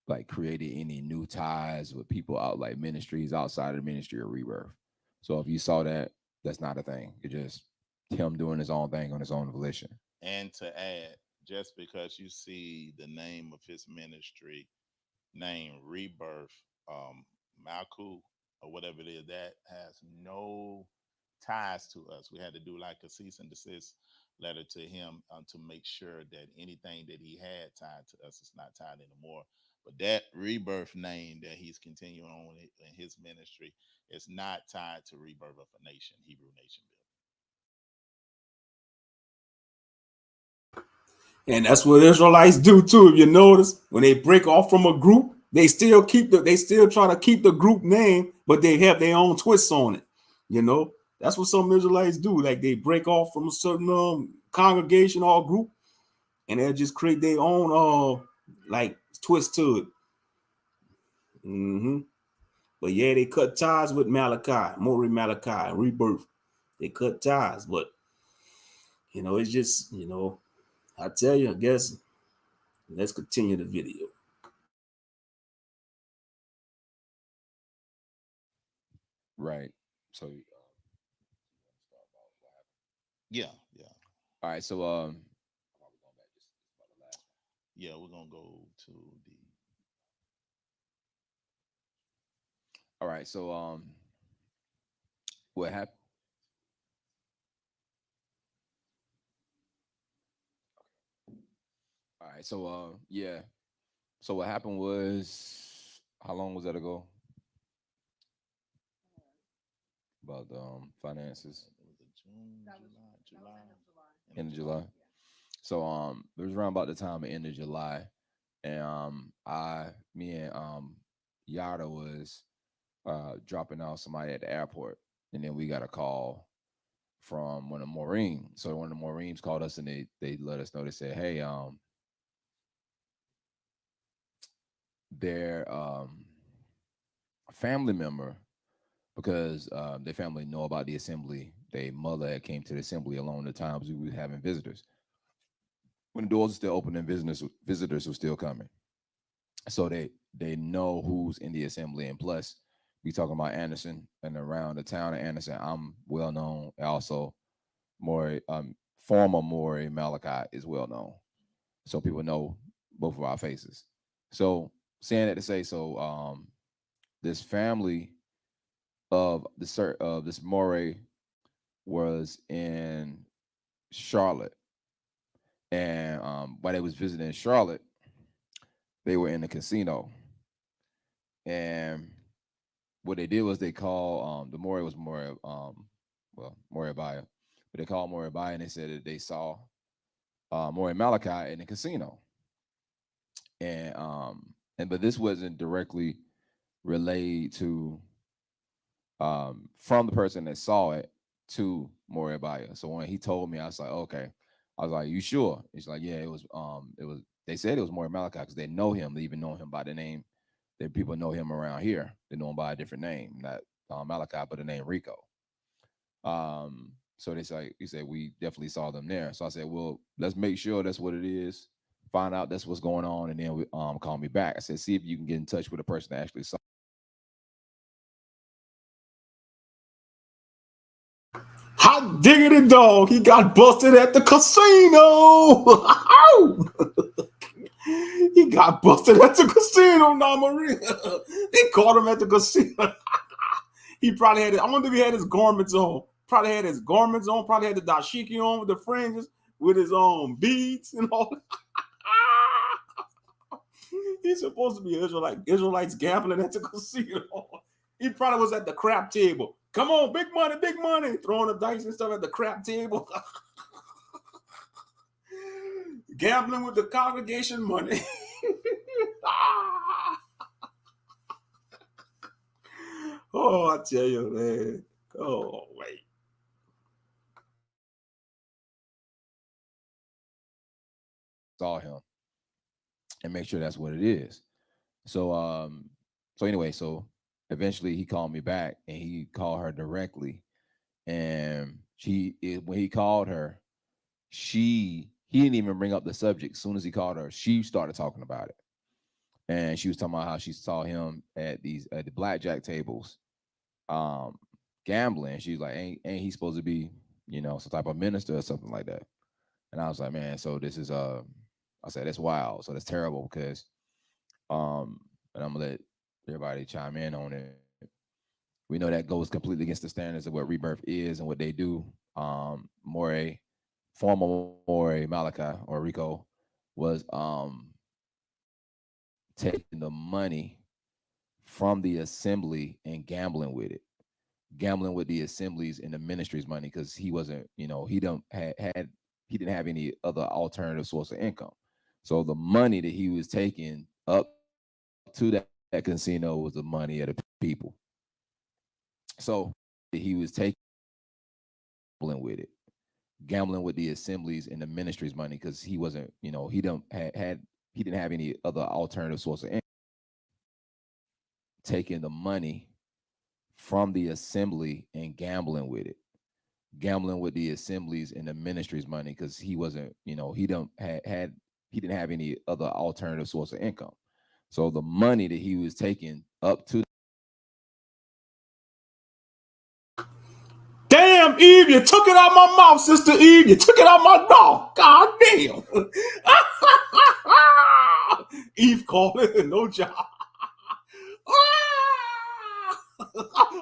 like created any new ties with people out like ministries outside of the ministry of Rebirth. So if you saw that, that's not a thing. It's just him doing his own thing on his own volition. And to add, just because you see the name of his ministry name Rebirth, Malku, or whatever it is, that has no ties to us. We had to do like a cease and desist letter to him to make sure that anything that he had tied to us is not tied anymore. But that Rebirth name that he's continuing on in his ministry is not tied to Rebirth of a Nation, Hebrew Nation building. And that's what Israelites do too. If you notice, when they break off from a group, they still try to keep the group name, but they have their own twists on it. You know, that's what some Israelites do. Like they break off from a certain congregation or group, and they'll just create their own like twist to it. Mm-hmm. But yeah, they cut ties with Malachi, Moreh Malachi, Rebirth. they cut ties. But it's just I tell you, I guess let's continue the video. Right. So, Yeah, yeah, all right. So, yeah. We're gonna go to the. all right. So, what happened? All right. So, yeah. So what happened was, how long was that ago? About the finances It was a June, July, end of July. So it was around about the time of end of July, and me and Yada was dropping off somebody at the airport, and then we got a call from one of the Marines. So one of the Marines called us, and they let us know. They said, "Hey, their family member, because their family know about the assembly. Their mother had came to the assembly along the times we were having visitors. When the doors were still open and visitors were still coming. So they know who's in the assembly. And plus, we talking about Anderson and around the town of Anderson. I'm well known. Also, Maury, former Maury Malachi is well known. So people know both of our faces. So saying that to say, so this family of this Maury was in Charlotte, and while they was visiting Charlotte, they were in the casino, and what they did was they called the Maury was Maury Maury Abaya, but they called Maury Abaya and they said that they saw Maury Malachi in the casino, and but this wasn't directly relayed to from the person that saw it to Moriabaya. So when he told me, I was like, okay. I was like, you sure? He's like, yeah, it was. They said it was Mori Malachi because they know him. They even know him by the name. That people know him around here. They know him by a different name, not Malachi, but the name Rico. So he said we definitely saw them there. So I said, well, let's make sure that's what it is. Find out that's what's going on, and then call me back. I said, see if you can get in touch with the person that actually saw. Hot diggity dog, he got busted at the casino. He got busted at the casino, now Maria. They caught him at the casino. He probably had, I wonder if he had his garments on. Probably had his garments on, probably had the dashiki on with the fringes, with his beads and all. He's supposed to be Israelites gambling at the casino. He probably was at the crap table. Come on, big money, throwing the dice and stuff at the crap table. Gambling with the congregation money. Oh, I tell you, man. Oh, wait. Saw him and make sure that's what it is. So anyway, so eventually he called me back and he called her directly, and when he called her, he didn't even bring up the subject. As soon as he called her, she started talking about it, and she was talking about how she saw him at the blackjack tables, um, gambling. She's like, ain't he supposed to be some type of minister or something like that? And I was like, man, so this is I said that's wild. So that's terrible because and I'm gonna let everybody chime in on it. We know that goes completely against the standards of what Rebirth is and what they do. Morey, former Morey Malachi or Rico, was taking the money from the assembly and gambling with it, gambling with the assemblies and the ministry's money because he wasn't, he don't he didn't have any other alternative source of income. So the money that he was taking up to that casino was the money of the people. So he was taking gambling with it, gambling with the assemblies and the ministry's money because he wasn't, he don't he didn't have any other alternative source of income. Taking the money from the assembly and gambling with it, gambling with the assemblies and the ministry's money because he wasn't, he didn't he didn't have any other alternative source of income. So the money that he was taking up to. Damn, Eve, you took it out my mouth, Sister Eve. You took it out my mouth. God damn. Eve called it no job.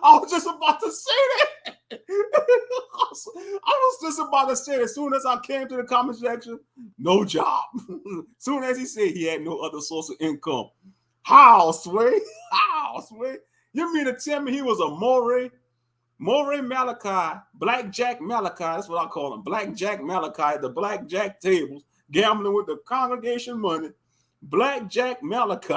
I was just about to say that. I was just about to say that as soon as I came to the comment section, no job. As soon as he said he had no other source of income. How, Sway? How, Sway? You mean to tell me he was a Moray Malachi, Blackjack Malachi, that's what I call him, Blackjack Malachi, the Blackjack tables, gambling with the congregation money, Blackjack Malachi.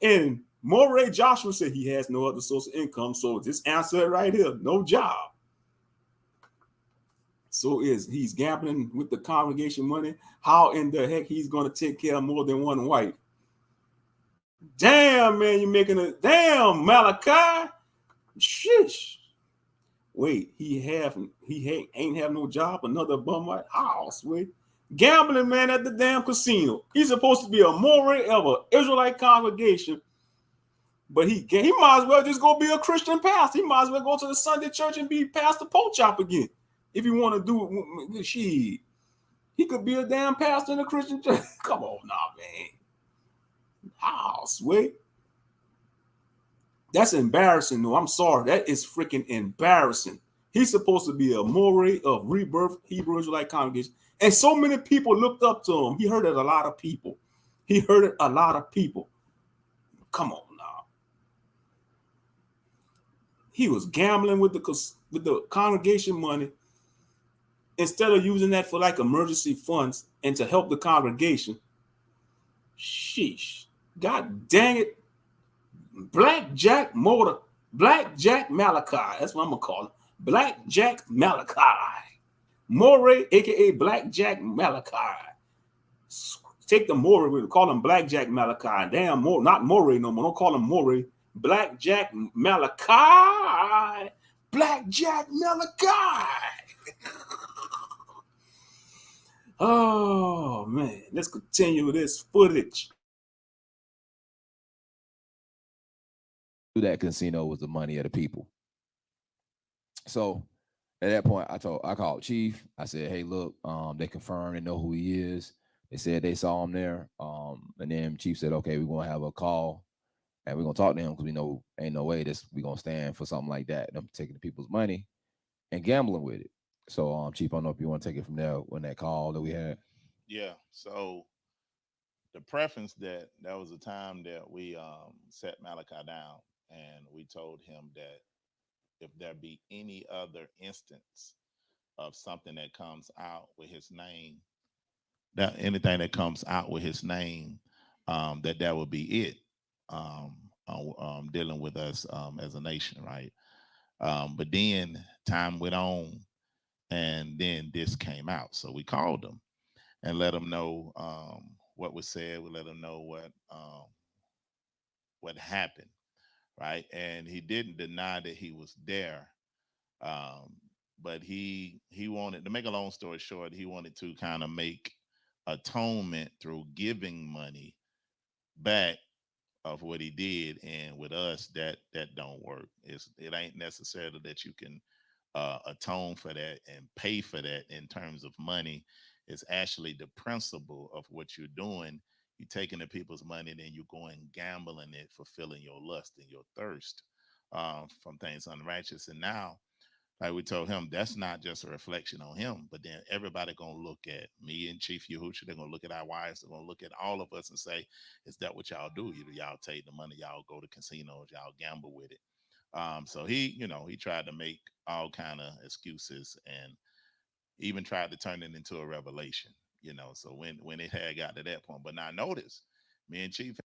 And Moray Joshua said he has no other source of income, so just answer it right here, no job. So he's gambling with the congregation money. How in the heck he's going to take care of more than one wife? Damn, man, you're making a damn Malachi. Shish. Wait, he ain't have no job, another bum like house, wait. Gambling man at the damn casino. He's supposed to be a Moray of an Israelite congregation, but he might as well just go be a Christian pastor. He might as well go to the Sunday church and be Pastor Pochop again. If you want to do it, he could be a damn pastor in a Christian church. Come on now, man. House, wait. That's embarrassing, though. I'm sorry. That is freaking embarrassing. He's supposed to be a Moray of Rebirth Hebrew Israelite congregation. And so many people looked up to him. He hurted a lot of people. Come on now. He was gambling with the congregation money instead of using that for like emergency funds and to help the congregation. Sheesh. God dang it. Blackjack Malachi. That's what I'm gonna call it. Blackjack Malachi. Moray, aka Blackjack Malachi. Take the Moray, we call him Blackjack Malachi. Damn, not Moray no more. Don't call him Moray. Blackjack Malachi. Blackjack Malachi. Oh man, let's continue this footage. That casino was the money of the people. So at that point, I called Chief. I said, "Hey, look, they confirmed they know who he is. They said they saw him there. And then Chief said, okay, we're gonna have a call and we're gonna talk to him because we know ain't no way we're gonna stand for something like that. Them taking the people's money and gambling with it. So Chief, I don't know if you want to take it from there when that call that we had." Yeah. So the preference that was a time that we set Malachi down and we told him that if there be any other instance of something that comes out with his name, that anything that comes out with his name, that would be it. Dealing with us as a nation, right? But then time went on, and then this came out. So we called him and let him know what was said. We let him know what happened, right? And he didn't deny that he was there, but he wanted to make a long story short. He wanted to kind of make atonement through giving money back of what he did, and with us that don't work. It ain't necessarily that you can atone for that and pay for that in terms of money. It's actually the principle of what you're doing. You're taking the people's money and then you're going gambling it, fulfilling your lust and your thirst from things unrighteous. And now, like we told him, that's not just a reflection on him, but then everybody gonna look at me and Chief Yahusha. They're gonna look at our wives. They're gonna look at all of us and say, "Is that what y'all do? Y'all take the money, y'all go to casinos, y'all gamble with it." So he tried to make all kind of excuses and even tried to turn it into a revelation. So when it had got to that point, but now notice, me and Chief.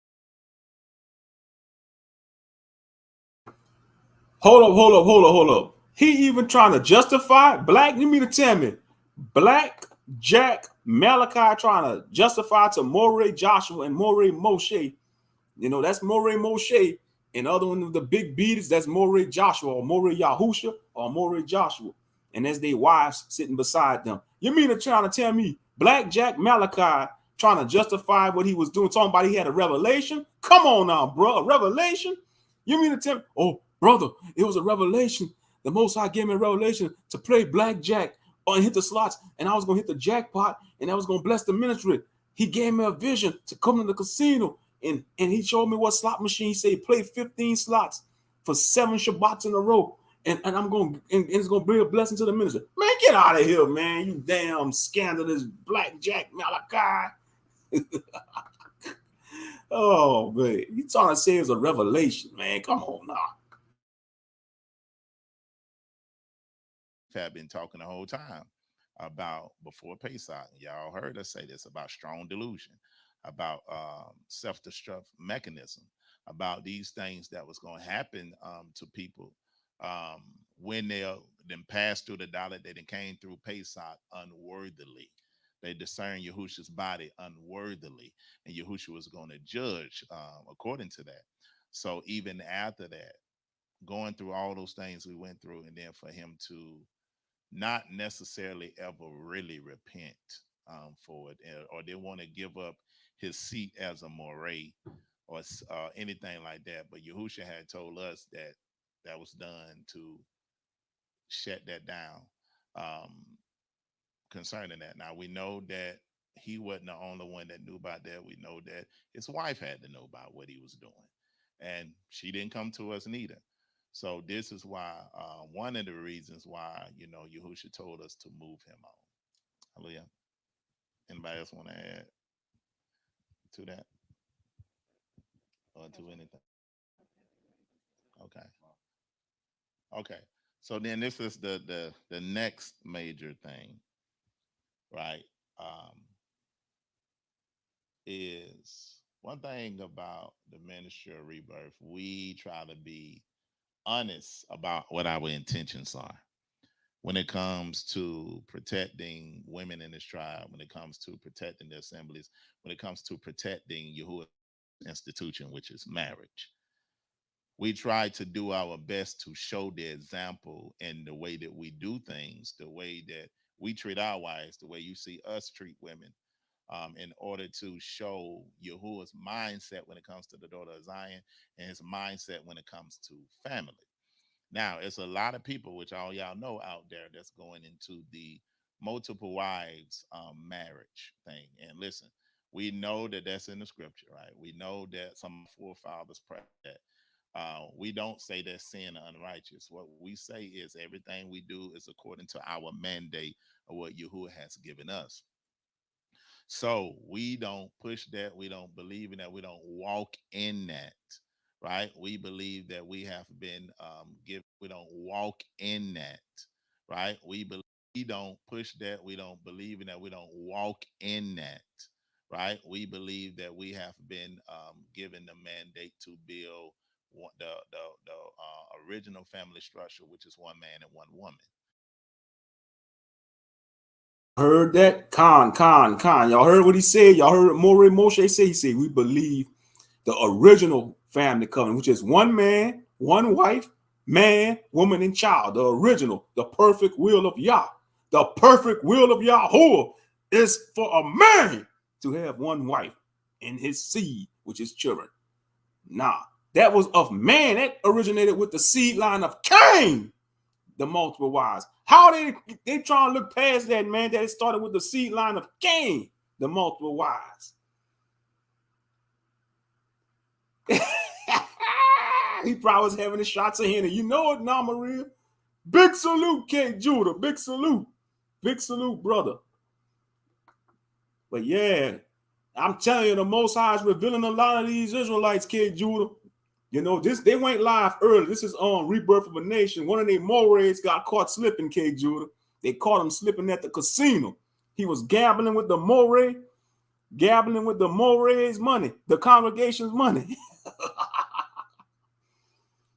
Hold up. He even trying to justify black. You mean to tell me Blackjack Malachi trying to justify to Moray Joshua and Moray Moshe? That's Moray Moshe and other one of the big beaters, that's Moreh Joshua or Moreh Yahusha or Moreh Joshua. And that's their wives sitting beside them. You mean to try to tell me Black Jack Malachi trying to justify what he was doing, talking about he had a revelation? Come on now, bro, a revelation? You mean to tell me, oh, brother, it was a revelation. The Most High gave me a revelation to play blackjack and hit the slots, and I was going to hit the jackpot, and I was going to bless the ministry. He gave me a vision to come to the casino, and he showed me what slot machine. He said, play 15 slots for 7 Shabbats in a row, and I'm going, and it's going to bring a blessing to the ministry. Man, get out of here, man, you damn scandalous blackjack Malachi. Oh, man, you trying to say it's a revelation, man. Come on now. I've been talking the whole time about before Pesach. Y'all heard us say this about strong delusion, about self-destruct mechanism, about these things that was going to happen to people when they then passed through the dollar. They then came through Pesach unworthily. They discerned Yahushua's body unworthily, and Yahushua was going to judge according to that. So even after that, going through all those things we went through, and then for him to not necessarily ever really repent for it, or they want to give up his seat as a moray or anything like that. But Yahushua had told us that that was done to shut that down concerning that. Now we know that he wasn't the only one that knew about that. We know that his wife had to know about what he was doing, and she didn't come to us neither. So this is why one of the reasons why, you know, Yahushua told us to move him on. Hallelujah. Anybody else want to add to that or to anything? Okay. Okay. So then this is the next major thing, right? Is one thing about the ministry of rebirth, we try to be honest about what our intentions are when it comes to protecting women in this tribe, when it comes to protecting the assemblies, when it comes to protecting Yahuwah's institution, which is marriage. We try to do our best to show the example in the way that we do things, the way that we treat our wives, the way you see us treat women, in order to show Yahuwah's mindset when it comes to the daughter of Zion and his mindset when it comes to family. Now, it's a lot of people, which all y'all know out there, that's going into the multiple wives marriage thing. And listen, we know that that's in the scripture, right? We know that some forefathers prayed that. We don't say that sin or unrighteous. What we say is everything we do is according to our mandate of what Yahuwah has given us. So we don't push that. We don't believe in that. We don't walk in that, right? We believe that we have been given. We don't walk in that, right? We don't push that. We don't believe in that. We don't walk in that, right? We believe that we have been given the mandate to build the original family structure, which is one man and one woman. Heard that? Khan. Y'all heard what he said? Y'all heard what Moreh Moshe say? He said, we believe the original family covenant, which is one man, one wife, man, woman, and child. The original, the perfect will of Yah. The perfect will of Yahuwah is for a man to have one wife and his seed, which is children. Nah, that was of man. That originated with the seed line of Cain, the multiple wives. How they trying to look past that, man, that it started with the seed line of Cain, the multiple wives. He probably was having the shots of Henry. You know it now, Maria. Big salute, K. Judah. Big salute. Big salute, brother. But yeah, I'm telling you, the Most High is revealing a lot of these Israelites, K. Judah. You know, they went live early. This is on Rebirth of a Nation. One of their Morays got caught slipping, K. Judah. They caught him slipping at the casino. He was gambling with the Moray's money, the congregation's money.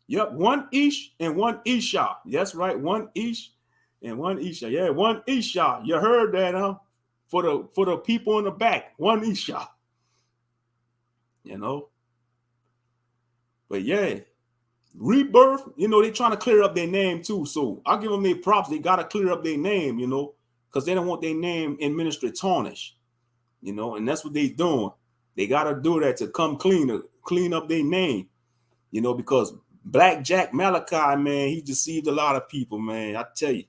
Yep, one Ish and one Isha. That's right, one Ish and one Isha. Yeah, one Isha. You heard that, huh? For the people in the back, one Isha. You know. But yeah, Rebirth, they trying to clear up their name too. So I'll give them their props. They got to clear up their name, because they don't want their name in ministry tarnished, and that's what they doing. They got to do that to come clean up their name, because Black Jack Malachi, man, he deceived a lot of people, man. I tell you,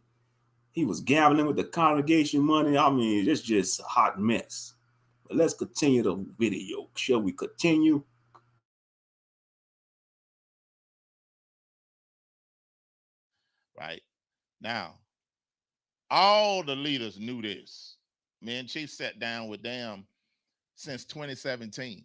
he was gambling with the congregation money. I mean, it's just a hot mess. But let's continue the video. Shall we continue? Right now, all the leaders knew this. Me and Chief sat down with them since 2017.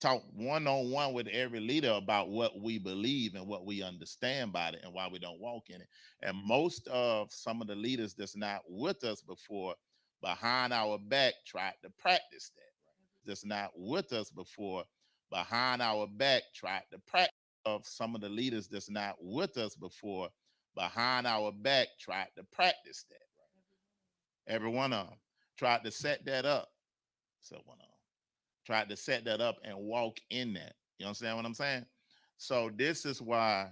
Talk one-on-one with every leader about what we believe and what we understand about it and why we don't walk in it. And most of some of the leaders that's not with us before, behind our back, tried to practice that. That's not with us before, behind our back, tried to practice. Of some of the leaders that's not with us before, behind our back, tried to practice that. Every one of them tried to set that up. So one of them tried to set that up and walk in that. You understand what I'm saying? So this is why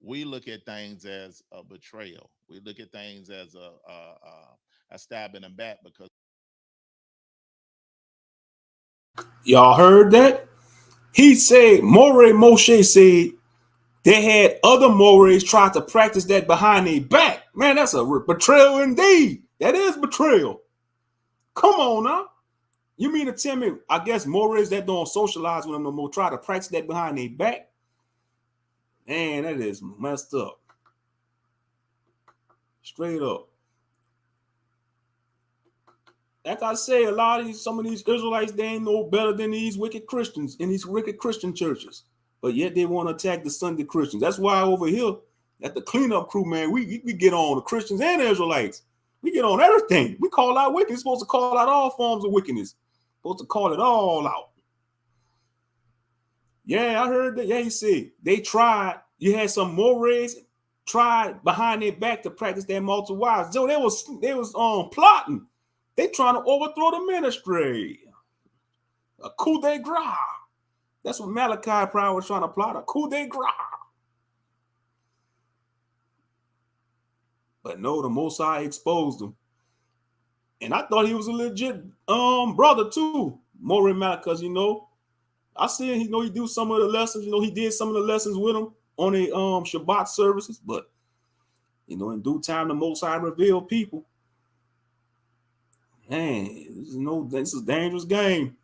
we look at things as a betrayal. We look at things as a stab in the back, because Y'all heard that? He said, Moray Moshe said they had other Morays try to practice that behind their back. Man, that's a betrayal indeed. That is betrayal. Come on now. You mean to tell me, I guess Morays that don't socialize with them no more try to practice that behind their back? Man, that is messed up. Straight up. Like I say, some of these Israelites, they ain't no better than these wicked Christians in these wicked Christian churches. But yet they want to attack the Sunday Christians. That's why over here at the cleanup crew, man, we get on the Christians and the Israelites. We get on everything. We call out wickedness. We're supposed to call out all forms of wickedness. Supposed to call it all out. Yeah, I heard that. Yeah, he said they tried. You had some Morays tried behind their back to practice their multiple wives. So they was plotting. They trying to overthrow the ministry. A coup de grace. That's what Malachi probably was trying to plot, a coup de grace. But no, the Most High exposed him. And I thought he was a legit brother too, Moray Malachi, because I see he do some of the lessons, he did some of the lessons with him on the Shabbat services, but in due time the Most High revealed people. Man, this is a dangerous game.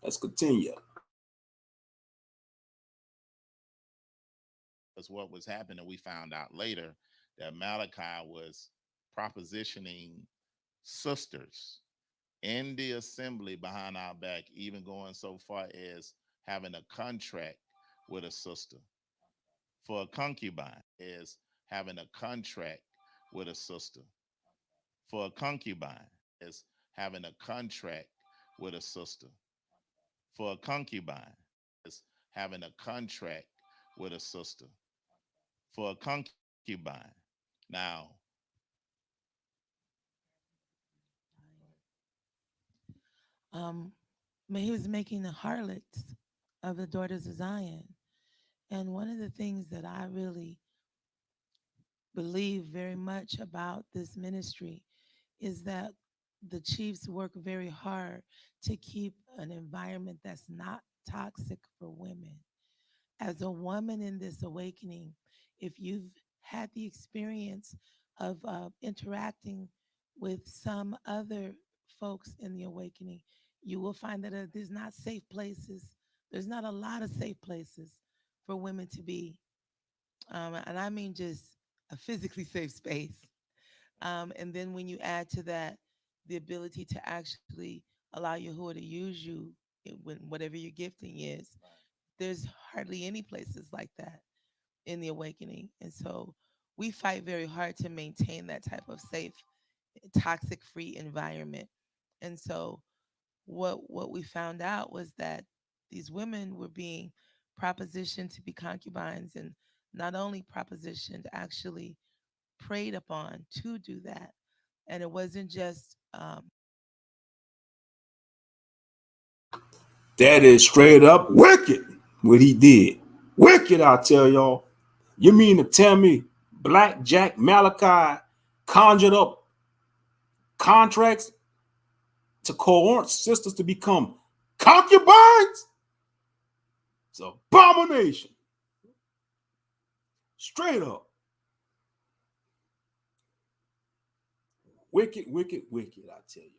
Let's continue. that's what was happening. We found out later that Malachi was propositioning sisters in the assembly behind our back, even going so far as having a contract with a sister for a concubine, is having a contract with a sister for a concubine, is having a contract with a sister for a concubine, is having a contract with a sister for a concubine. Now, but he was making the harlots of the daughters of Zion. And one of the things that I really believe very much about this ministry is that the chiefs work very hard to keep an environment that's not toxic for women. As a woman in this awakening, if you've had the experience of interacting with some other folks in the awakening, you will find that there's not safe places. There's not a lot of safe places for women to be. And I mean just a physically safe space. And then when you add to that the ability to actually allow Yahuwah to use you when whatever your gifting is, there's hardly any places like that in the awakening. And so we fight very hard to maintain that type of safe, toxic free environment. And so what we found out was that these women were being propositioned to be concubines, and not only propositioned, actually preyed upon to do that. And it wasn't just That is straight up wicked. what he did. Wicked, I tell y'all. You mean to tell me Black Jack Malachi conjured up contracts to cohort sisters to become concubines? It's an abomination. Straight up. Wicked, wicked, wicked, I tell you.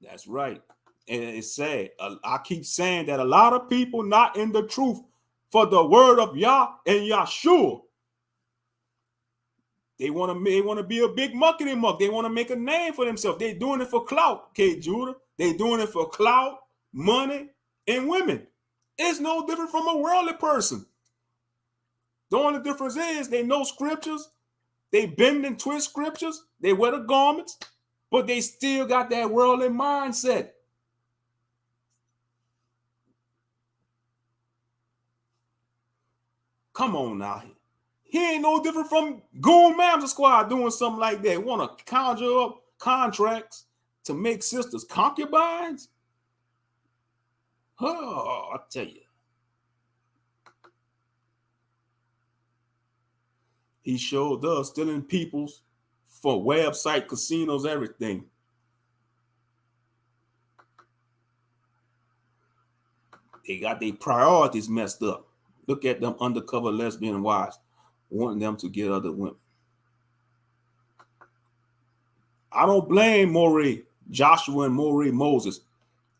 That's right. And it's sad. I keep saying that a lot of people not in the truth for the word of Yah and Yahshua. They want to be a big muckety muck. They want to make a name for themselves. They doing it for clout, K. Judah. They doing it for clout, money, and women. It's no different from a worldly person. The only difference is they know scriptures. They bend and twist scriptures. They wear the garments, but they still got that worldly mindset. Come on now. He ain't no different from Goon Mamsa Squad doing something like that. Want to conjure up contracts to make sisters concubines? Oh, I tell you. He showed us stealing people's for website, casinos, everything. They got their priorities messed up. Look at them undercover lesbian wives wanting them to get other women. I don't blame Morey, Joshua, and Morey Moses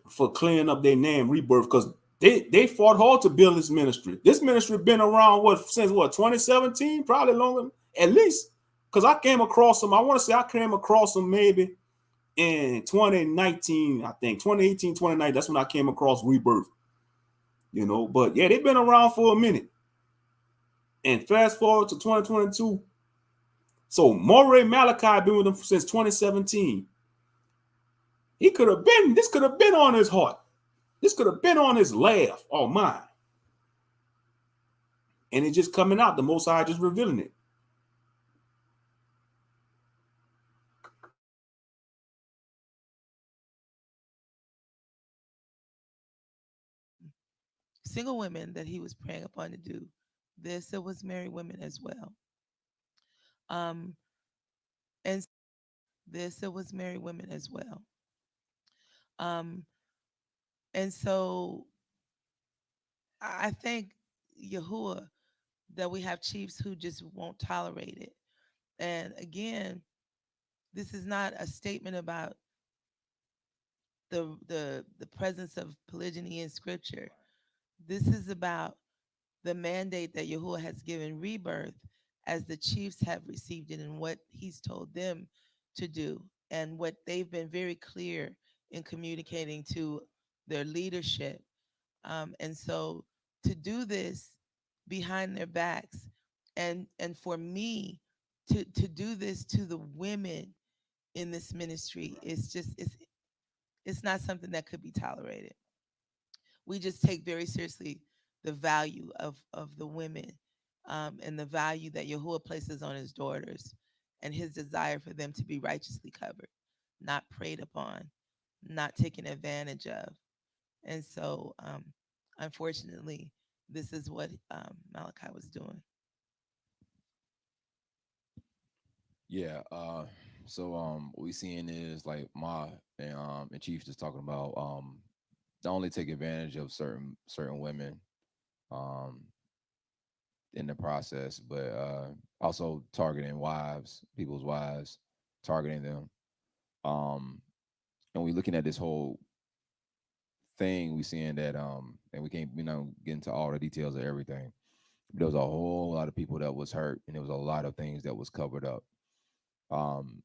for clearing up their name, Rebirth, because they fought hard to build this ministry. This ministry been around since 2017, probably longer, at least. Because I came across them. I want to say I came across them maybe in 2019, I think 2018, 2019. That's when I came across Rebirth. But yeah, they've been around for a minute. And fast forward to 2022. So Morey Malachi been with them since 2017. This could have been on his heart. This could have been on his laugh or mine. And it's just coming out. The Most High just revealing it. Single women that he was preying upon to do this, it was married women as well. And this, it was married women as well. Um, and so I think Yahuwah that we have chiefs who just won't tolerate it. And again, this is not a statement about the presence of polygyny in scripture. This is about the mandate that Yahuwah has given rebirth as the chiefs have received it and what he's told them to do and what they've been very clear in communicating to their leadership. And so to do this behind their backs and for me to do this to the women in this ministry is just it's not something that could be tolerated. We just take very seriously the value of the women and the value that Yahuwah places on his daughters and his desire for them to be righteously covered, not preyed upon, not taken advantage of. And so, unfortunately, this is what Malachi was doing. Yeah. What we seeing is like Ma and Chief just talking about not only take advantage of certain women um in the process, but also targeting people's wives, targeting them. Um, and we looking at this whole thing, we seeing that and we can't get into all the details of everything. There was a whole lot of people that was hurt, and there was a lot of things that was covered up.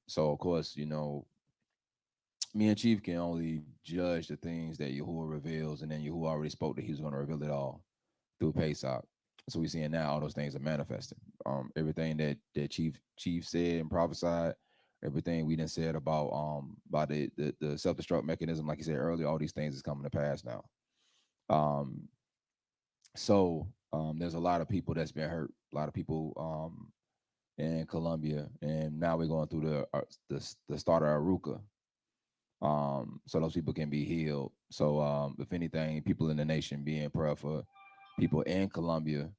So of course, me and Chief can only judge the things that Yahuwah reveals, and then Yahuwah already spoke that he was going to reveal it all through Pesach. So we're seeing now all those things are manifesting. Everything that Chief said and prophesied, everything we done said about the self destruct mechanism, like you said earlier, all these things is coming to pass now. Um, there's a lot of people that's been hurt, a lot of people in Colombia, and now we're going through the start of Aruka. so those people can be healed. So if anything, people in the nation be in prayer for people in Colombia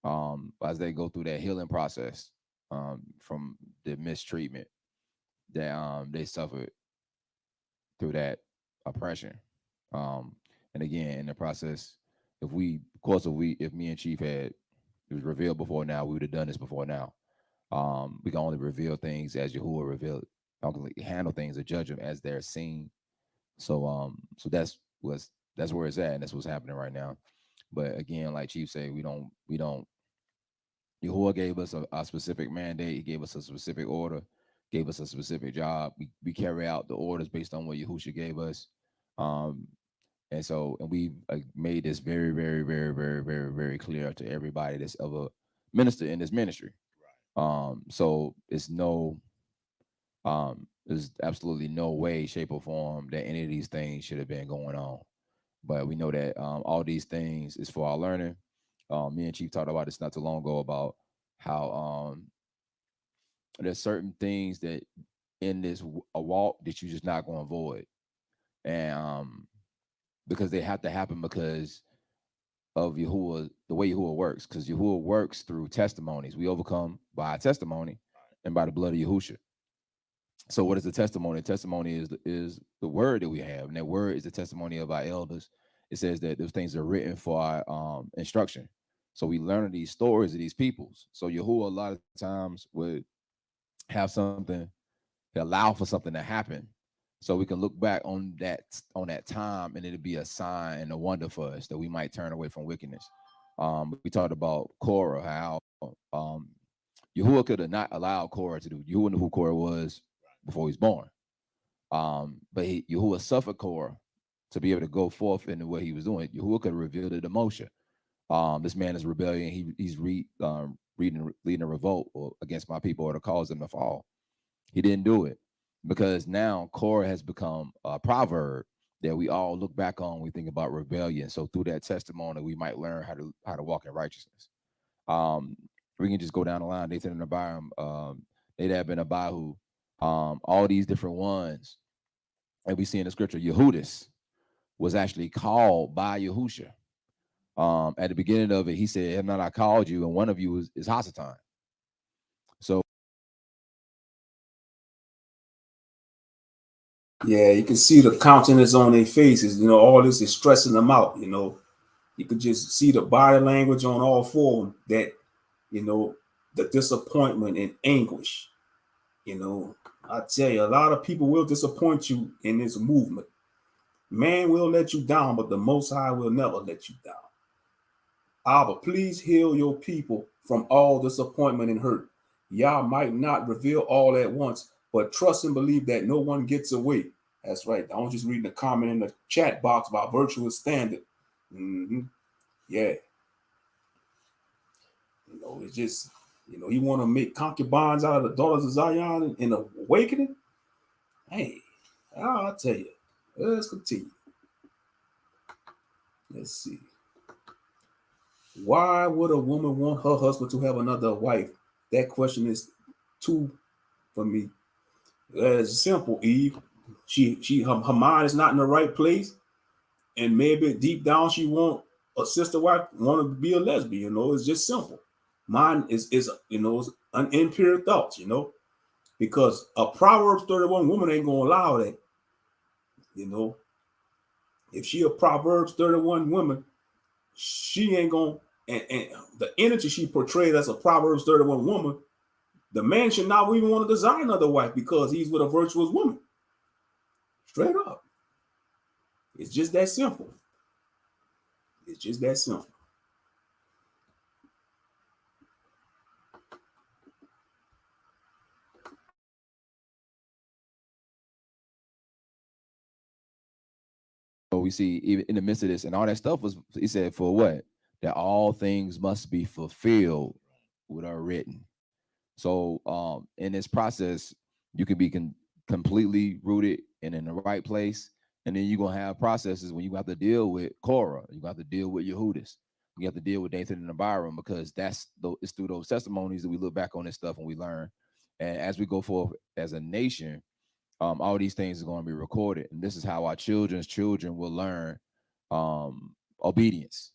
as they go through that healing process from the mistreatment that they suffered through that oppression. Um, and again, in the process, if we, of course, if me and Chief had it was revealed before now, we would have done this before now. We can only reveal things as Yahuwah revealed. Only handle things or judge them as they're seen. So that's where it's at, and that's what's happening right now. But again, like Chief said, we don't. Yahuwah gave us a specific mandate. He gave us a specific order, gave us a specific job. We carry out the orders based on what Yahushua gave us. Um, and we made this very, very, very, very, very, very clear to everybody that's ever minister in this ministry. So there's absolutely no way, shape, or form that any of these things should have been going on. But we know that all these things is for our learning. Me and Chief talked about this not too long ago about how there's certain things that in this a walk that you're just not going to avoid, and because they have to happen because of Yahuwah, the way Yahuwah works, because Yahuwah works through testimonies. We overcome by testimony and by the blood of Yahushua. So what is the testimony? Testimony is the word that we have, and that word is the testimony of our elders. It says that those things are written for our instruction. So we learn these stories of these peoples. So Yahuwah a lot of times would have something, allow for something to happen, so we can look back on that time, and it'll be a sign and a wonder for us that we might turn away from wickedness. We talked about Korah, how Yahuwah could have not allowed Korah to do. Yahuwah knew who Korah was before he was born. But Yahuwah suffered Korah to be able to go forth in what he was doing. Yahuwah could have revealed it to Moshe. This man is rebellion. He's leading a revolt or against my people, or to cause them to fall. He didn't do it because now Korah has become a proverb that we all look back on. We think about rebellion. So through that testimony, we might learn how to walk in righteousness. We can just go down the line. Nathan and Abiram, Nadab and Abihu, all these different ones. And we see in the scripture, Yehudis was actually called by Yahusha. At the beginning of it, he said, "Have not I called you?" And one of you is Hasatan. So Yeah, you can see the countenance on their faces. All this is stressing them out. You could just see the body language on all four of them, that, the disappointment and anguish. I tell you, a lot of people will disappoint you in this movement. Man will let you down, but the Most High will never let you down. Abba, please heal your people from all disappointment and hurt. Y'all might not reveal all at once, but trust and believe that no one gets away. That's right. I was just reading a comment in the chat box about virtual standard. Yeah. It's just, he want to make concubines out of the daughters of Zion in awakening. Hey, I'll tell you. Let's continue. Let's see. Why would a woman want her husband to have another wife? That question is too for me. It's simple, Eve. Her mind is not in the right place, and maybe deep down she want a sister wife, want to be a lesbian. It's just simple. Mine is an impure thoughts. Because a Proverbs 31 woman ain't gonna allow that. If she a Proverbs 31 woman, she ain't gonna, and the energy she portrayed as a Proverbs 31 woman, the man should not even want to desire another wife because he's with a virtuous woman. Straight up. It's just that simple. It's just that simple. we see even in the midst of this and all that stuff was, he said, for what? That all things must be fulfilled what are written. So in this process, you can be completely rooted and in the right place. And then you're going to have processes when you have to deal with Korah, you have to deal with Yehudis, you have to deal with Nathan and Abiram, because it's through those testimonies that we look back on this stuff and we learn. And as we go forth as a nation, all these things are going to be recorded, and this is how our children's children will learn obedience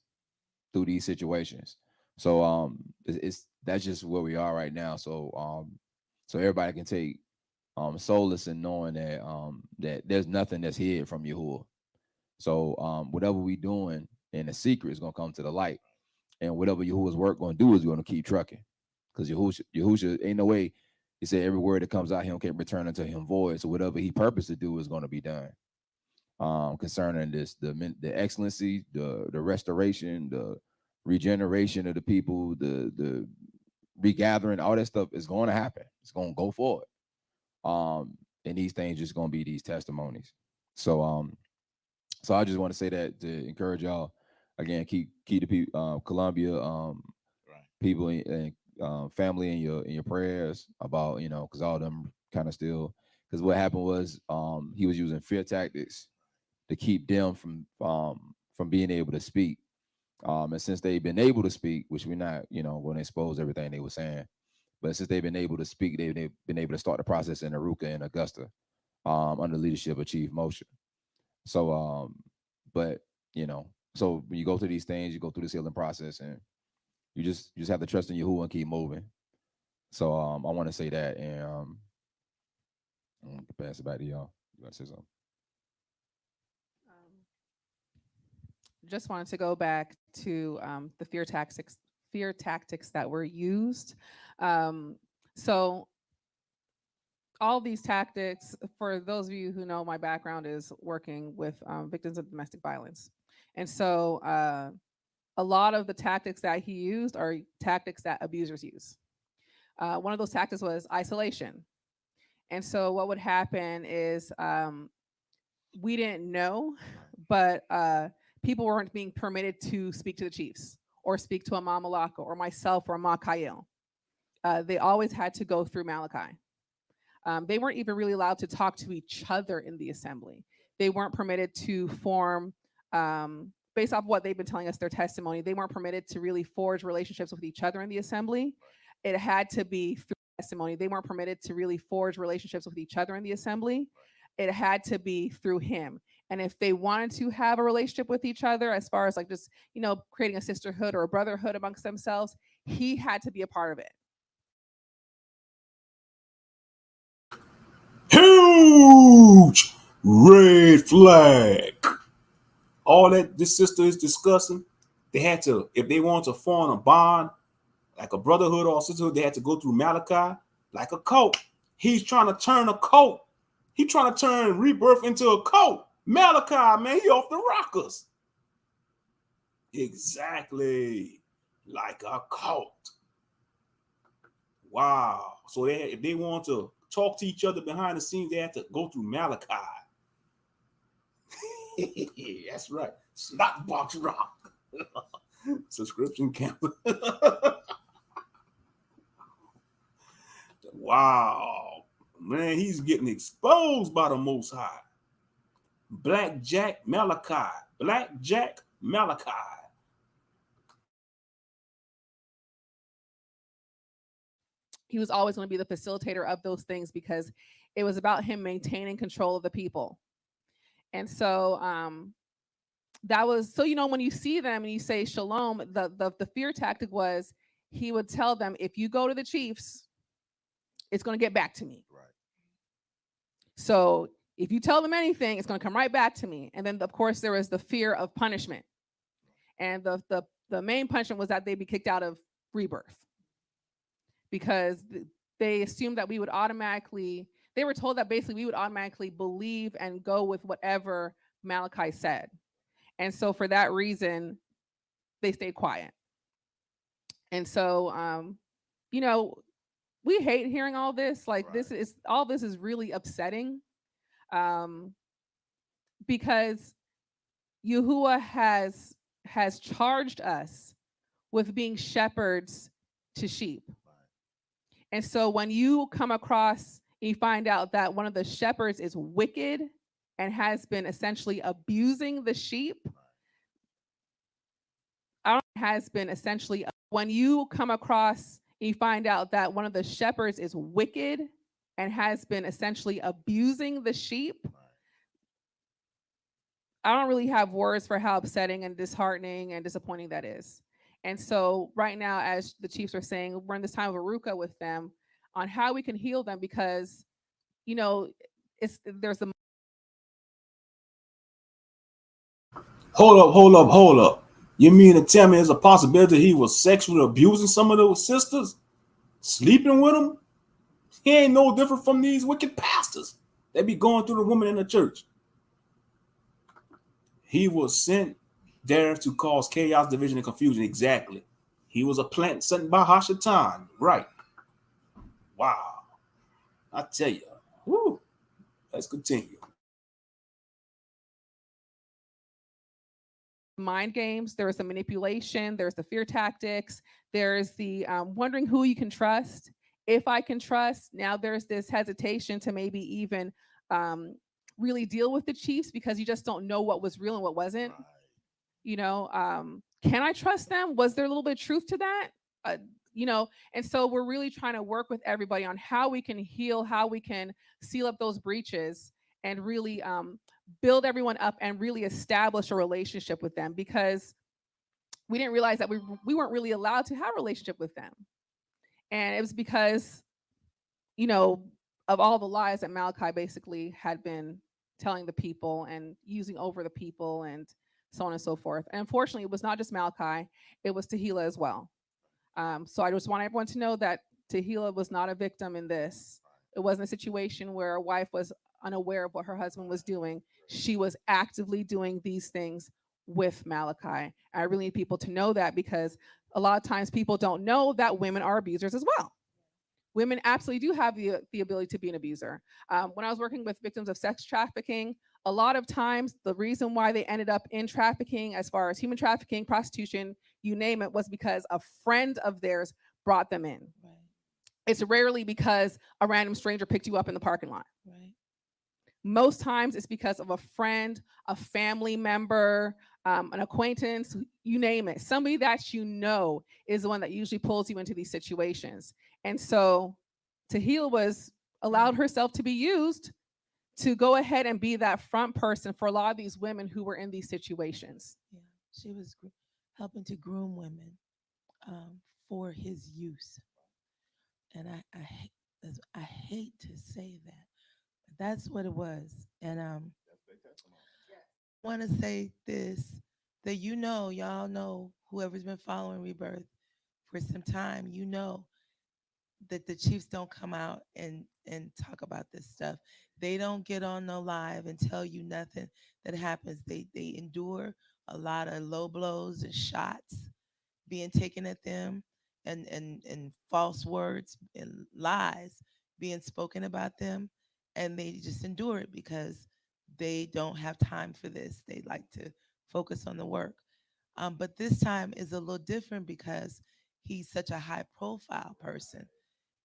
through these situations. So it's that's just where we are right now. So everybody can take solace in knowing that there's nothing that's hid from Yahuwah. So whatever we doing in the secret is gonna come to the light, and whatever Yahuwah's work gonna do is gonna keep trucking, because Yahushua ain't no way. He said every word that comes out him can't return unto him void. So whatever he purposed to do is gonna be done. Concerning this, the excellency, the restoration, the regeneration of the people, the regathering, all that stuff is going to happen. It's going to go forward. And these things just going to be these testimonies. So so I just want to say that to encourage y'all again, keep the people, Columbia, Right. people and family in your prayers about, because all of them kind of still, because what happened was he was using fear tactics to keep them from being able to speak. And since they've been able to speak, which we're not, going to expose everything they were saying, but since they've been able to speak, they've been able to start the process in Aruka and Augusta, under leadership of Chief Moshe. So, but so when you go through these things, you go through this healing process, and you just have to trust in Yahuwah and keep moving. So, I want to say that, and I'm gonna pass it back to y'all. You want to say something? Just wanted to go back to the fear tactics that were used. So all these tactics, for those of you who know, my background is working with victims of domestic violence. And so a lot of the tactics that he used are tactics that abusers use. One of those tactics was isolation. And so what would happen is we didn't know, but people weren't being permitted to speak to the chiefs or speak to Imam Malaka or myself or Imam Kayil. They always had to go through Malachi. They weren't even really allowed to talk to each other in the assembly. They weren't permitted to form, based off what they've been telling us, their testimony, they weren't permitted to really forge relationships with each other in the assembly. It had to be through testimony. They weren't permitted to really forge relationships with each other in the assembly. It had to be through him. And if they wanted to have a relationship with each other, as far as like just, creating a sisterhood or a brotherhood amongst themselves, he had to be a part of it. Huge red flag. All that this sister is discussing, they had to, if they want to form a bond, like a brotherhood or sisterhood, they had to go through Malachi, like a cult. He's trying to turn a cult. He's trying to turn rebirth into a cult. Malachi, man, he off the rockers. Exactly. Like a cult. Wow. So if they want to talk to each other behind the scenes, they have to go through Malachi. That's right. Snotbox Rock. Subscription camp. Wow. Man, he's getting exposed by the Most High. Blackjack Malachi. Blackjack Malachi. He was always going to be the facilitator of those things because it was about him maintaining control of the people. And so that was, so, when you see them and you say shalom, the fear tactic was he would tell them, if you go to the chiefs, it's going to get back to me. Right. So if you tell them anything, it's going to come right back to me. And then, of course, there was the fear of punishment. And the main punishment was that they'd be kicked out of rebirth, because they assumed that we would automatically, they were told that basically we would automatically believe and go with whatever Malachi said. And so for that reason, they stayed quiet. And so, we hate hearing all this. Like, Right. all this is really upsetting, because Yahuwah has charged us with being shepherds to sheep. And so when you come across, you find out that one of the shepherds is wicked and has been essentially abusing the sheep. When you come across, you find out that one of the shepherds is wicked and has been essentially abusing the sheep, Right. I don't really have words for how upsetting and disheartening and disappointing that is. And so, right now, as the Chiefs are saying, we're in this time of Aruka with them on how we can heal them because, you know, there's a Hold up. You mean to tell me there's a possibility he was sexually abusing some of those sisters? Sleeping with them? He ain't no different from these wicked pastors. They be going through the women in the church. He was sent there to cause chaos, division, and confusion. Exactly. He was a plant sent by Hashatan. Right. Wow. I tell you. Woo. Let's continue. mind games, there's the manipulation, there's the fear tactics, there's the wondering who you can trust. If I can trust, now there's this hesitation to maybe even really deal with the Chiefs because you just don't know what was real and what wasn't. Right. Can I trust them? Was there a little bit of truth to that? Uh, and so we're really trying to work with everybody on how we can heal, how we can seal up those breaches, and really build everyone up and really establish a relationship with them because we didn't realize that we weren't really allowed to have a relationship with them, and it was because you know of all the lies that Malachi basically had been telling the people and using over the people and so on and so forth. And unfortunately, it was not just Malachi; it was Tehillah as well. So I just want everyone to know that Tehillah was not a victim in this. It wasn't a situation where a wife was unaware of what her husband was doing. She was actively doing these things with Malachi. I really need people to know that because a lot of times people don't know that women are abusers as well. Women absolutely do have the ability to be an abuser. When I was working with victims of sex trafficking, a lot of times the reason why they ended up in trafficking, as far as human trafficking, prostitution, you name it, was because a friend of theirs brought them in. Right. It's rarely because a random stranger picked you up in the parking lot. Right. Most times it's because of a friend, a family member, an acquaintance, you name it. Somebody that you know is the one that usually pulls you into these situations. And so Tahil was allowed herself to be used to go ahead and be that front person for a lot of these women who were in these situations. Yeah. She was helping to groom women for his use. And I hate to say that, but that's what it was. And want to say this, that y'all know, whoever's been following Rebirth for some time, that the Chiefs don't come out and talk about this stuff. They don't get on no live and tell you nothing that happens. They endure a lot of low blows and shots being taken at them, and false words and lies being spoken about them, and they just endure it because they don't have time for this. They like to focus on the work. But this time is a little different because he's such a high profile person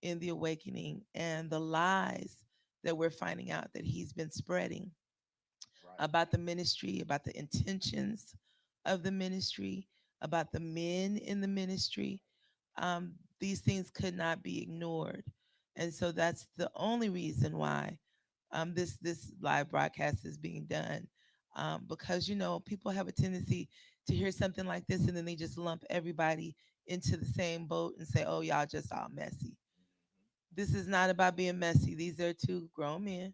in the awakening, and the lies that we're finding out that he's been spreading about the ministry, about the intentions of the ministry, about the men in the ministry. These things could not be ignored, and so that's the only reason why this live broadcast is being done. Because people have a tendency to hear something like this and then they just lump everybody into the same boat and say, "Oh, y'all just all messy." This is not about being messy. These are two grown men.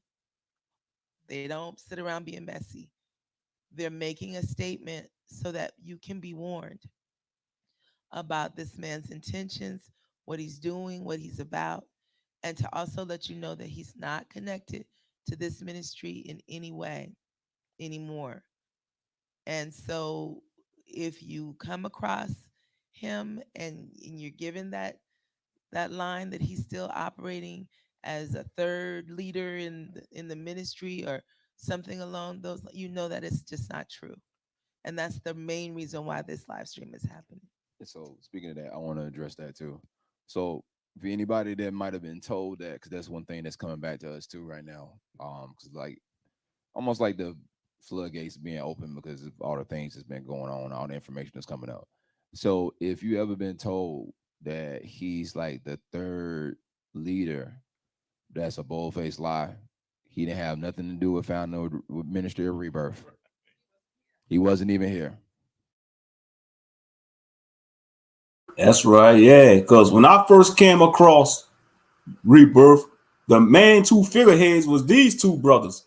They don't sit around being messy. They're making a statement so that you can be warned about this man's intentions, what he's doing, what he's about, and to also let you know that he's not connected to this ministry in any way anymore. And so if you come across him and you're given that line that he's still operating as a third leader in the ministry or something along those, that it's just not true. And that's the main reason why this live stream is happening. So speaking of that, I want to address that too. So for anybody that might have been told that, because that's one thing that's coming back to us too right now, because like almost like the floodgates being open because of all the things that's been going on, all the information that's coming out. So if you ever been told that he's like the third leader, That's a bold-faced lie. He didn't have nothing to do with founding the Ministry of Rebirth. He wasn't even here. That's right, yeah. Because when I first came across Rebirth, the main two figureheads was these two brothers.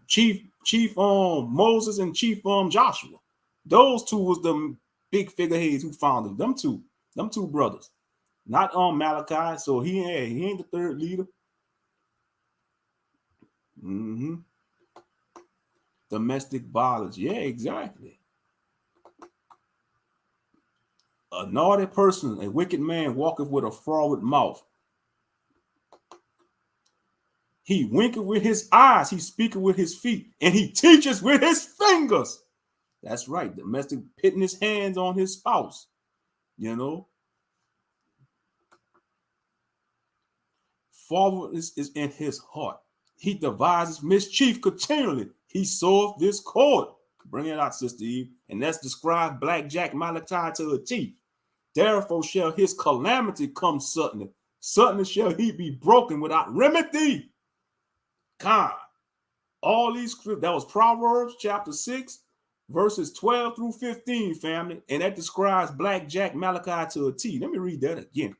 Chief Moses and Chief Joshua. Those two was the big figureheads who founded them two brothers. Not Malachi, so he ain't the third leader. Domestic violence, yeah, exactly. A naughty person, a wicked man, walketh with a froward mouth. He winketh with his eyes, he speaketh with his feet, and he teaches with his fingers. That's right, domestic, pitting his hands on his spouse. Forwardness is in his heart. He devises mischief continually. He soweth discord. Bring it out, Sister Eve. And that's described Blackjack Malachi to a T. Therefore shall his calamity come suddenly. Suddenly shall he be broken without remedy. God. All these scriptures, that was Proverbs chapter 6, verses 12 through 15, family. And that describes Blackjack Malachi to a T. Let me read that again.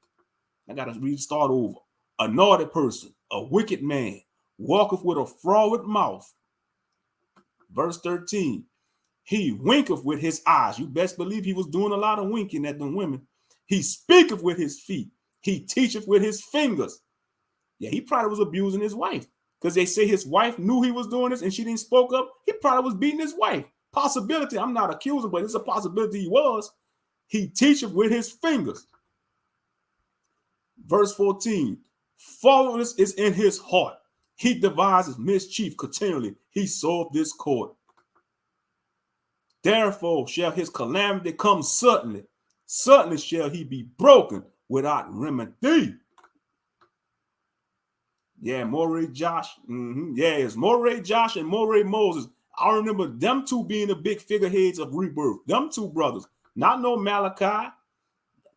I got to start over. A naughty person, a wicked man, walketh with a froward mouth. Verse 13. He winketh with his eyes. You best believe he was doing a lot of winking at the women. He speaketh with his feet. He teacheth with his fingers. Yeah, he probably was abusing his wife because they say his wife knew he was doing this and she didn't spoke up. He probably was beating his wife. Possibility. I'm not accusing, but it's a possibility he was. He teacheth with his fingers. Verse 14. Forwardness is in his heart. He devises mischief continually. He soweth discord. Therefore shall his calamity come suddenly. Suddenly shall he be broken without remedy. Yeah, Moray Josh. Yeah, it's Moray Josh and Moray Moses. I remember them two being the big figureheads of Rebirth. Them two brothers. Not no Malachi.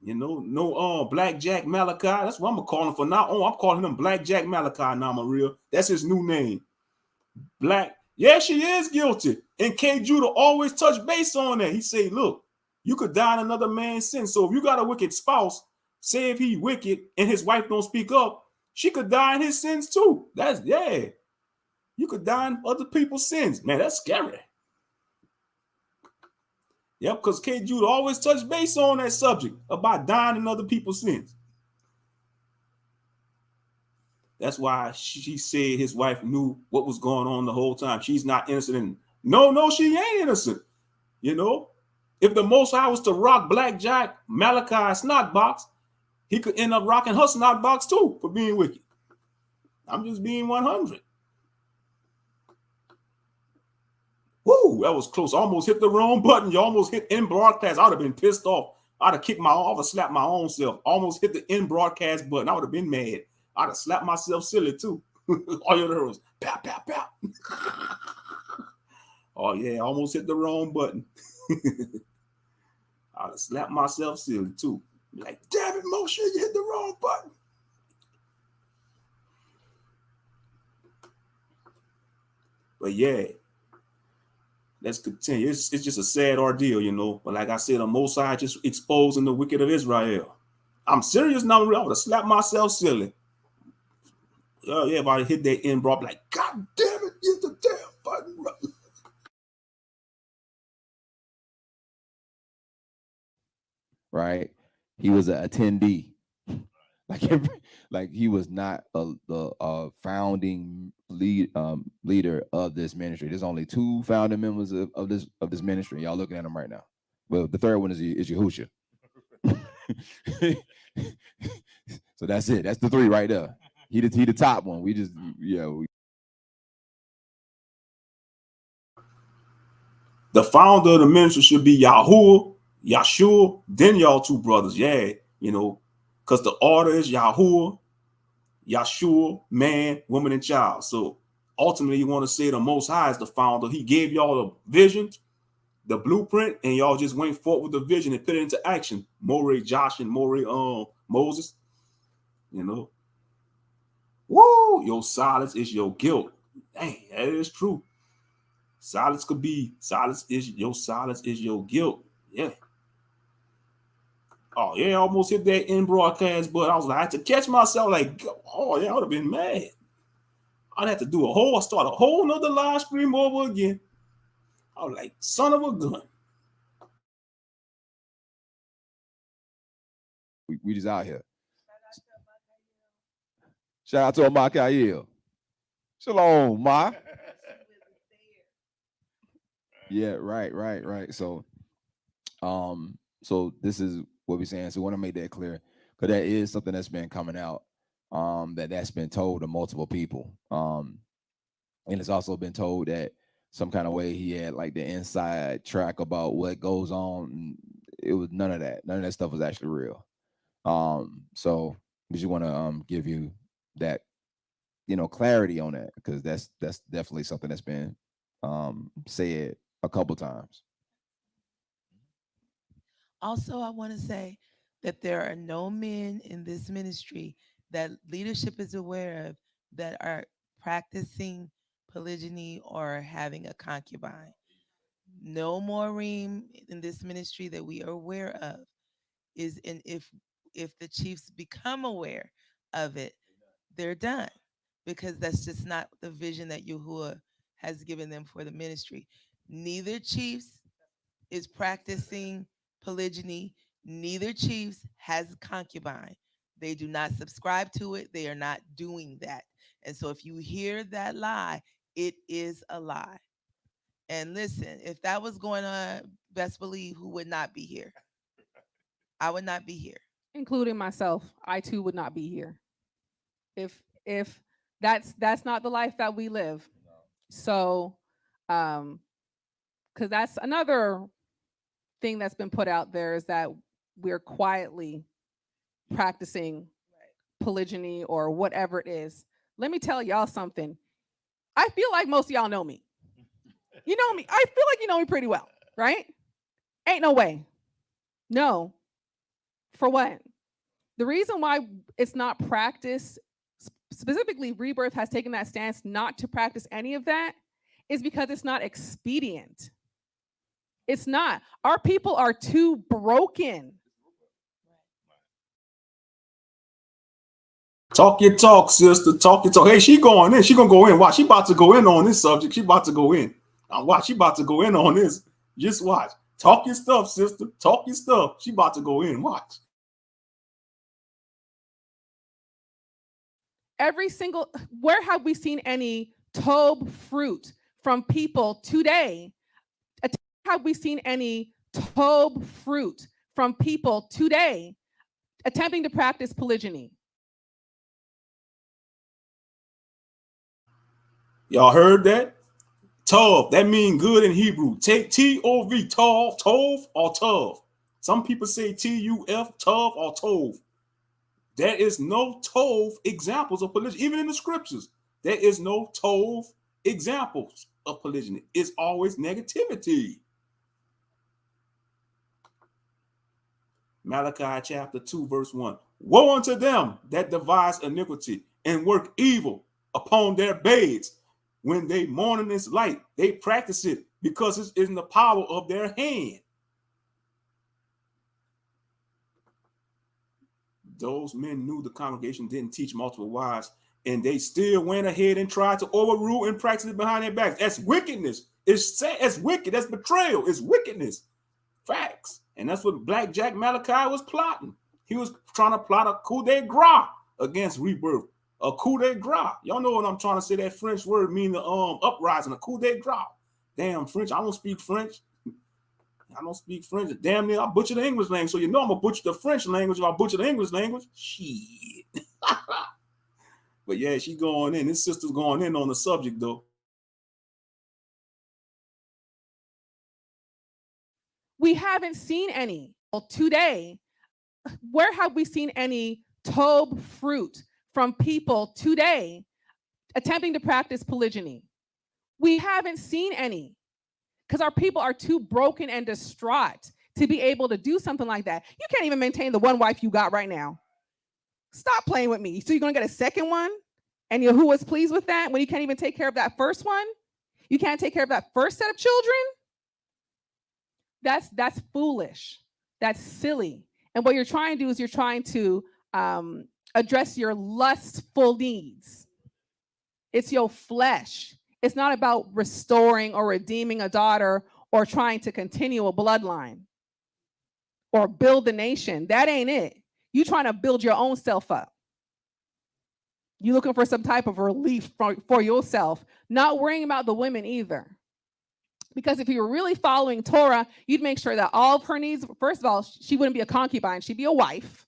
No Blackjack Malachi. That's what I'm gonna call him for now. I'm calling him Blackjack Malachi now, Maria. That's his new name. Black. Yeah, she is guilty. And K. Judah always touch base on that. He say, look, you could die in another man's sin. So if you got a wicked spouse, say if he wicked and his wife don't speak up, she could die in his sins too. You could die in other people's sins. Man, that's scary. Yep, because K. Judah always touch base on that subject about dying in other people's sins. That's why she said his wife knew what was going on the whole time. She's not innocent. And no, she ain't innocent. If the Most High was to rock Blackjack Malachi's snot box, he could end up rocking her snot box too for being wicked. I'm just being 100. Woo, that was close. I almost hit the wrong button. You almost hit end broadcast. I would have been pissed off. I'd have kicked I would have slapped my own self. Almost hit the end broadcast button. I would have been mad. I'd have slapped myself silly too. All you heard was pow, pow, pow. Oh yeah, I almost hit the wrong button. I'd have slapped myself silly too. Like, damn it, Moshe, you hit the wrong button. But yeah, let's continue. It's just a sad ordeal, But like I said, the Most High just exposing the wicked of Israel. I'm serious now. I would have slapped myself silly. Yeah, if I hit that end brought like, God damn it, hit the damn button. Right? He was an attendee. Like he was not a founding leader of this ministry. There's only 2 founding members of this ministry. Y'all looking at them right now. Well, the third one is Yahusha. So that's it. That's the 3 right there. He the top one. We just The founder of the ministry should be Yahuwah, Yahshua, then y'all 2 brothers. Yeah, because the order is Yahuwah, Yahshua, man, woman, and child. So ultimately, you want to say the Most High is the founder. He gave y'all the vision, the blueprint, and y'all just went forward with the vision and put it into action. Moray Josh and Moray Moses, Your silence is your guilt. Dang, that is true. Silence is your guilt. Yeah. Oh yeah, I almost hit that in broadcast, but I was like, I had to catch myself. Like, oh yeah, I would have been mad. I'd have to start a whole nother live stream over again. I was like, son of a gun. We just out here. Shout out to Makael. Shalom, Ma. Yeah, right. So this is what we're saying. So we want to make that clear, because that is something that's been coming out, that's been told to multiple people. And it's also been told that some kind of way he had like the inside track about what goes on. It was none of that. None of that stuff was actually real. So we just want to give you that, clarity on that, because that's definitely something that's been said a couple times. Also, I want to say that there are no men in this ministry that leadership is aware of that are practicing polygyny or having a concubine. No more ream in this ministry that we are aware of is, and if the chiefs become aware of it, they're done, because that's just not the vision that Yahuwah has given them for the ministry. Neither chiefs is practicing polygyny. Neither chiefs has concubine. They do not subscribe to it. They are not doing that. And so if you hear that lie, it is a lie. And listen, if that was going on, best believe who would not be here. I would not be here. Including myself. I too would not be here if that's not the life that we live. So, because that's another thing that's been put out there, is that we're quietly practicing polygyny or whatever it is. Let me tell y'all something. I feel like most of y'all know me. You know me. I feel like you know me pretty well, right? Ain't no way. No. For what? The reason why it's not practiced, specifically Rebirth has taken that stance not to practice any of that, is because it's not expedient. It's not. Our people are too broken. Talk your talk, sister. Talk your talk. Hey, she going in. She gonna go in. Watch. She about to go in on this subject. She about to go in. Now watch. She about to go in on this. Just watch. Talk your stuff, sister. Talk your stuff. She about to go in. Watch. Where have we seen any tobe fruit from people today? Have we seen any tobe fruit from people today attempting to practice polygyny? Y'all heard that? Tov, that means good in Hebrew. Take T-O-V, Tov or Tov. Some people say T-U-F, Tov or Tov. There is no Tov examples of polygyny. Even in the scriptures, there is no Tov examples of polygyny. It's always negativity. Malachi chapter 2, verse 1. Woe unto them that devise iniquity and work evil upon their beds. When they mourn in its light, they practice it because it's in the power of their hand. Those men knew the congregation didn't teach multiple wives, and they still went ahead and tried to overrule and practice it behind their backs. That's wickedness. It's wicked. That's betrayal. It's wickedness. Facts. And that's what Black Jack Malachi was plotting. He was trying to plot a coup de grace against Rebirth. A coup de grace. Y'all know what I'm trying to say. That French word means the uprising. A coup de grace. Damn French. I don't speak French. Damn near I butcher the English language. So you know I'm gonna butcher the French language if I butcher the English language. Shit. But yeah, she going in. This sister's going in on the subject though. We haven't seen any today. Where have we seen any tobe fruit from people today attempting to practice polygyny? We haven't seen any, because our people are too broken and distraught to be able to do something like that. You can't even maintain the one wife you got right now. Stop playing with me. So you're going to get a second one? And who was pleased with that when you can't even take care of that first one? You can't take care of that first set of children? That's foolish. That's silly. And what you're trying to do is you're trying to address your lustful needs. It's your flesh. It's not about restoring or redeeming a daughter or trying to continue a bloodline or build the nation. That ain't it. You trying to build your own self up. You looking for some type of relief for yourself, not worrying about the women either. Because if you were really following Torah, you'd make sure that all of her needs, first of all, she wouldn't be a concubine, she'd be a wife.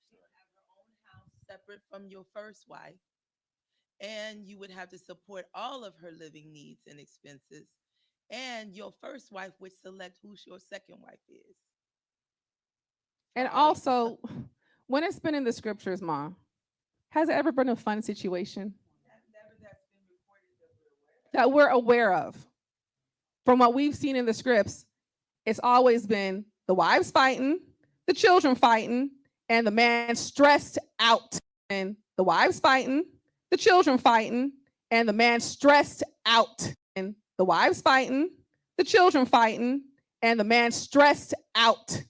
She would have her own house separate from your first wife. And you would have to support all of her living needs and expenses. And your first wife would select who your second wife is. And also, when it's been in the scriptures, Mom, has it ever been a fun situation that we're aware of? From what we've seen in the scripts, it's always been the wives fighting, the children fighting, and the man stressed out. And the wives fighting, the children fighting, and the man stressed out. And the wives fighting, the children fighting, and the man stressed out.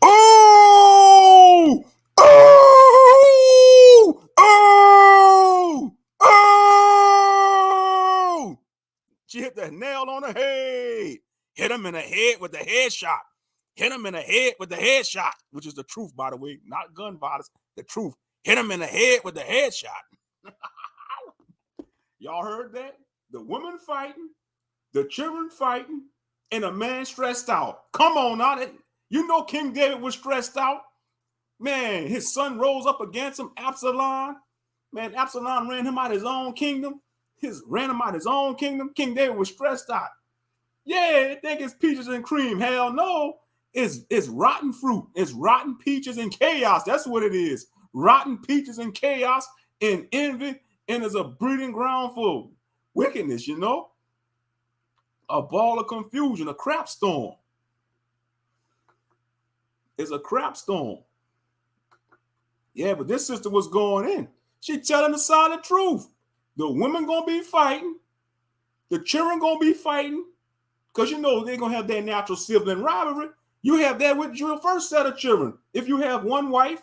Oh! Oh! Oh! Oh! She hit the nail on the head. Hit him in the head with the headshot. Hit him in the head with the headshot, which is the truth, by the way, not gun violence, the truth. Hit him in the head with the headshot. Y'all heard that? The women fighting, the children fighting, and a man stressed out. Come on now. You know King David was stressed out. Man, his son rose up against him, Absalom. Man, Absalom ran him out of his own kingdom. King David was stressed out. Yeah, they think it's peaches and cream. Hell no. It's rotten fruit. It's rotten peaches and chaos. That's what it is. Rotten peaches and chaos and envy, and is a breeding ground for wickedness, you know? A ball of confusion, a crap storm. It's a crap storm. Yeah, but this sister was going in. She telling the solid truth. The women gonna be fighting. The children gonna be fighting. Because you know they're gonna have that natural sibling rivalry. You have that with your first set of children. If you have one wife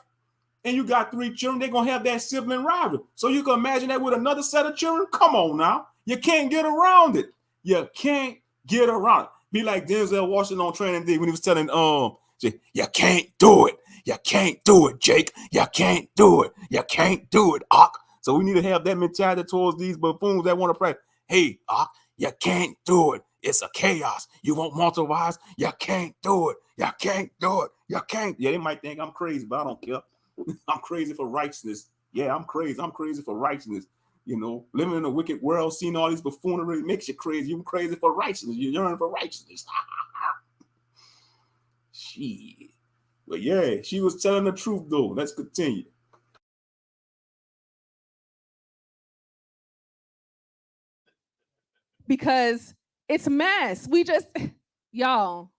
and you got 3 children, they're gonna have that sibling rivalry. So you can imagine that with another set of children. Come on now. You can't get around it. You can't get around it. Be like Denzel Washington on Training Day when he was telling you can't do it. You can't do it, Jake. You can't do it. You can't do it, Ock. So we need to have that mentality towards these buffoons that want to play. Hey, Ock, you can't do it. It's a chaos. You want multiple wives? You can't do it. You can't do it. You can't. Yeah, they might think I'm crazy, but I don't care. I'm crazy for righteousness. Yeah, I'm crazy. I'm crazy for righteousness. You know, living in a wicked world, seeing all these buffoonery makes you crazy. You're crazy for righteousness. You yearn for righteousness. Shit. But yeah, she was telling the truth though. Let's continue. Because it's a mess. We just, y'all,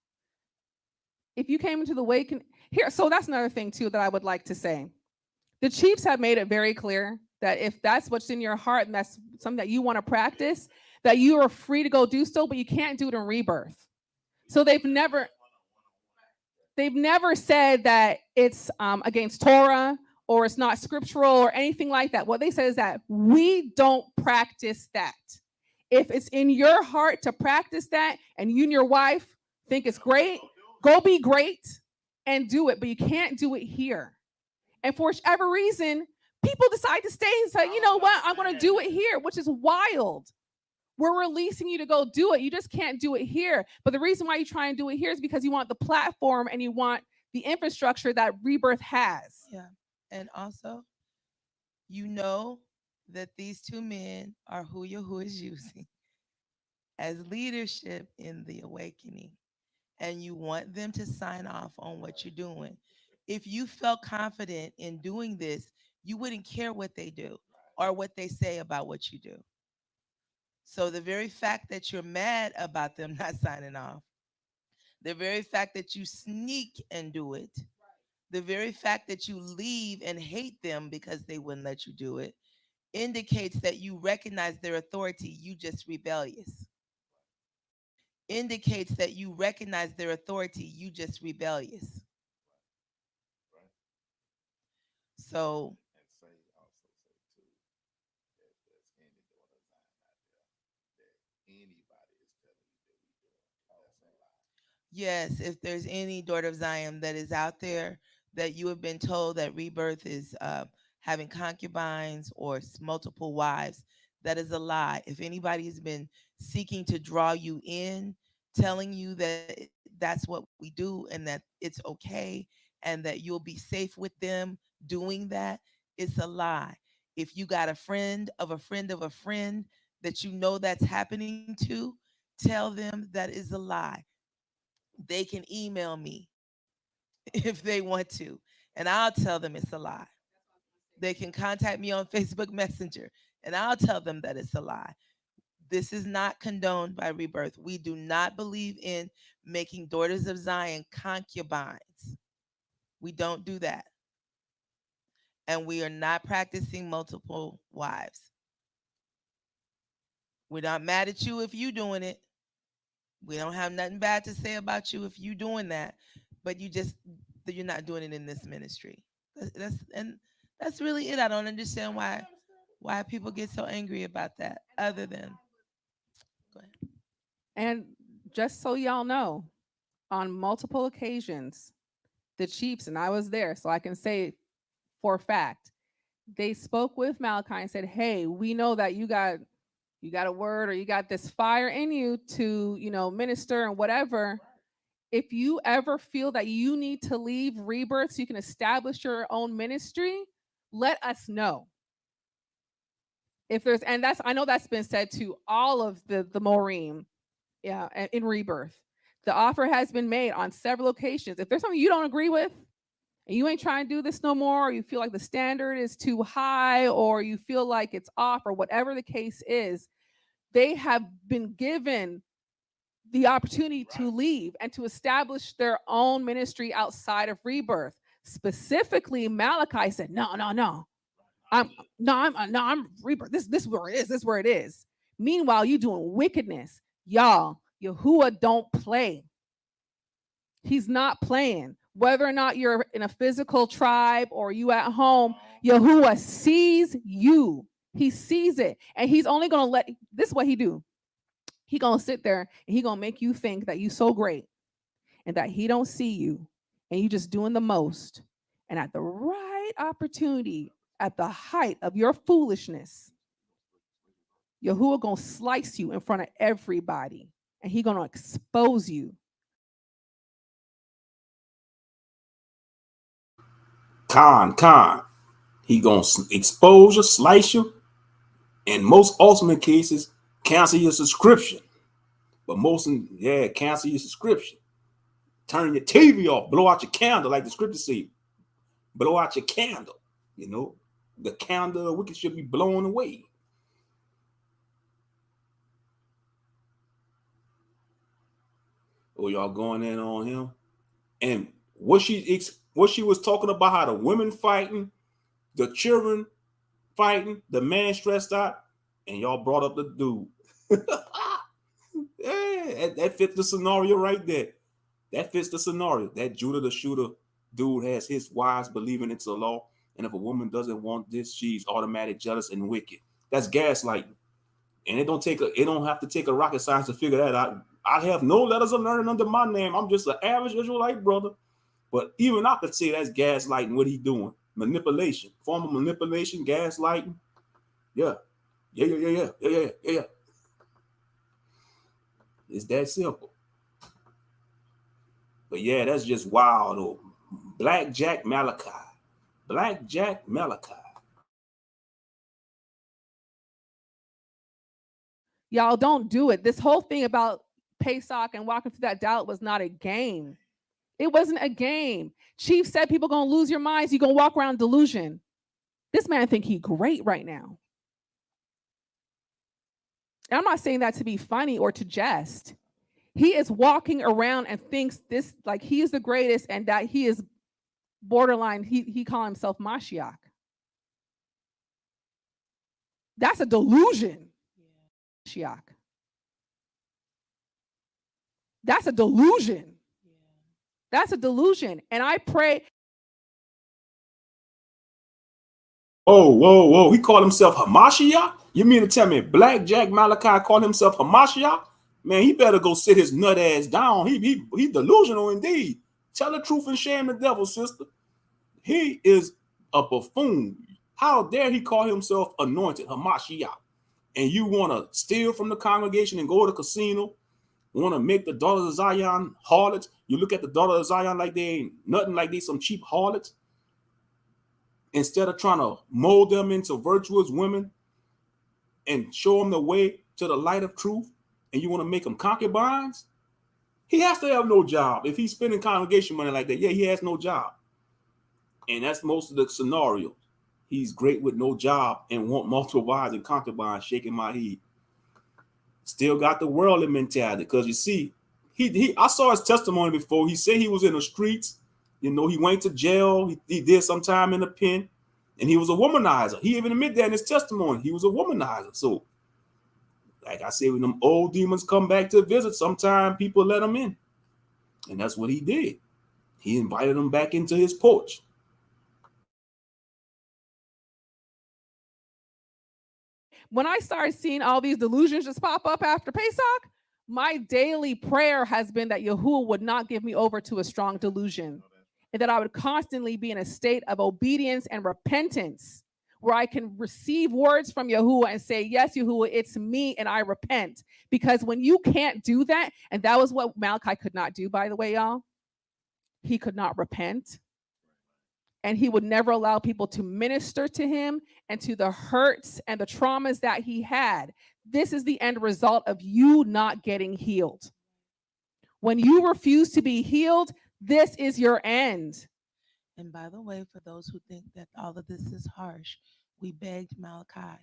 if you came into the awakening, here, so that's another thing too that I would like to say. The chiefs have made it very clear that if that's what's in your heart and that's something that you want to practice, that you are free to go do so, but you can't do it in rebirth. So they've never said that it's against Torah or it's not scriptural or anything like that. What they said is that we don't practice that. If it's in your heart to practice that and you and your wife think it's great, go be great and do it, but you can't do it here. And for whichever reason, people decide to stay and say, you know what, I'm going to do it here, which is wild. We're releasing you to go do it. You just can't do it here. But the reason why you try and do it here is because you want the platform and you want the infrastructure that Rebirth has. Yeah. And also, you know that these 2 men are who Yahuwah is using as leadership in the awakening. And you want them to sign off on what you're doing. If you felt confident in doing this, you wouldn't care what they do or what they say about what you do. So the very fact that you're mad about them not signing off, the very fact that you sneak and do it, The very fact that you leave and hate them because they wouldn't let you do it indicates that you recognize their authority, you just rebellious. Indicates that you recognize their authority, you just rebellious. Right. So And say also say too that there's any daughter of Zion out there that anybody is telling you that we doing. That's a lie. yes, if there's any daughter of Zion that is out there that you have been told that rebirth is having concubines or multiple wives, that is a lie. If anybody has been seeking to draw you in, telling you that that's what we do and that it's okay and that you'll be safe with them doing that, it's a lie. If you got a friend of a friend of a friend that you know that's happening to, tell them that is a lie. They can email me if they want to, and I'll tell them it's a lie. They can contact me on Facebook Messenger, and I'll tell them that it's a lie. This is not condoned by Rebirth. We do not believe in making daughters of Zion concubines. We don't do that. And we are not practicing multiple wives. We're not mad at you if you doing it. We don't have nothing bad to say about you if you doing that, but you're not doing it in this ministry. That's really it. I don't understand why people get so angry about that. Other than, go ahead. And just so y'all know, on multiple occasions, the Chiefs, and I was there, so I can say for a fact, they spoke with Malachi and said, "Hey, we know that you got a word or you got this fire in you to, minister and whatever. If you ever feel that you need to leave Rebirth so you can establish your own ministry, let us know." If there's, and that's, I know that's been said to all of the Morim, yeah, in Rebirth. The offer has been made on several occasions. If there's something you don't agree with, and you ain't trying to do this no more, or you feel like the standard is too high, or you feel like it's off, or whatever the case is, they have been given the opportunity to leave and to establish their own ministry outside of Rebirth. Specifically, Malachi said, "No, no, no. I'm Rebirth. This is where it is. This is where it is." Meanwhile, you doing wickedness, y'all. Yahuwah don't play. He's not playing. Whether or not you're in a physical tribe or you at home, Yahuwah sees you. He sees it, and he's only gonna let. This is what he do. He gonna sit there and he gonna make you think that you so great and that he don't see you and you just doing the most. And at the right opportunity, at the height of your foolishness, Yahuwah gonna slice you in front of everybody and he gonna expose you. Con. He gonna expose you, slice you, in most ultimate cases, cancel your subscription. But cancel your subscription. Turn your TV off, blow out your candle, like the scripture say. Blow out your candle. The candle of wicked should be blown away. Oh, y'all going in on him? And what she was talking about, how the women fighting, the children fighting, the man stressed out, and y'all brought up the dude. Yeah, that fits the scenario right there. That fits the scenario. That Judah the shooter dude has his wives believing it's a law, and if a woman doesn't want this, she's automatic, jealous, and wicked. That's gaslighting, and it don't have to take a rocket science to figure that out. I have no letters of learning under my name. I'm just an average Israelite brother. But even I could say that's gaslighting. What he doing? Manipulation, form of manipulation, gaslighting. Yeah. It's that simple. But yeah, that's just wild. Though. Blackjack Malachi. Y'all don't do it. This whole thing about Pesach and walking through that doubt was not a game. It wasn't a game. Chief said people gonna lose your minds. You gonna walk around delusion. This man think he great right now. And I'm not saying that to be funny or to jest. He is walking around and thinks this like he is the greatest and that he is borderline, he called himself Mashiach. That's a delusion. Mashiach. That's a delusion. That's a delusion. And I pray. Whoa. He called himself Hamashiach? You mean to tell me Black Jack Malachi called himself Hamashiach? Man, he better go sit his nut ass down. He delusional indeed. Tell the truth and shame the devil, sister. He is a buffoon. How dare he call himself anointed Hamashiach? And you want to steal from the congregation and go to the casino? Want to make the daughters of Zion harlots? You look at the daughters of Zion like they ain't nothing, like they some cheap harlots. Instead of trying to mold them into virtuous women and show them the way to the light of truth, and you want to make them concubines? He has to have no job. If he's spending congregation money like that, yeah, he has no job. And that's most of the scenario. He's great with no job and want multiple wives and concubines, shaking my head. Still got the worldly mentality, because you see, I saw his testimony before. He said he was in the streets. You know, he went to jail. He did some time in the pen, and he was a womanizer. He even admitted that in his testimony. He was a womanizer. So, like I said, when them old demons come back to visit, sometimes people let them in. And that's what he did. He invited them back into his porch. When I started seeing all these delusions just pop up after Pesach, my daily prayer has been that Yahuwah would not give me over to a strong delusion, and that I would constantly be in a state of obedience and repentance, where I can receive words from Yahuwah and say, yes, Yahuwah, it's me, and I repent. Because when you can't do that, and that was what Malachi could not do, by the way, y'all, he could not repent. And he would never allow people to minister to him and to the hurts and the traumas that he had. This is the end result of you not getting healed. When you refuse to be healed, this is your end. And by the way, for those who think that all of this is harsh, we begged Malachi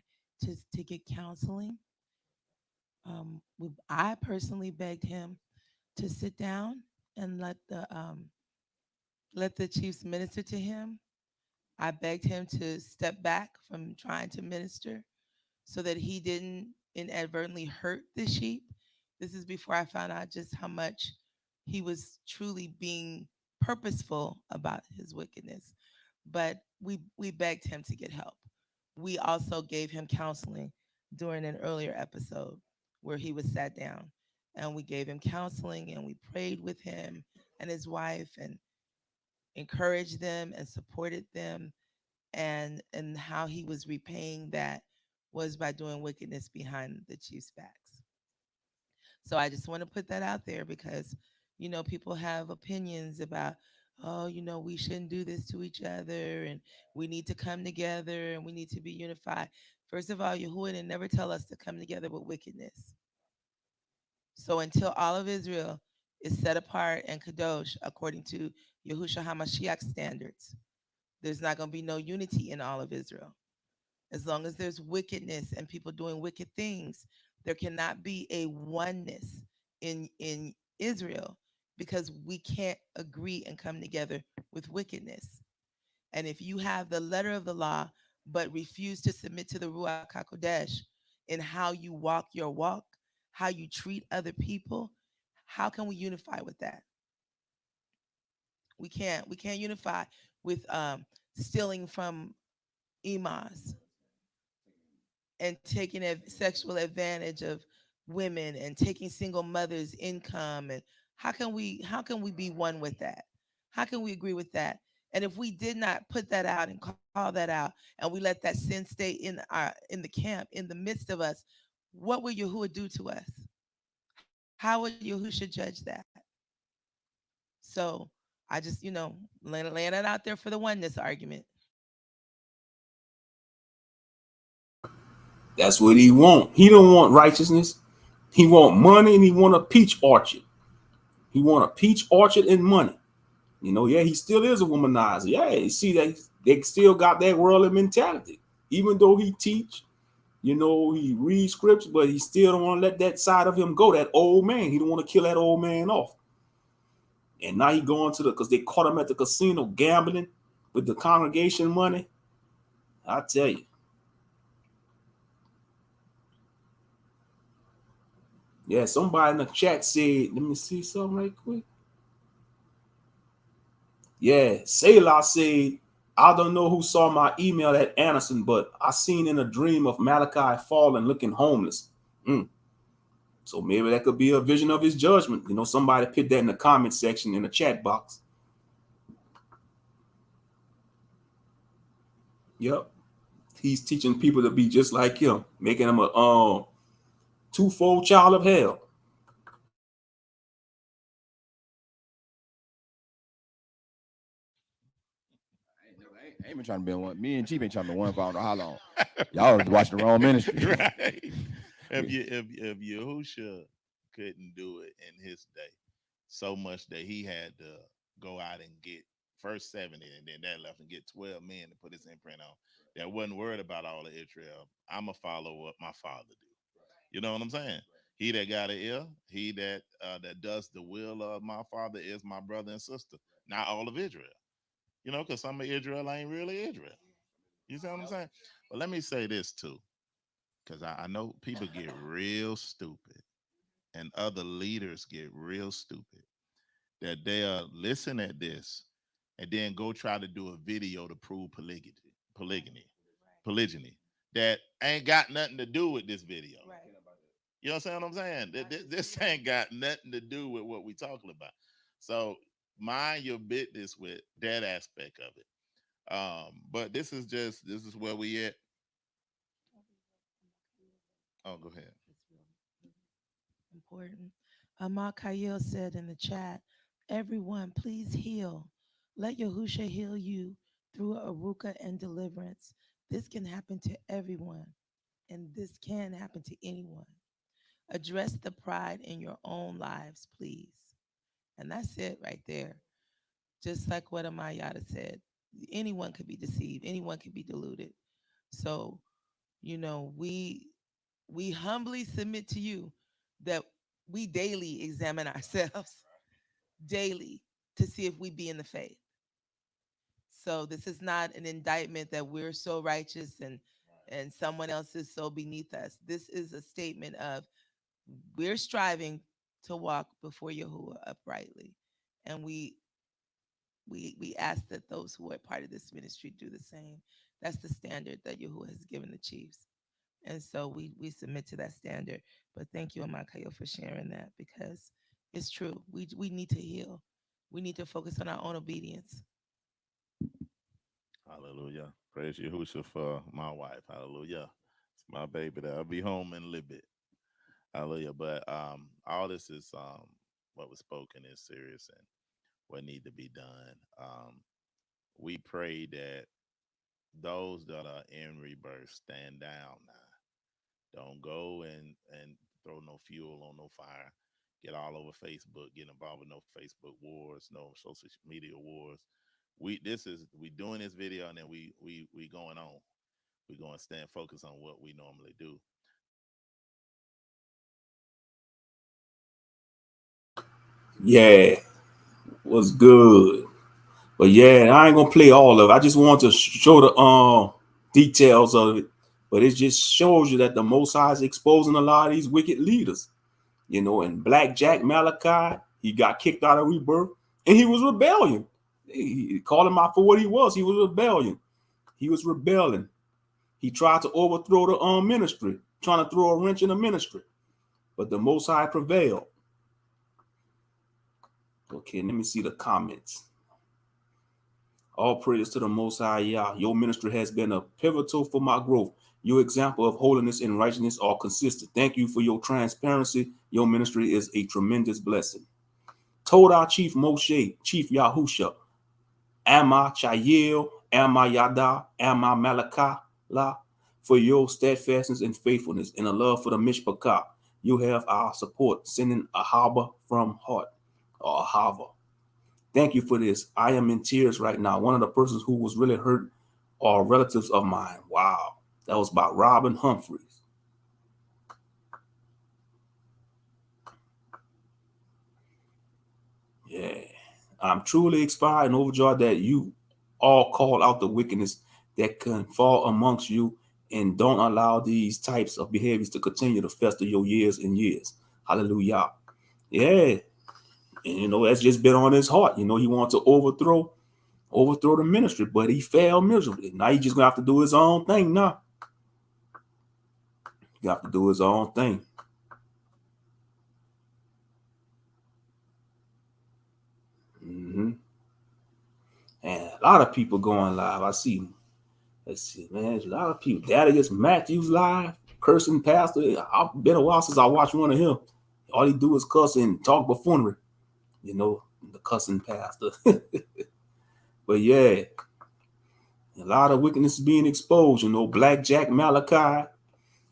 to get counseling. I personally begged him to sit down and let the chiefs minister to him. I begged him to step back from trying to minister so that he didn't inadvertently hurt the sheep. This is before I found out just how much he was truly being purposeful about his wickedness. But we begged him to get help. We also gave him counseling during an earlier episode where he was sat down, and we gave him counseling, and we prayed with him and his wife and encouraged them and supported them, and how he was repaying that was by doing wickedness behind the chief's backs. So I just want to put that out there because people have opinions about, oh, we shouldn't do this to each other, and we need to come together, and we need to be unified. First of all, Yahuwah didn't never tell us to come together with wickedness. So until all of Israel is set apart and kadosh according to Yahushua HaMashiach standards, there's not going to be no unity in all of Israel. As long as there's wickedness and people doing wicked things, there cannot be a oneness in Israel, because we can't agree and come together with wickedness. And if you have the letter of the law but refuse to submit to the Ruach HaKodesh in how you walk your walk, how you treat other people, how can we unify with that? We can't unify with stealing from imams and taking sexual advantage of women and taking single mothers' income. And how can we be one with that? How can we agree with that? And if we did not put that out and call that out, and we let that sin stay in the camp, in the midst of us, what will Yahuwah do to us? How would Yahushua judge that? So I just, laying it out there for the oneness argument. That's what he want. He don't want righteousness. He want money, and he want a peach orchard. He want a peach orchard and money. Yeah, he still is a womanizer. Yeah, you see that they still got that worldly mentality. Even though he teach, he reads scripts, but he still don't want to let that side of him go, that old man. He don't want to kill that old man off. And now he going to because they caught him at the casino gambling with the congregation money. I tell you. Yeah, somebody in the chat said, let me see something right quick. Yeah, Selah said, I don't know who saw my email at Anderson, but I seen in a dream of Malachi falling looking homeless. So maybe that could be a vision of his judgment. You know, somebody put that in the comment section in the chat box. Yep. He's teaching people to be just like him, making them a twofold child of hell. I ain't been trying to be one. Me and Chief ain't trying to be one for I don't know how long. Y'all was watching the wrong ministry. Right. If Yahusha couldn't do it in his day, so much that he had to go out and get first 70 and then that left and get 12 men to put his imprint on. That wasn't worried about all of Israel. I'ma follow what my father do. You know what I'm saying? He that got an ear, he that does the will of my father is my brother and sister. Not all of Israel. You know, because some of Israel ain't really Israel. You see what I'm saying? But let me say this too, because I know people get real stupid and other leaders get real stupid that they'll listen at this and then go try to do a video to prove polygyny that ain't got nothing to do with this video. Right. You understand what I'm saying? This ain't got nothing to do with what we talking about. So mind your business with that aspect of it. But this is where we at. Oh, go ahead. Important. Kayil said in the chat, everyone, please heal. Let Yahusha heal you through Aruka and deliverance. This can happen to everyone, and this can happen to anyone. Address the pride in your own lives, please. And that's it right there. Just like what Amayada said, anyone could be deceived, anyone could be deluded. So, we humbly submit to you that we daily examine ourselves daily to see if we be in the faith. So this is not an indictment that we're so righteous and someone else is so beneath us. This is a statement of we're striving to walk before Yahuwah uprightly. And we ask that those who are part of this ministry do the same. That's the standard that Yahuwah has given the chiefs. And so we submit to that standard. But thank you, Amakayo, for sharing that because it's true. We need to heal. We need to focus on our own obedience. Hallelujah. Praise Yahushua for my wife. Hallelujah. It's my baby that I'll be home in a little bit. Hallelujah. But all this is what was spoken is serious and what need to be done. We pray that those that are in rebirth stand down now. Don't go and throw no fuel on no fire. Get all over Facebook. Get involved with no Facebook wars, no social media wars. We doing this video and then we going on. We going to stand focused on what we normally do. Yeah, was good. But yeah, I ain't gonna play all of it. I just want to show the details of it. But it just shows you that the Most High is exposing a lot of these wicked leaders. You know, and Black Jack Malachi, he got kicked out of Rebirth, and he was rebellion. He called him out for what he was. He was rebellion. He was rebelling. He tried to overthrow the ministry, trying to throw a wrench in the ministry. But the Most High prevailed. Okay, let me see the comments. All praise to the Most High Yah. Your ministry has been a pivotal for my growth. Your example of holiness and righteousness are consistent. Thank you for your transparency. Your ministry is a tremendous blessing. Told our Chief Moshe, Chief Yahusha, Amma Chayil, Amma Yada, Amma Malakah, for your steadfastness and faithfulness and a love for the Mishpachah. You have our support. Sending a harbor from heart, or a harbor. Thank you for this. I am in tears right now. One of the persons who was really hurt are relatives of mine. Wow. That was by Robin Humphreys. Yeah. I'm truly inspired and overjoyed that you all call out the wickedness that can fall amongst you and don't allow these types of behaviors to continue to fester your years and years. Hallelujah. Yeah. And that's just been on his heart. He wants to overthrow the ministry, but he failed miserably. Now he just gonna have to do his own thing now. You have to do his own thing. Mm-hmm. And a lot of people going live. I see. Let's see, man. A lot of people. Daddy Matthews live, cursing pastor. I've been a while since I watched one of him. All he do is cuss and talk buffoonery. The cussing pastor. But yeah, a lot of wickedness being exposed. Black Jack Malachi.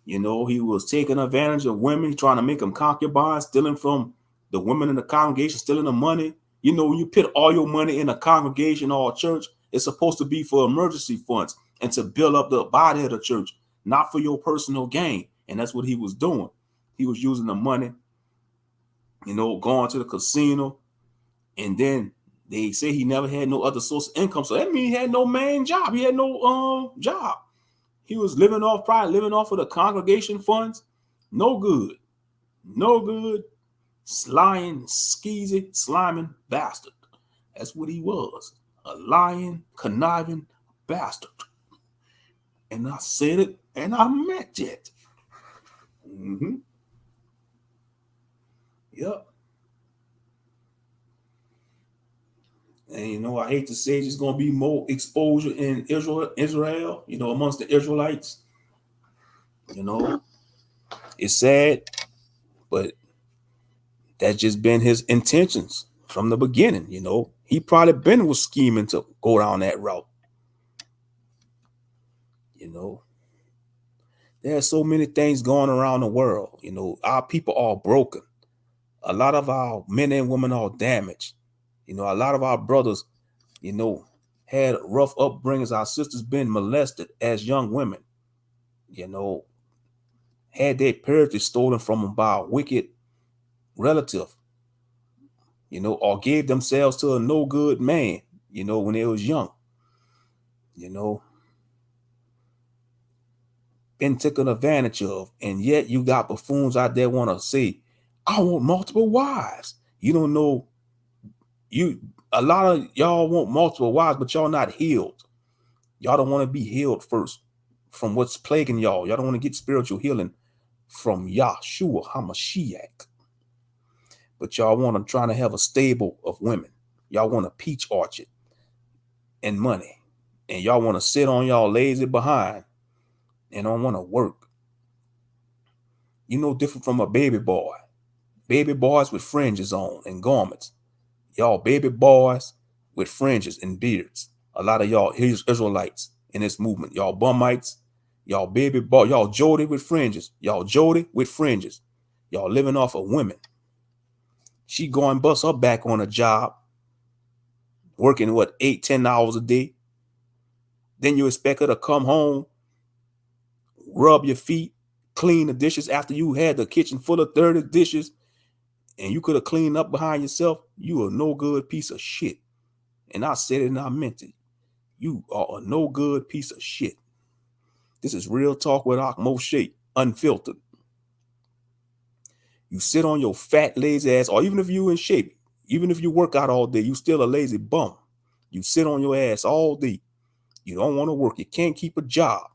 He was taking advantage of women, trying to make them concubines, stealing from the women in the congregation, stealing the money. You put all your money in a congregation or a church, it's supposed to be for emergency funds and to build up the body of the church, not for your personal gain. And that's what he was doing. He was using the money, going to the casino. And then they say he never had no other source of income. So that means he had no main job. He had no job. He was probably living off of the congregation funds. No good. No good. Lying, skeezy, sliming bastard. That's what he was. A lying, conniving bastard. And I said it and I meant it. Mm-hmm. Yep. And I hate to say there's going to be more exposure in Israel, amongst the Israelites. It's sad, but that's just been his intentions from the beginning. He probably was scheming to go down that route. There's so many things going around the world. Our people are broken. A lot of our men and women are damaged. A lot of our brothers, had rough upbringings. Our sisters been molested as young women. Had their purity stolen from them by a wicked relative. Or gave themselves to a no good man, when they was young. Been taken advantage of, and yet you got buffoons out there want to say, I want multiple wives. You don't know, a lot of y'all want multiple wives, but y'all not healed. Y'all don't want to be healed first from what's plaguing y'all. Y'all don't want to get spiritual healing from Yahshua HaMashiach. But y'all want to try to have a stable of women. Y'all want a peach orchard and money. And y'all want to sit on y'all lazy behind and don't want to work. Different from a baby boy. Baby boys with fringes on and garments. Y'all baby boys with fringes and beards. A lot of y'all Israelites in this movement. Y'all bummites. Y'all baby boy. Y'all Jody with fringes. Y'all Jody with fringes. Y'all living off of women. She going bust her back on a job. Working 8-10 hours a day. Then you expect her to come home, rub your feet, clean the dishes after you had the kitchen full of 30 dishes, and you could have cleaned up behind yourself. You a no good piece of shit. And I said it and I meant it. You are a no good piece of shit. This is real talk with Moshe, unfiltered. You sit on your fat, lazy ass, or even if you in shape, even if you work out all day, you still a lazy bum. You sit on your ass all day. You don't want to work. You can't keep a job.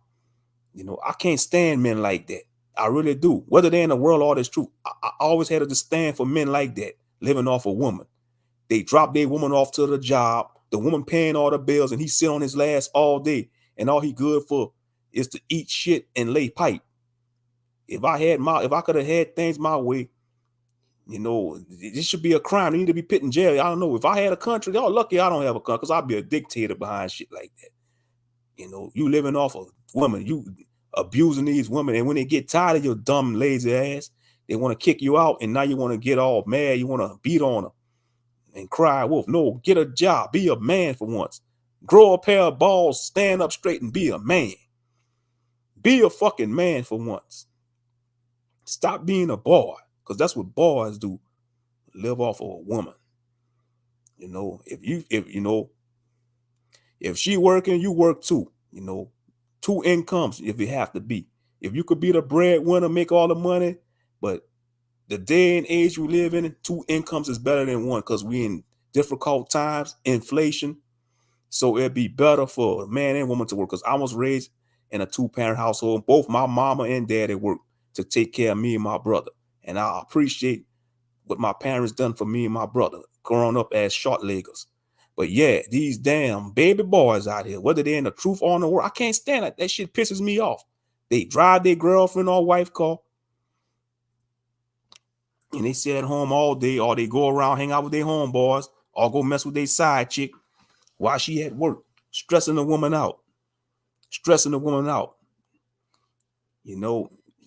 I can't stand men like that. I really do. Whether they're in the world or this truth, I always had to stand for men like that, living off a woman. They drop their woman off to the job, the woman paying all the bills, and he sit on his last all day, and all he good for is to eat shit and lay pipe. If I could have had things my way, this should be a crime. They need to be put in jail. I don't know. If I had a country, y'all lucky I don't have a country, because I'd be a dictator behind shit like that. You living off a woman, you abusing these women, and when they get tired of your dumb, lazy ass, they want to kick you out, and now you want to get all mad. You want to beat on them and cry wolf. No, get a job. Be a man for once. Grow a pair of balls, stand up straight, and be a man. Be a fucking man for once. Stop being a boy, because that's what boys do. Live off of a woman. If she working, you work too. Two incomes if it have to be. If you could be the breadwinner, make all the money, but the day and age we live in, two incomes is better than one because we in difficult times, inflation. So it'd be better for a man and woman to work because I was raised in a two-parent household. Both my mama and daddy worked to take care of me and my brother. And I appreciate what my parents done for me and my brother growing up as short leggers. But yeah, these damn baby boys out here, whether they're in the truth or in the world, I can't stand it. That shit pisses me off. They drive their girlfriend or wife car and they sit at home all day, or they go around hang out with their homeboys, or go mess with their side chick while she at work, stressing the woman out. Stressing the woman out.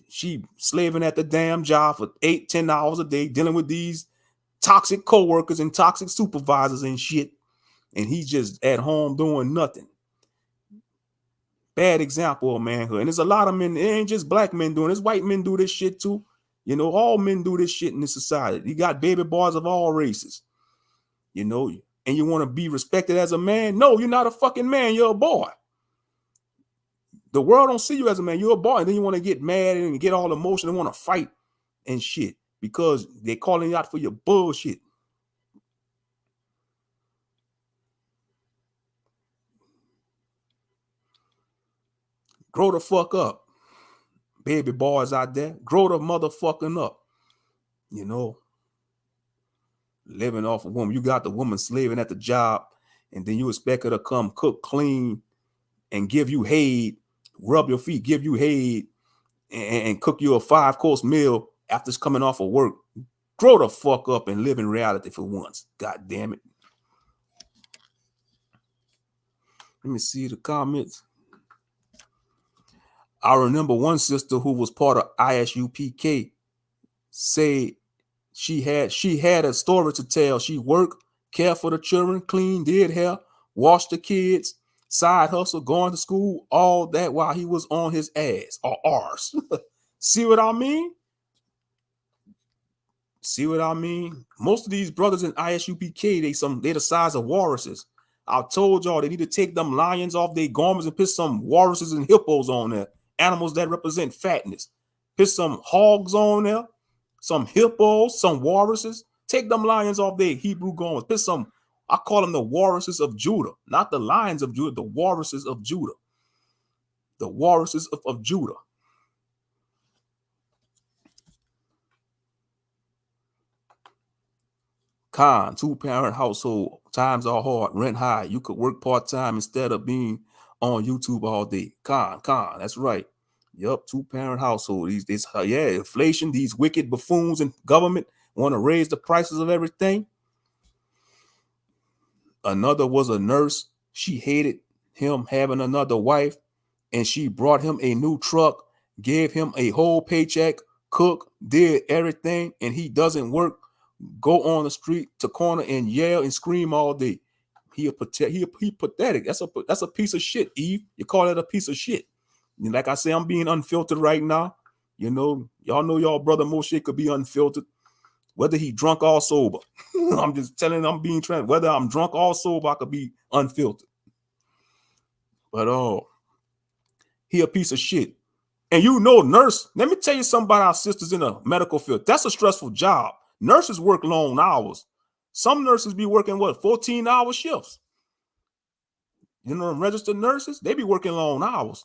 She slaving at the damn job for 8-10 hours a day, dealing with these toxic coworkers and toxic supervisors and shit. And he's just at home doing nothing. Bad example of manhood. And there's a lot of men, it ain't just black men doing this, white men do this shit too. All men do this shit in this society. You got baby boys of all races. And you want to be respected as a man? No, you're not a fucking man, you're a boy. The world don't see you as a man, you're a boy. And then you want to get mad and get all emotional and want to fight and shit because they're calling you out for your bullshit. Grow the fuck up. Baby boys out there, grow the motherfucking up. Living off a woman. You got the woman slaving at the job, and then you expect her to come cook, clean, and give you head, rub your feet, give you head, and cook you a 5-course meal after it's coming off of work. Grow the fuck up and live in reality for once. God damn it. Let me see the comments. I remember one sister who was part of ISUPK say she had a story to tell. She worked, cared for the children, cleaned, did hair, washed the kids, side hustle, going to school, all that while he was on his ass or ours. See what I mean? See what I mean? Most of these brothers in ISUPK, they the size of walruses. I told y'all they need to take them lions off their garments and put some walruses and hippos on there. Animals that represent fatness. Put some hogs on there, some hippos, some walruses. Take them lions off their Hebrew garments. Put some, I call them the walruses of Judah, not the lions of Judah, the walruses of Judah. The walruses of Judah. Con, two-parent household, times are hard, rent high. You could work part-time instead of being on YouTube all day. Con, that's right. Yup, two-parent household. Inflation, these wicked buffoons in government want to raise the prices of everything. Another was a nurse. She hated him having another wife, and she brought him a new truck, gave him a whole paycheck, cook, did everything, and he doesn't work. Go on the street to corner and yell and scream all day. He pathetic. That's a piece of shit, Eve. You call that a piece of shit. And like I say, I'm being unfiltered right now. Y'all know y'all brother Moshe could be unfiltered, whether he drunk or sober. I'm just telling I'm being transparent. Whether I'm drunk or sober, I could be unfiltered. But he a piece of shit. And nurse, let me tell you something about our sisters in the medical field. That's a stressful job. Nurses work long hours. Some nurses be working, 14-hour shifts. Registered nurses, they be working long hours.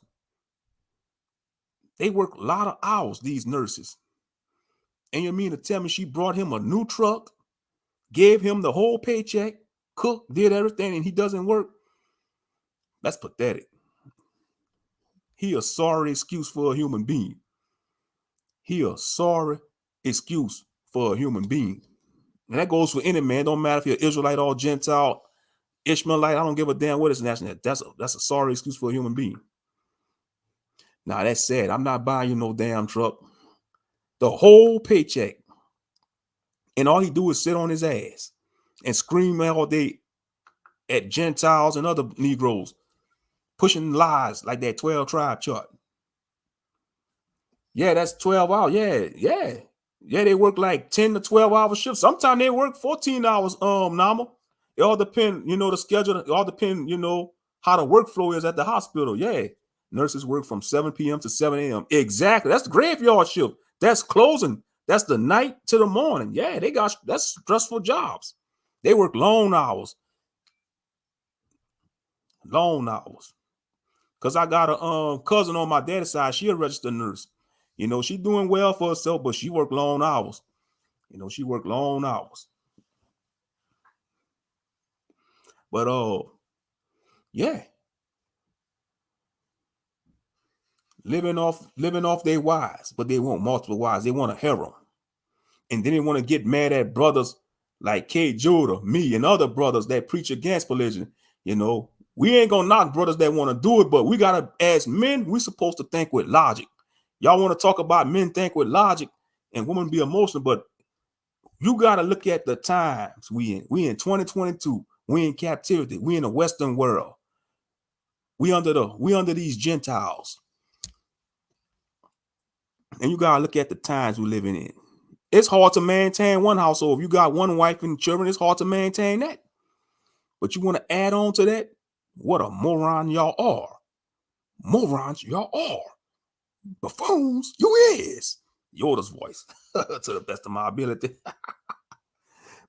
They work a lot of hours, these nurses. And you mean to tell me she brought him a new truck, gave him the whole paycheck, cooked, did everything, and he doesn't work? That's pathetic. He a sorry excuse for a human being. He a sorry excuse for a human being. And that goes for any man. Don't matter if you're Israelite or Gentile, Ishmaelite. I don't give a damn what his nationality. That's a sorry excuse for a human being. Now, that said, I'm not buying you no damn truck. The whole paycheck. And all he do is sit on his ass and scream all day at Gentiles and other Negroes, pushing lies like that 12 tribe chart. Yeah, that's 12 hours. Yeah, they work like 10 to 12 hour shifts. Sometimes they work 14 hours, Nama. It all depends, the schedule. It all depends, how the workflow is at the hospital. Yeah. Nurses work from 7 p.m. to 7 a.m. Exactly. That's the graveyard shift. That's closing. That's the night to the morning. Yeah, that's stressful jobs. They work long hours. Long hours. Because I got a cousin on my dad's side. She a registered nurse. She doing well for herself, but she work long hours. She work long hours. But yeah. Living off their wives, but they want multiple wives. They want a harem. And then they want to get mad at brothers like K. Judah, me, and other brothers that preach against religion. We ain't gonna knock brothers that want to do it, but we gotta, as men, we supposed to think with logic. Y'all want to talk about men think with logic and women be emotional, but you gotta look at the times we in. We in 2022. We in captivity. We in the Western world. We under these Gentiles. And you gotta look at the times we're living in. It's hard to maintain one household. If you got one wife and children, it's hard to maintain that. But you want to add on to that? What a moron y'all are. Morons y'all are. Buffoons you is. Yoda's voice. To the best of my ability.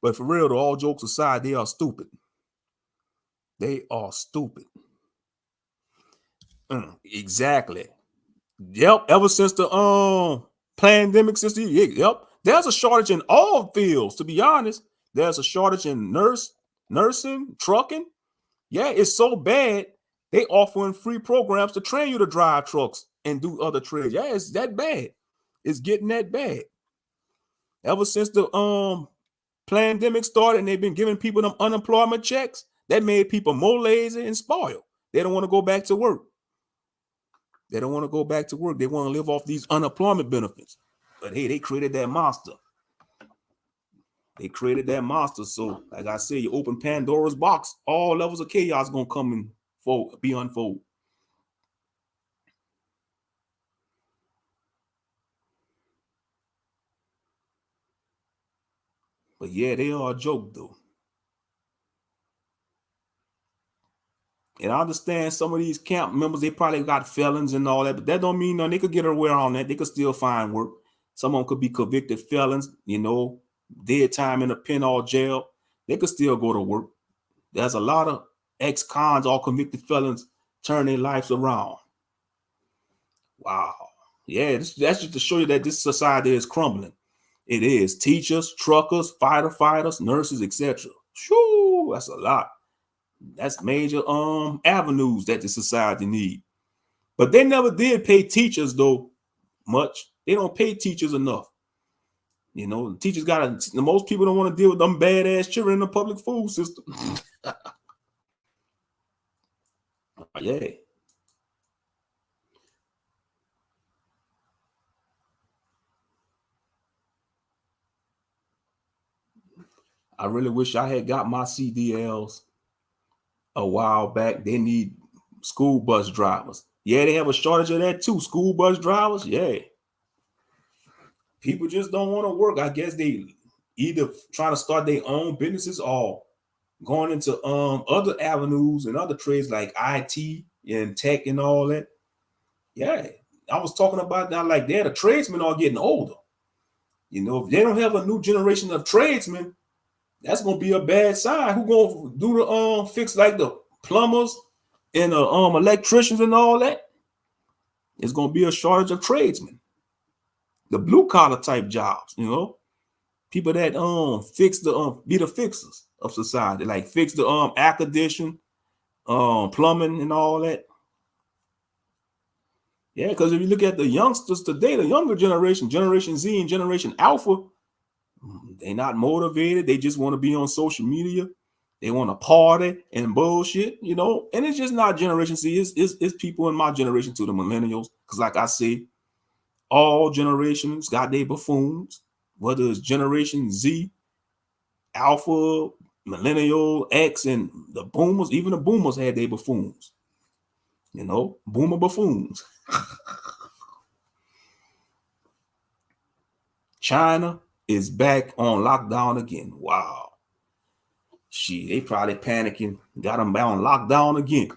But for real, though, all jokes aside, they are stupid. They are stupid. Exactly. Yep. Ever since the pandemic, yep. There's a shortage in all fields, to be honest. There's a shortage in nursing, trucking. Yeah, it's so bad. They offering free programs to train you to drive trucks and do other trades. Yeah, it's that bad. It's getting that bad. Ever since the pandemic started and they've been giving people them unemployment checks, that made people more lazy and spoiled. They don't want to go back to work. They don't want to go back to work. They want to live off these unemployment benefits. But hey, they created that monster. So, like I said, you open Pandora's box, all levels of chaos gonna come and be unfold. But yeah, they are a joke though. And I understand some of these camp members, they probably got felons and all that, but that don't mean nothing. They could get away on that. They could still find work. Some of them could be convicted felons, dead time in a pen or jail. They could still go to work. There's a lot of ex-cons, all convicted felons, turn their lives around. Wow. Yeah, that's just to show you that this society is crumbling. It is. Teachers, truckers, firefighters, nurses, etc. Shoo, that's a lot. That's major avenues that the society need. But they never did pay teachers though much. They don't pay teachers enough. Teachers the most people don't want to deal with them badass children in the public food system. Yeah. I really wish I had got my CDLs a while back. They need school bus drivers. Yeah, they have a shortage of that too. School bus drivers. Yeah. People just don't want to work. I guess they either trying to start their own businesses or going into other avenues and other trades like IT and tech and all that. Yeah. I was talking about that, like the tradesmen are getting older. If they don't have a new generation of tradesmen, that's gonna be a bad sign. Who gonna do the fix like the plumbers and the electricians and all that? It's gonna be a shortage of tradesmen. The blue collar type jobs, people that fix the be the fixers of society, like fix the air conditioning, plumbing and all that. Yeah, because if you look at the youngsters today, the younger generation, Generation Z and Generation Alpha, they're not motivated. They just want to be on social media. They want to party and bullshit, and it's just not Generation Z. It's people in my generation to the millennials. Because like I say, all generations got their buffoons, whether it's Generation Z, Alpha, Millennial, X, and the boomers. Even the boomers had their buffoons. Boomer buffoons. China is back on lockdown again. Wow. Shit, they probably panicking. Got them on lockdown again.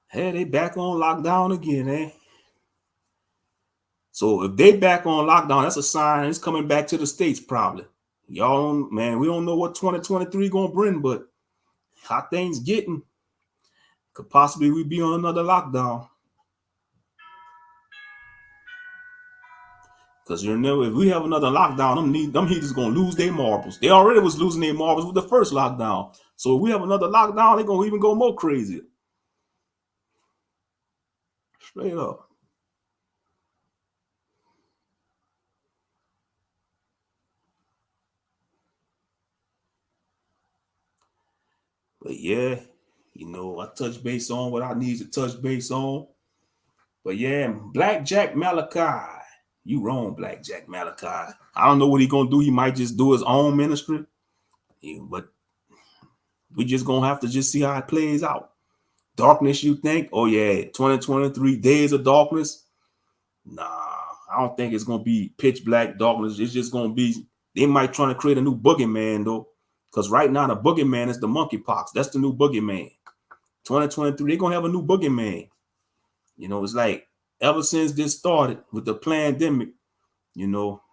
Hey, they back on lockdown again, eh? So if they back on lockdown, that's a sign it's coming back to the States probably. Y'all, man, we don't know what 2023 gonna bring, but how things getting, could possibly we be on another lockdown. Because you know, if we have another lockdown, them heathens gonna lose their marbles. They already was losing their marbles with the first lockdown. So if we have another lockdown, they're gonna even go more crazy. Straight up. But yeah, you know, I touch base on what I need to touch base on. But yeah, Black Jack Malachi. You wrong, Black Jack Malachi. I don't know what he gonna do. He might just do his own ministry. Yeah, but we just gonna have to just see how it plays out. Darkness, you think? Oh yeah, 2023 days of darkness. Nah, I don't think it's gonna be pitch black darkness. It's just gonna be, they might try to create a new boogeyman though. Because right now the boogeyman is the monkeypox. That's the new boogeyman. 2023, they're gonna have a new boogeyman. You know, it's like ever since this started with the pandemic, you know,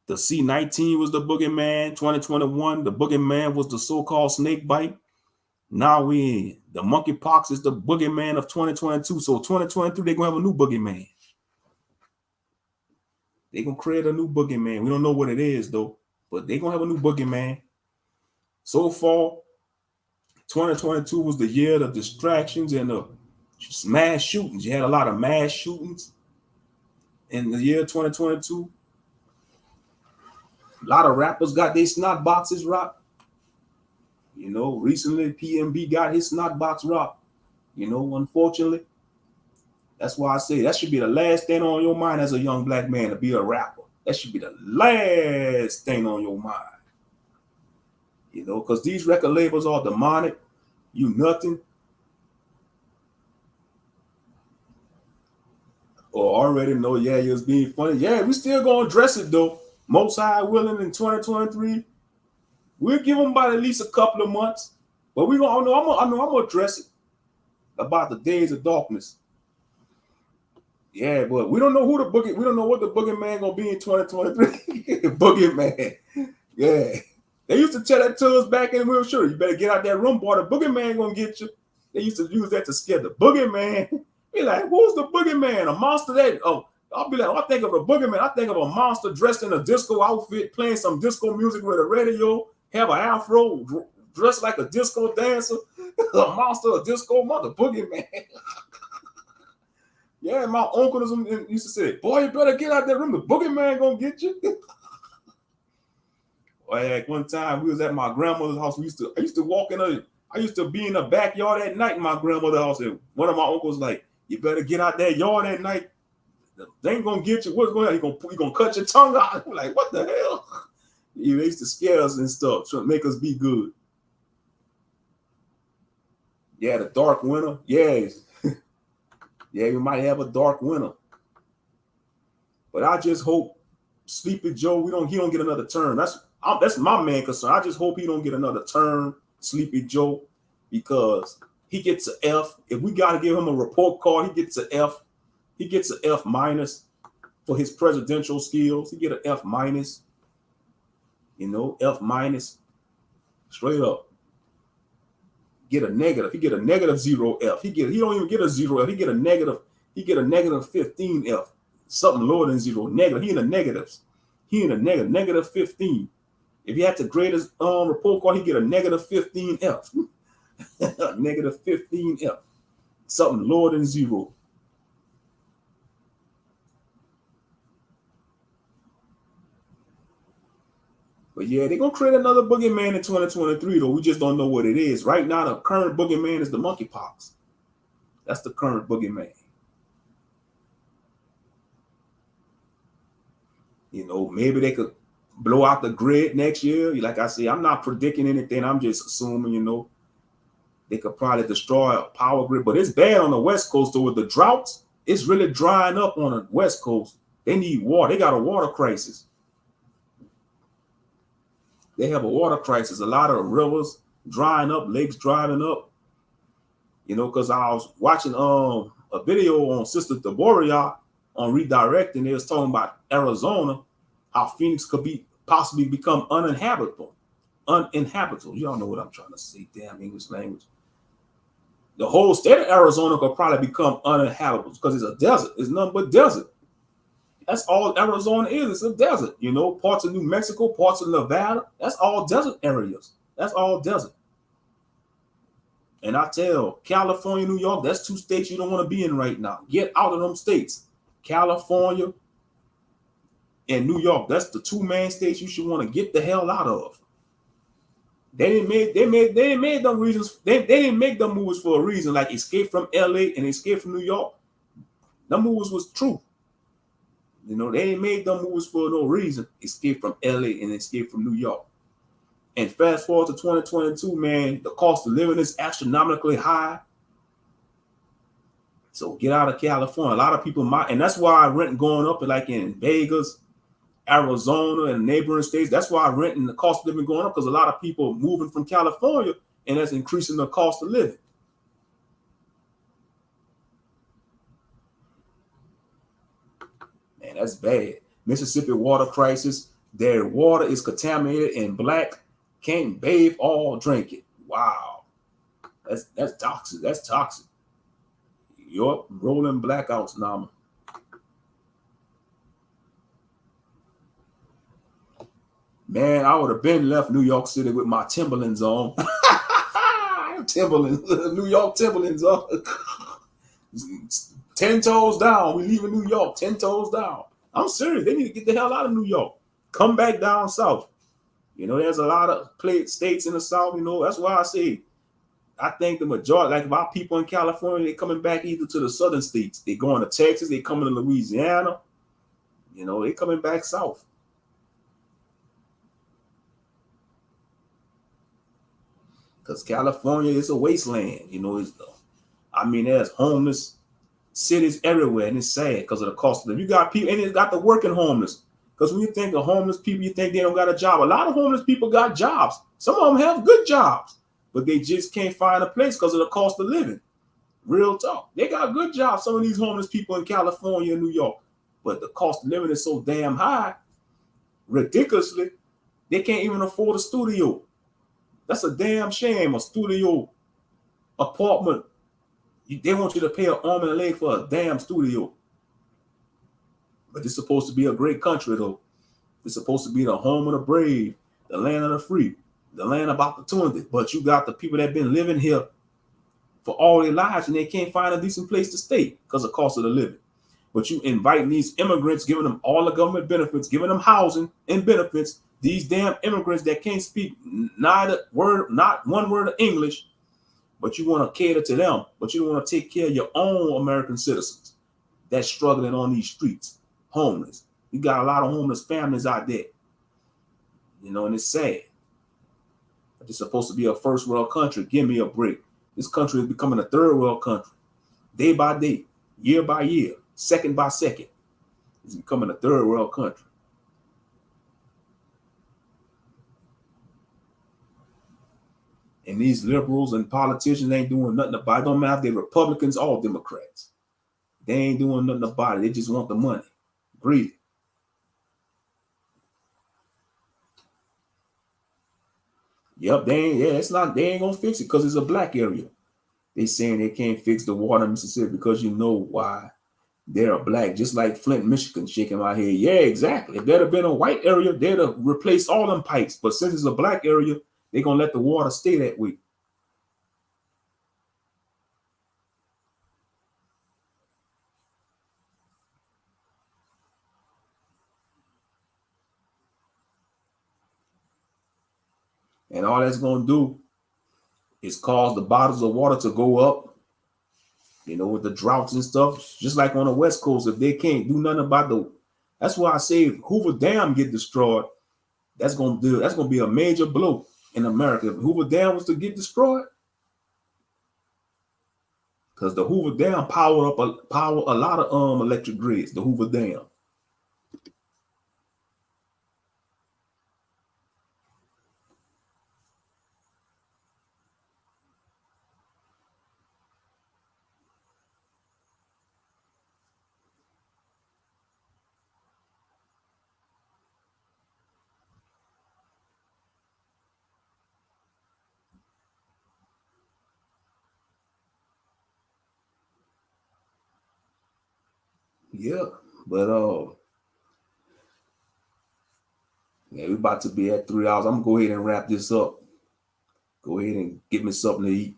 the C-19 was the boogeyman. 2021, the boogeyman was the so-called snake bite. Now the monkeypox is the boogeyman of 2022. So 2023, they're gonna have a new boogeyman. They're gonna create a new boogeyman. We don't know what it is though, but they're gonna have a new boogeyman. So far, 2022 was the year of distractions and the mass shootings. You had a lot of mass shootings in the year 2022. A lot of rappers got their snot boxes rocked. You know, recently PnB got his snot box rocked. You know, unfortunately. That's why I say that should be the last thing on your mind as a young black man, to be a rapper. That should be the last thing on your mind. You know, because these record labels are demonic. You nothing. Or already know, yeah, you was being funny. Yeah, we still gonna address it though. Most High willing in 2023. We'll give them about at least a couple of months. But we gonna I'm gonna address it about the days of darkness. Yeah, but we don't know who we don't know what the boogeyman gonna be in 2023. Boogeyman. Yeah. They used to tell that to us back in the real sure. You better get out that room, boy. The boogeyman gonna get you. They used to use that to scare the boogeyman. Be like, who's the boogeyman? A monster that, I'll be like, I think of a boogeyman. I think of a monster dressed in a disco outfit, playing some disco music with a radio, have an afro, dressed like a disco dancer. A monster, a disco mother, boogeyman. Yeah, my uncle used to say, boy, you better get out that room. The boogeyman gonna get you. Like one time we was at my grandmother's house. I used to be in the backyard at night in my grandmother's house. And one of my uncles like, you better get out that yard at night. They ain't gonna get you. What's going on? He gonna cut your tongue out. I'm like, what the hell? He used to scare us and stuff, trying to make us be good. Yeah, the dark winter. Yes. Yeah, you might have a dark winter. But I just hope Sleepy Joe, he don't get another turn. That's my main concern. I just hope he don't get another turn, Sleepy Joe, because he gets an F. If we got to give him a report card, he gets an F. He gets an F minus for his presidential skills. He get an F minus. You know, F minus. Straight up. Get a negative. He get a negative 0 F. He don't even get a 0 F. He get a negative 15 F. Something lower than 0. Negative. He in the negatives. He in a negative 15. If he had to grade his report card, he get a negative 15 F. Negative 15 F. Something lower than 0. But yeah, they're gonna create another boogeyman in 2023, though. We just don't know what it is. Right now, the current boogeyman is the monkeypox. That's the current boogeyman. You know, maybe they could blow out the grid next year. Like I say, I'm not predicting anything. I'm just assuming, you know, they could probably destroy a power grid. But it's bad on the West Coast, though, with the droughts. It's really drying up on the West Coast. They need water. They got a water crisis. They have a water crisis. A lot of rivers drying up, lakes drying up. You know, because I was watching a video on Sister Deborah on redirecting. They was talking about Arizona, how Phoenix could be possibly become uninhabitable. Uninhabitable. Y'all know what I'm trying to say. Damn English language. The whole state of Arizona could probably become uninhabitable because it's a desert. It's nothing but desert. That's all Arizona is. It's a desert. You know, parts of New Mexico, parts of Nevada. That's all desert areas. That's all desert. And I tell California, New York, that's two states you don't want to be in right now. Get out of them states. California and New York, that's the two main states you should want to get the hell out of. They didn't make them reasons. They didn't make them moves for a reason, like Escape from LA and Escape from New York. Them moves was true. You know, they didn't make them moves for no reason. Escape from LA and Escape from New York. And fast forward to 2022, man, the cost of living is astronomically high. So get out of California. A lot of people might, and that's why rent going up like in Vegas, Arizona, and neighboring states. That's why rent and the cost of living going up, because a lot of people moving from California, and that's increasing the cost of living. Man, that's bad. Mississippi water crisis. Their water is contaminated and black. Can't bathe or drink it. Wow. That's toxic. That's toxic. Yup, rolling blackouts now. Man, I would have been left New York City with my Timberlands on. Timberlands, New York Timberlands on. 10 toes down. We leaving New York. 10 toes down. I'm serious. They need to get the hell out of New York. Come back down south. You know, there's a lot of states in the south. You know, that's why I say I think the majority, like our people in California, they coming back either to the southern states. They going to Texas. They coming to Louisiana. You know, they coming back south. Because California is a wasteland. You know, there's homeless cities everywhere, and it's sad because of the cost of living. You got people, and it's got the working homeless. Because when you think of homeless people, you think they don't got a job. A lot of homeless people got jobs. Some of them have good jobs, but they just can't find a place because of the cost of living. Real talk. They got good jobs, some of these homeless people in California and New York, but the cost of living is so damn high, ridiculously, they can't even afford a studio. That's a damn shame, a studio apartment. They want you to pay an arm and a leg for a damn studio. But it's supposed to be a great country, though. It's supposed to be the home of the brave, the land of the free, the land of opportunity. But you got the people that have been living here for all their lives, and they can't find a decent place to stay because of the cost of the living. But you inviting these immigrants, giving them all the government benefits, giving them housing and benefits. These damn immigrants that can't speak not one word of English, but you want to cater to them, but you don't want to take care of your own American citizens that's struggling on these streets, homeless. You got a lot of homeless families out there, you know, and it's sad. But it's supposed to be a first world country. Give me a break. This country is becoming a third world country. Day by day, year by year, second by second. It's becoming a third world country. And these liberals and politicians ain't doing nothing about it. It don't matter if they're Republicans or Democrats. They ain't doing nothing about it. They just want the money. Greedy. Yep, they ain't gonna fix it because it's a black area. They saying they can't fix the water in Mississippi because you know why. They're black, just like Flint, Michigan, shaking my head. Yeah, exactly. If there'd have been a white area, they'd have replaced all them pipes. But since it's a black area, they're gonna let the water stay that way. And all that's going to do is cause the bodies of water to go up, with the droughts and stuff. Just like on the West Coast, if they can't do nothing about that's why I say if Hoover Dam get destroyed, that's gonna be a major blow in America. If Hoover Dam was to get destroyed, because the Hoover Dam power a lot of electric grids. The Hoover Dam. Yeah, but yeah, we about to be at 3 hours. I'm gonna go ahead and wrap this up. Go ahead and get me something to eat.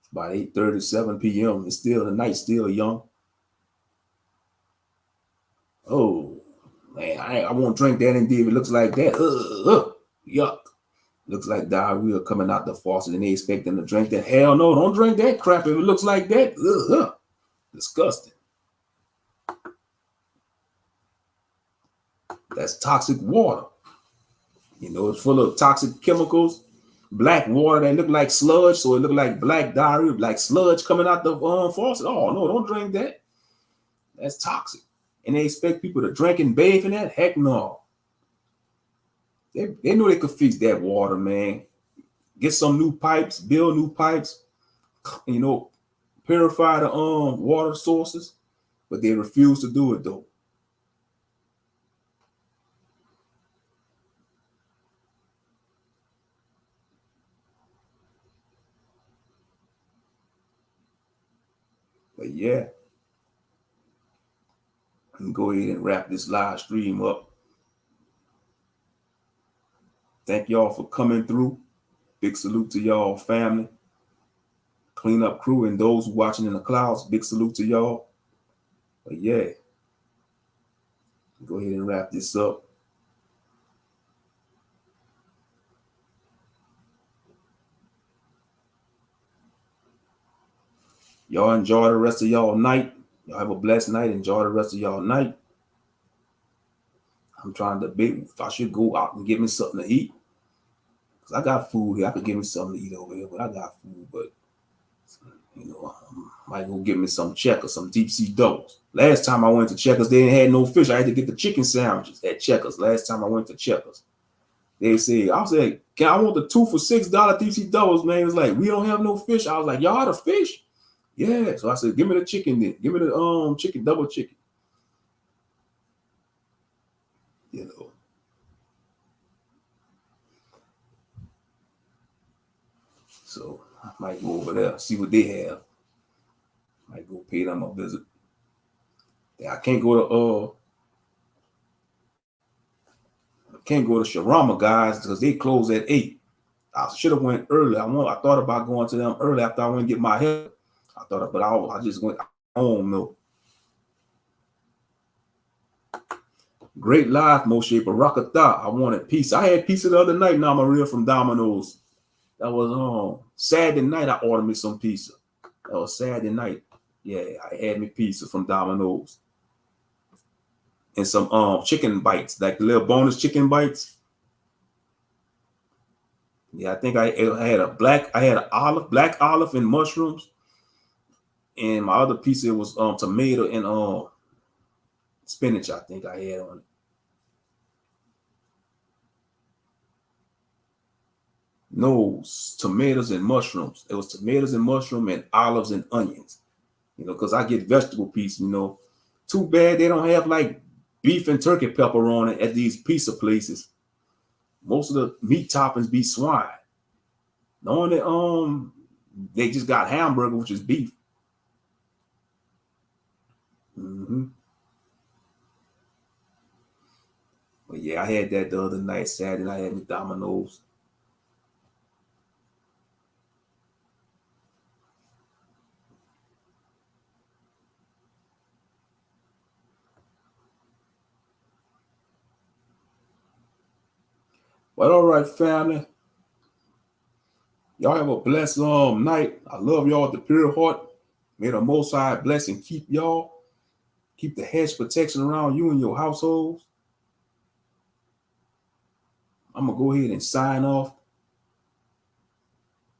It's about 8:37 p.m. It's still the night's still young. Oh man, I won't drink that indeed. If it looks like that. Yuck. Looks like diarrhea coming out the faucet and they expect them to drink that. Hell no, don't drink that crap if it looks like that. Disgusting. That's toxic water. It's full of toxic chemicals. Black water that look like sludge, so it look like black diarrhea, like sludge coming out the faucet. Oh no, don't drink that. That's toxic. And they expect people to drink and bathe in that? Heck no. They know they could fix that water, man. Get some new pipes, build new pipes, purify the water sources, but they refuse to do it though. But yeah, I can go ahead and wrap this live stream up. Thank y'all for coming through. Big salute to y'all family, cleanup crew, and those watching in the clouds. Big salute to y'all. But yeah, go ahead and wrap this up. Y'all enjoy the rest of y'all night. Y'all have a blessed night. Enjoy the rest of y'all night. I'm trying to debate if I should go out and get me something to eat. Because I got food here. I could give me something to eat over here, but I got food. But, I might go get me some Checkers, some deep sea doubles. Last time I went to Checkers, they didn't have no fish. I had to get the chicken sandwiches at Checkers. Last time I went to Checkers. They said, I said, I want the 2 for $6 deep sea doubles, man. It was like, we don't have no fish. I was like, y'all the fish? Yeah. So I said, give me the chicken then. Give me the chicken, double chicken. So I might go over there, see what they have. Might go pay them a visit. Yeah, I can't go to Shawarma guys because they close at 8. I should have went early. I thought about going to them early after I went to get my hair. But I just went home though. Great life, Moshe Barakatah. I wanted pizza. I had pizza the other night, Nama Real from Domino's. That was Saturday night. I ordered me some pizza. That was Saturday night. Yeah, I had me pizza from Domino's. And some chicken bites, like the little bonus chicken bites. Yeah, I think I had black olive and mushrooms. And my other pizza was tomato and spinach, I think I had on it. No, tomatoes and mushrooms. It was tomatoes and mushroom and olives and onions. Because I get vegetable pizza, Too bad they don't have like beef and turkey pepper on it at these pizza places. Most of the meat toppings be swine. The only they just got hamburger, which is beef. But yeah, I had that the other night, Saturday. I had the Domino's. But all right, family. Y'all have a blessed night. I love y'all with the pure heart. May the Most High bless and keep y'all. Keep the hedge protection around you and your households. I'm gonna go ahead and sign off.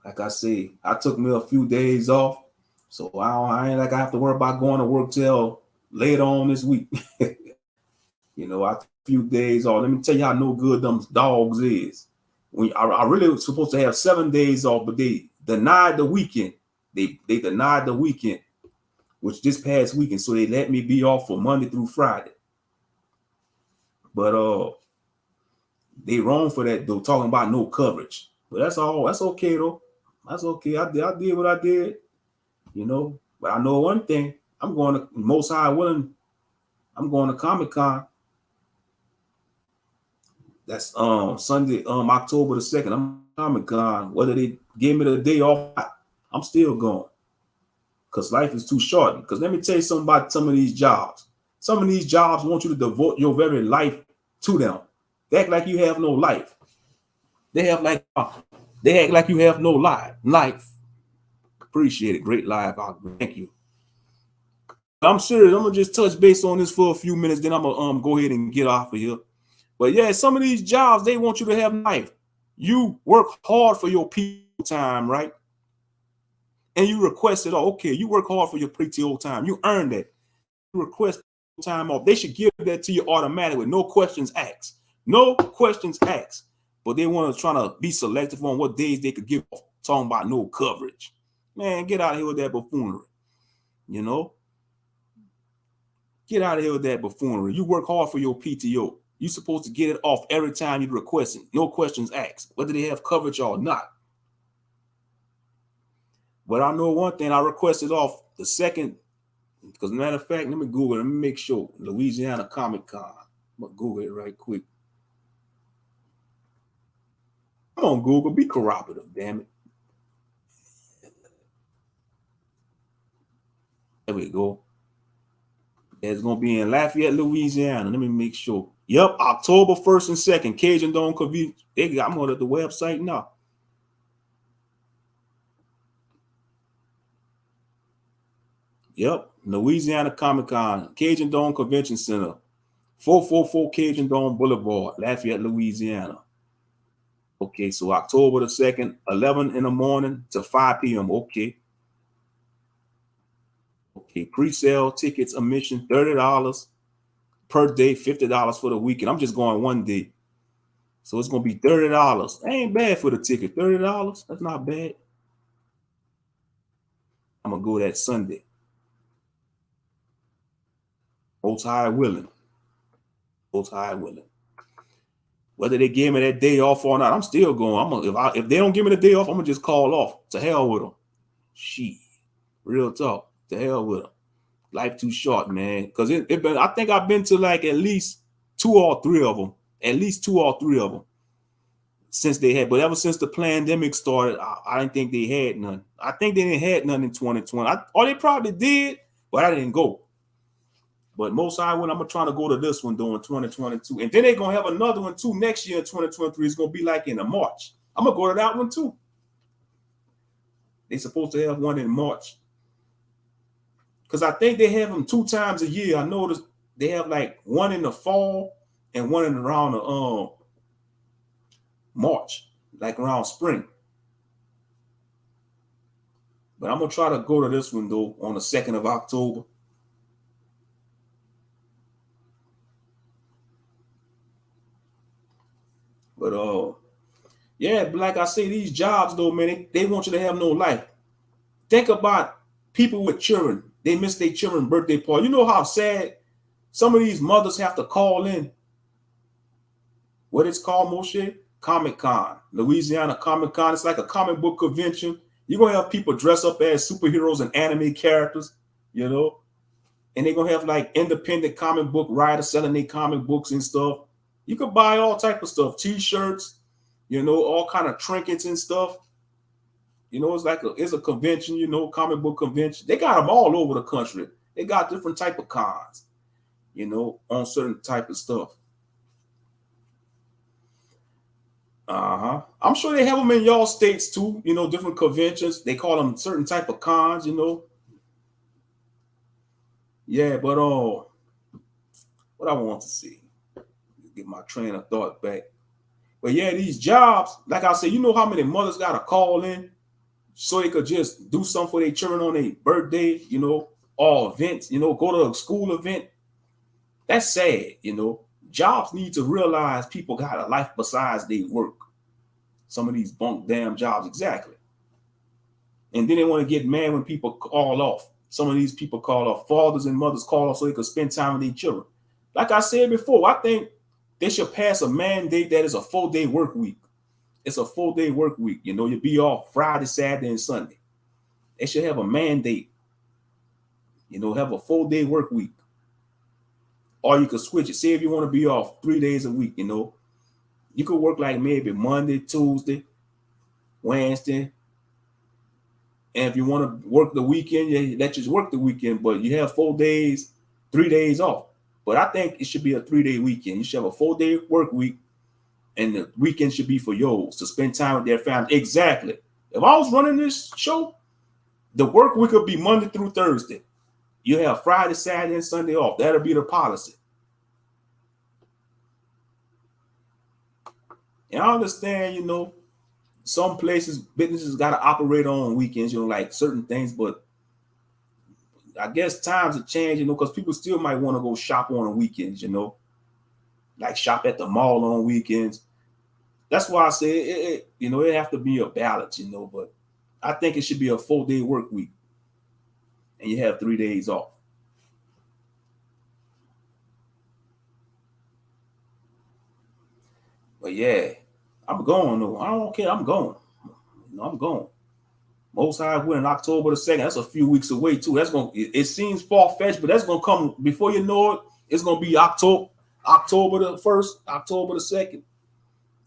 Like I say, I took me a few days off, so I ain't like I have to worry about going to work till later on this week. You know, I took a few days off. Let me tell you how no good them dogs is. When I really was supposed to have 7 days off, but they denied the weekend. They denied the weekend, which this past weekend, so they let me be off for Monday through Friday. But they wrong for that though, talking about no coverage. But that's all. That's okay though. That's okay. I did what I did, you know. But I know one thing. I'm going to Most High willing. I'm going to Comic-Con. That's Sunday, October the 2nd. I'm Comic-Con. Whether they give me the day off, I'm still going. Because life is too short. Because let me tell you something about some of these jobs. Some of these jobs want you to devote your very life to them. They act like you have no life. They act like you have no life. Appreciate it. Great live. Thank you. I'm serious. I'm gonna just touch base on this for a few minutes, then I'm gonna go ahead and get off of here. But yeah, some of these jobs, they want you to have life. You work hard for your PTO time, right? And you request it all. Okay, you work hard for your PTO time. You earn that. You request time off. They should give that to you automatically, no questions asked. No questions asked. But they want to try to be selective on what days they could give off, talking about no coverage. Man, get out of here with that buffoonery. You know? Get out of here with that buffoonery. You work hard for your PTO. You're supposed to get it off every time you request it. No questions asked, whether they have coverage or not. But I know one thing, I requested off the 2nd, because matter of fact, let me Google it. Let me make sure. Louisiana Comic-Con. I'm going to Google it right quick. Come on, Google. Be cooperative, damn it. There we go. It's going to be in Lafayette, Louisiana. Let me make sure. Yep, October 1st and 2nd. Cajun Dome Convention. I'm on the website now. Yep, Louisiana Comic-Con, Cajun Dome Convention Center, 444 Cajun Dome Boulevard, Lafayette, Louisiana. Okay, so October the 2nd, 11 in the morning to 5 p.m. Okay. Okay, pre-sale tickets, admission, $30 per day, $50 for the weekend. I'm just going one day. So it's going to be $30. That ain't bad for the ticket. $30, that's not bad. I'm going to go that Sunday. Most High willing. Most High willing. Whether they give me that day off or not, I'm still going. If they don't give me the day off, I'm gonna just call off. To hell with them. Shit, real talk. To hell with them. Life too short, man. Because I think I've been to like at least 2 or 3 of them. At least 2 or 3 of them since they had. But ever since the pandemic started, I didn't think they had none. I think they didn't had none in 2020. Or they probably did, but I didn't go. But most I went, I'm gonna try to go to this one though in 2022. And then they're gonna have another one too next year in 2023. It's gonna be like in the March. I'm gonna go to that one too. They're supposed to have one in March. Because I think they have them 2 times a year. I noticed they have like one in the fall and one in around the March, like around spring. But I'm gonna try to go to this one though on the 2nd of October. But yeah, like I say, these jobs though, man, they want you to have no life. Think about people with children. They miss their children's birthday party. You know how sad some of these mothers have to call in. What it's called, Moshe? Comic-Con. Louisiana Comic-Con. It's like a comic book convention. You're going to have people dress up as superheroes and anime characters, you know? And they're going to have like independent comic book writers selling their comic books and stuff. You could buy all type of stuff, t-shirts, you know, all kind of trinkets and stuff. You know, it's a convention, you know, comic book convention. They got them all over the country. They got different type of cons, you know, on certain type of stuff. I'm sure they have them in y'all states too. You know, different conventions. They call them certain type of cons. You know. Yeah, but what I want to see, get my train of thought back. But yeah, these jobs, like I said, you know how many mothers got to call in so they could just do something for their children on their birthday, you know, or events, you know, go to a school event. That's sad, you know. Jobs need to realize people got a life besides their work. Some of these bunk damn jobs, exactly. And then they want to get mad when people call off. Some of these people call off, fathers and mothers call off so they could spend time with their children. Like I said before, I think they should pass a mandate that is a 4-day work week. It's a 4-day work week. You know, you'll be off Friday, Saturday, and Sunday. They should have a mandate. You know, have a 4-day work week. Or you could switch it. Say if you want to be off 3 days a week, you know, you could work like maybe Monday, Tuesday, Wednesday. And if you want to work the weekend, you let you work the weekend, but you have 4 days, 3 days off. But I think it should be a 3-day weekend. You should have a 4-day work week, and the weekend should be for yours to spend time with their family. Exactly. If I was running this show, the work week would be Monday through Thursday. You have Friday, Saturday, and Sunday off. That'll be the policy. And I understand, you know, some places, businesses got to operate on weekends, you know, like certain things, but I guess times have changed, you know, because people still might want to go shop on the weekends, you know, like shop at the mall on weekends. That's why I say, you know, it have to be a balance, you know, but I think it should be a 4-day work week and you have 3 days off. But yeah, I'm going though. I don't care. I'm going. You know, I'm going. Most High willing, October the 2nd. That's a few weeks away too. That's going. It seems far fetched, but that's going to come before you know it. It's going to be October the 1st, October the 2nd.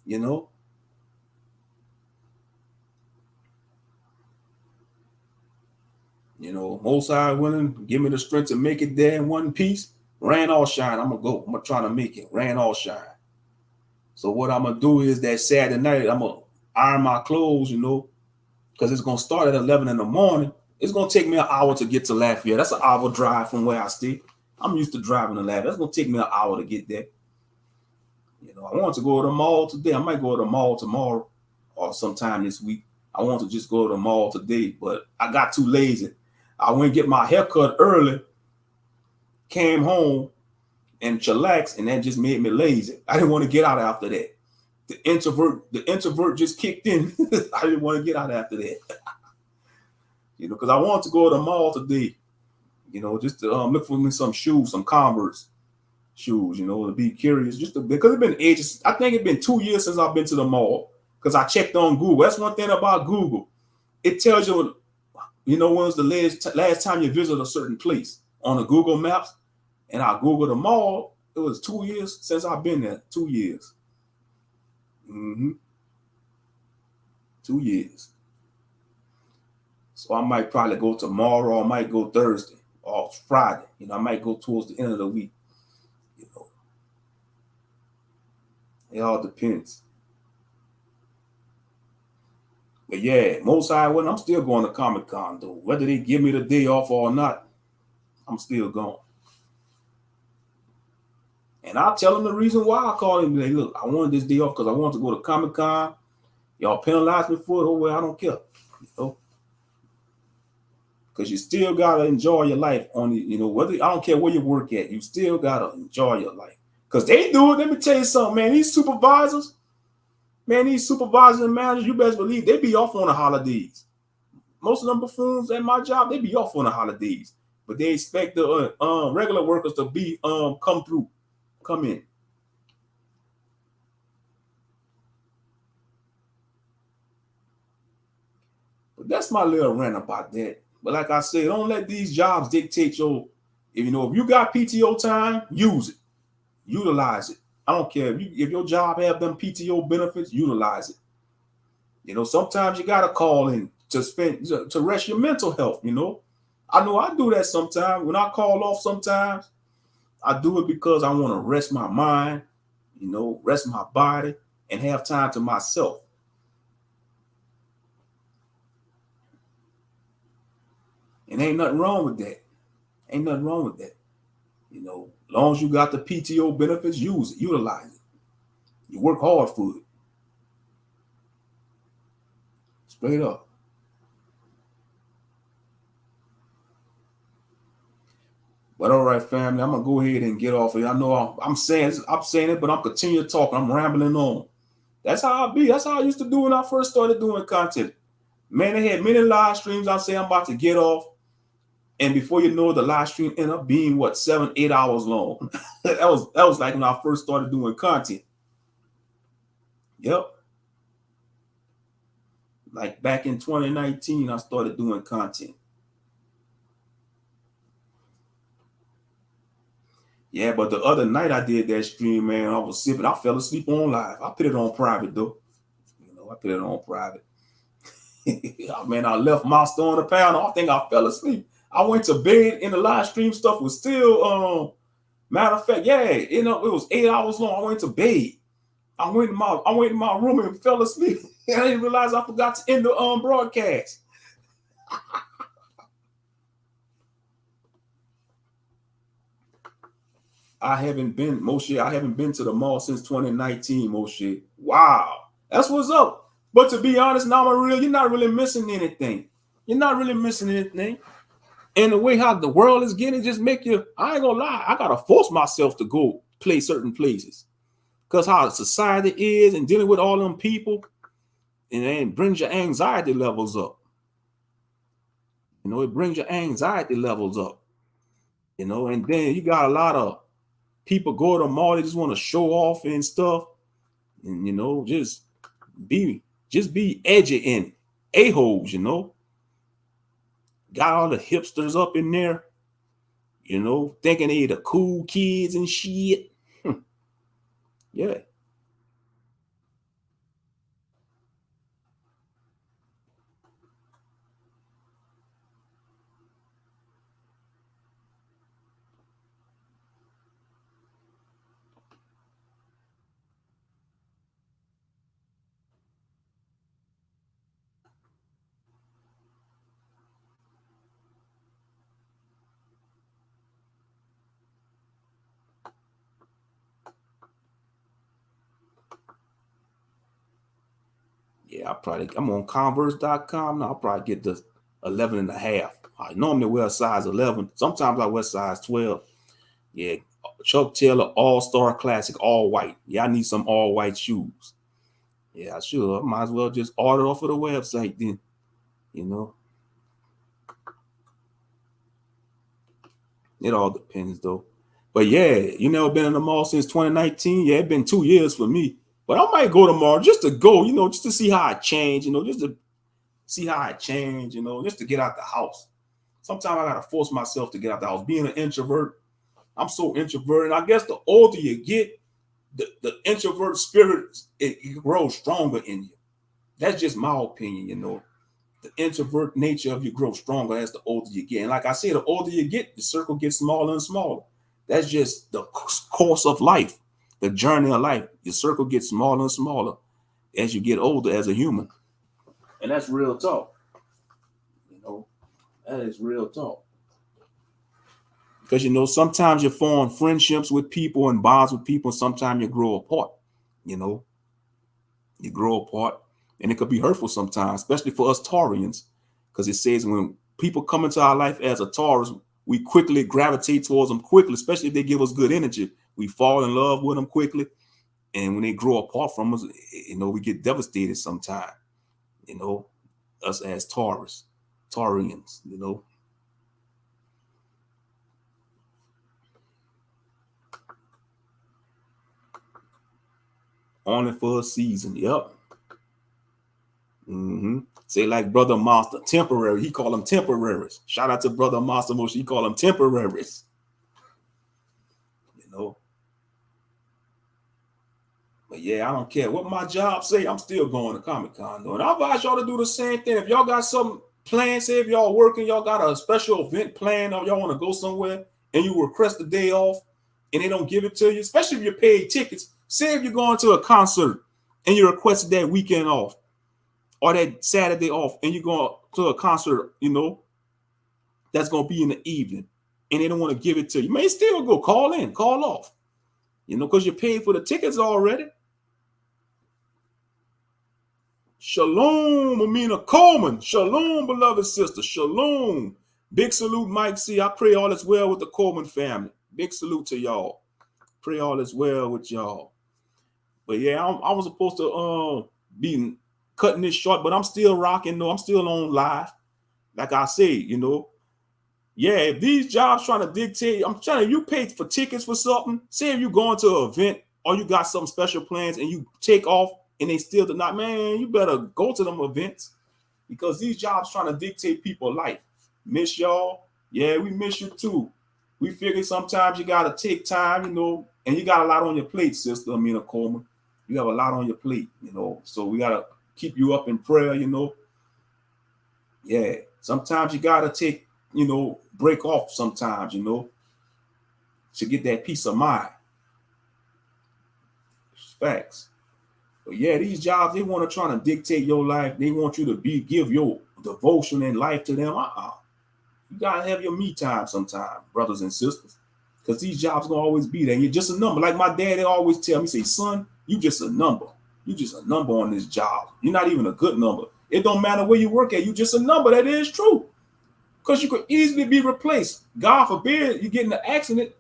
You know. You know, Most High willing, give me the strength to make it there in one piece. Rain or shine, I'm gonna go. I'm gonna try to make it. Rain or shine. So what I'm gonna do is that Saturday night, I'm gonna iron my clothes, you know, because it's gonna start at 11 in the morning. It's gonna take me an hour to get to Lafayette. That's an hour drive from where I stay. I'm used to driving to Lafayette. That's gonna take me an hour to get there. You know, I want to go to the mall today. I might go to the mall tomorrow or sometime this week. I want to just go to the mall today, but I got too lazy. I went and get my haircut early, came home and chillaxed, and that just made me lazy. I didn't want to get out after that. The introvert just kicked in. I didn't want to get out after that. You know, because I wanted to go to the mall today, you know, just to look for me some shoes, some Converse shoes, you know, to be curious, because it's been ages. I think it's been 2 years since I've been to the mall, because I checked on Google. That's one thing about Google. It tells you, you know, when was the last time you visited a certain place on the Google Maps, and I Googled the mall. It was 2 years since I've been there. 2 years. 2 years. So I might probably go tomorrow, or I might go Thursday or Friday. You know, I might go towards the end of the week. You know, it all depends. But yeah, Most High, when I'm still going to Comic-Con though. Whether they give me the day off or not, I'm still going. And I'll tell them the reason why I call him. Like, look, I wanted this day off because I want to go to Comic-Con. Y'all penalize me for it. Oh, well, I don't care. You know? Because you still got to enjoy your life on the, you know, whether I don't care where you work at, you still got to enjoy your life. Because they do it. Let me tell you something, man. These supervisors and managers, you best believe they be off on the holidays. Most of them buffoons at my job, they be off on the holidays. But they expect the regular workers to be come in. But that's my little rant about that. But like I said, don't let these jobs dictate your, if you got PTO time, use it. Utilize it. I don't care if your job have them PTO benefits, utilize it. You know, sometimes you gotta call in to rest your mental health, you know. I know I do that sometimes. When I call off sometimes, I do it because I want to rest my mind, you know, rest my body, and have time to myself. And ain't nothing wrong with that. Ain't nothing wrong with that. You know, as long as you got the PTO benefits, use it, utilize it. You work hard for it. Straight up. But all right, family, I'm gonna go ahead and get off of it. I know I'm saying it, but I'm continuing talking. I'm rambling on. That's how I be. That's how I used to do when I first started doing content. Man, they had many live streams. I say I'm about to get off, and before you know it, the live stream ended up being what 7-8 hours long. that was like when I first started doing content. Yep. Like back in 2019, I started doing content. Yeah, but the other night I did that stream, man. I was sipping. I fell asleep on live. I put it on private though. You know, I put it on private. Man, I left my store on the panel. I think I fell asleep. I went to bed and the live stream stuff was still matter of fact, yeah, you know, it was 8 hours long. I went to bed. I went in my room and fell asleep. And I didn't realize I forgot to end the broadcast. I haven't been to the mall since 2019, Moshe. Wow. That's what's up. But to be honest, now you're not really missing anything. You're not really missing anything. And the way how the world is getting, just make you, I ain't gonna lie, I gotta force myself to go play certain places. Because how society is and dealing with all them people, and it brings your anxiety levels up. You know, it brings your anxiety levels up. You know, and then you got a lot of people go to the mall, they just want to show off and stuff. And you know, just be edgy and a-holes, you know. Got all the hipsters up in there, you know, thinking they the cool kids and shit. Yeah. Yeah, I'm on Converse.com now. I'll probably get the 11 and a half. I normally wear a size 11. Sometimes I wear size 12. Yeah, Chuck Taylor All-Star Classic, all white. Yeah, I need some all white shoes. Yeah, I should. I might as well just order off of the website then, you know. It all depends though. But yeah, you never been in the mall since 2019? Yeah, it's been 2 years for me. But I might go tomorrow just to go, you know, just to see how I change, you know, just to see how I change, you know, just to get out the house. Sometimes I got to force myself to get out the house. Being an introvert, I'm so introverted. I guess the older you get, the introvert spirit, it grows stronger in you. That's just my opinion, you know. The introvert nature of you grows stronger as the older you get. And like I said, the older you get, the circle gets smaller and smaller. That's just the course of life, the journey of life. Your circle gets smaller and smaller as you get older as a human. And that's real talk. You know, that is real talk. Because, you know, sometimes you form friendships with people and bonds with people. And sometimes you grow apart, you know. You grow apart. And it could be hurtful sometimes, especially for us Taurians. Because it says when people come into our life as a Taurus, we quickly gravitate towards them quickly, especially if they give us good energy. We fall in love with them quickly. And when they grow apart from us, you know, we get devastated sometimes. You know, us as Taurians, you know. Only for a season. Yep. Say like Brother Monster, temporary. He call them temporaries. Shout out to Brother Monster Moshe. He call them temporaries. You know. But yeah, I don't care what my job say. I'm still going to Comic-Con though. And I advise y'all to do the same thing. If y'all got some plan, say if y'all working, y'all got a special event plan, or y'all want to go somewhere and you request a day off and they don't give it to you, especially if you paid tickets. Say if you're going to a concert and you requested that weekend off or that Saturday off, and you're going to a concert, that's going to be in the evening, and they don't want to give it to you, man, still go call in, call off, because you paid for the tickets already. Shalom, Amina Coleman. Shalom, beloved sister. Shalom. Big salute, Mike C. I pray all is well with the Coleman family. Big salute to y'all. Pray all is well with y'all. But yeah, I was supposed to be cutting this short, but I'm still rocking. No, I'm still on live. Like I say, yeah, if these jobs trying to dictate, I'm telling you, you pay for tickets for something. Say if you going to an event or you got some special plans and you take off and they still do not, man, you better go to them events, because these jobs trying to dictate people's life. Miss y'all. Yeah, we miss you too. We figure sometimes you got to take time, and you got a lot on your plate, sister Amina Coleman. You have a lot on your plate, so we got to keep you up in prayer, Yeah, sometimes you got to take, break off sometimes, to get that peace of mind. Facts. But yeah, these jobs, they want to try to dictate your life. They want you to give your devotion and life to them. You got to have your me time sometime, brothers and sisters, because these jobs going to always be there. You're just a number. Like my dad, they always tell me, say, son, you just a number. You just a number on this job. You're not even a good number. It don't matter where you work at. You just a number. That is true. Because you could easily be replaced. God forbid you get in an accident.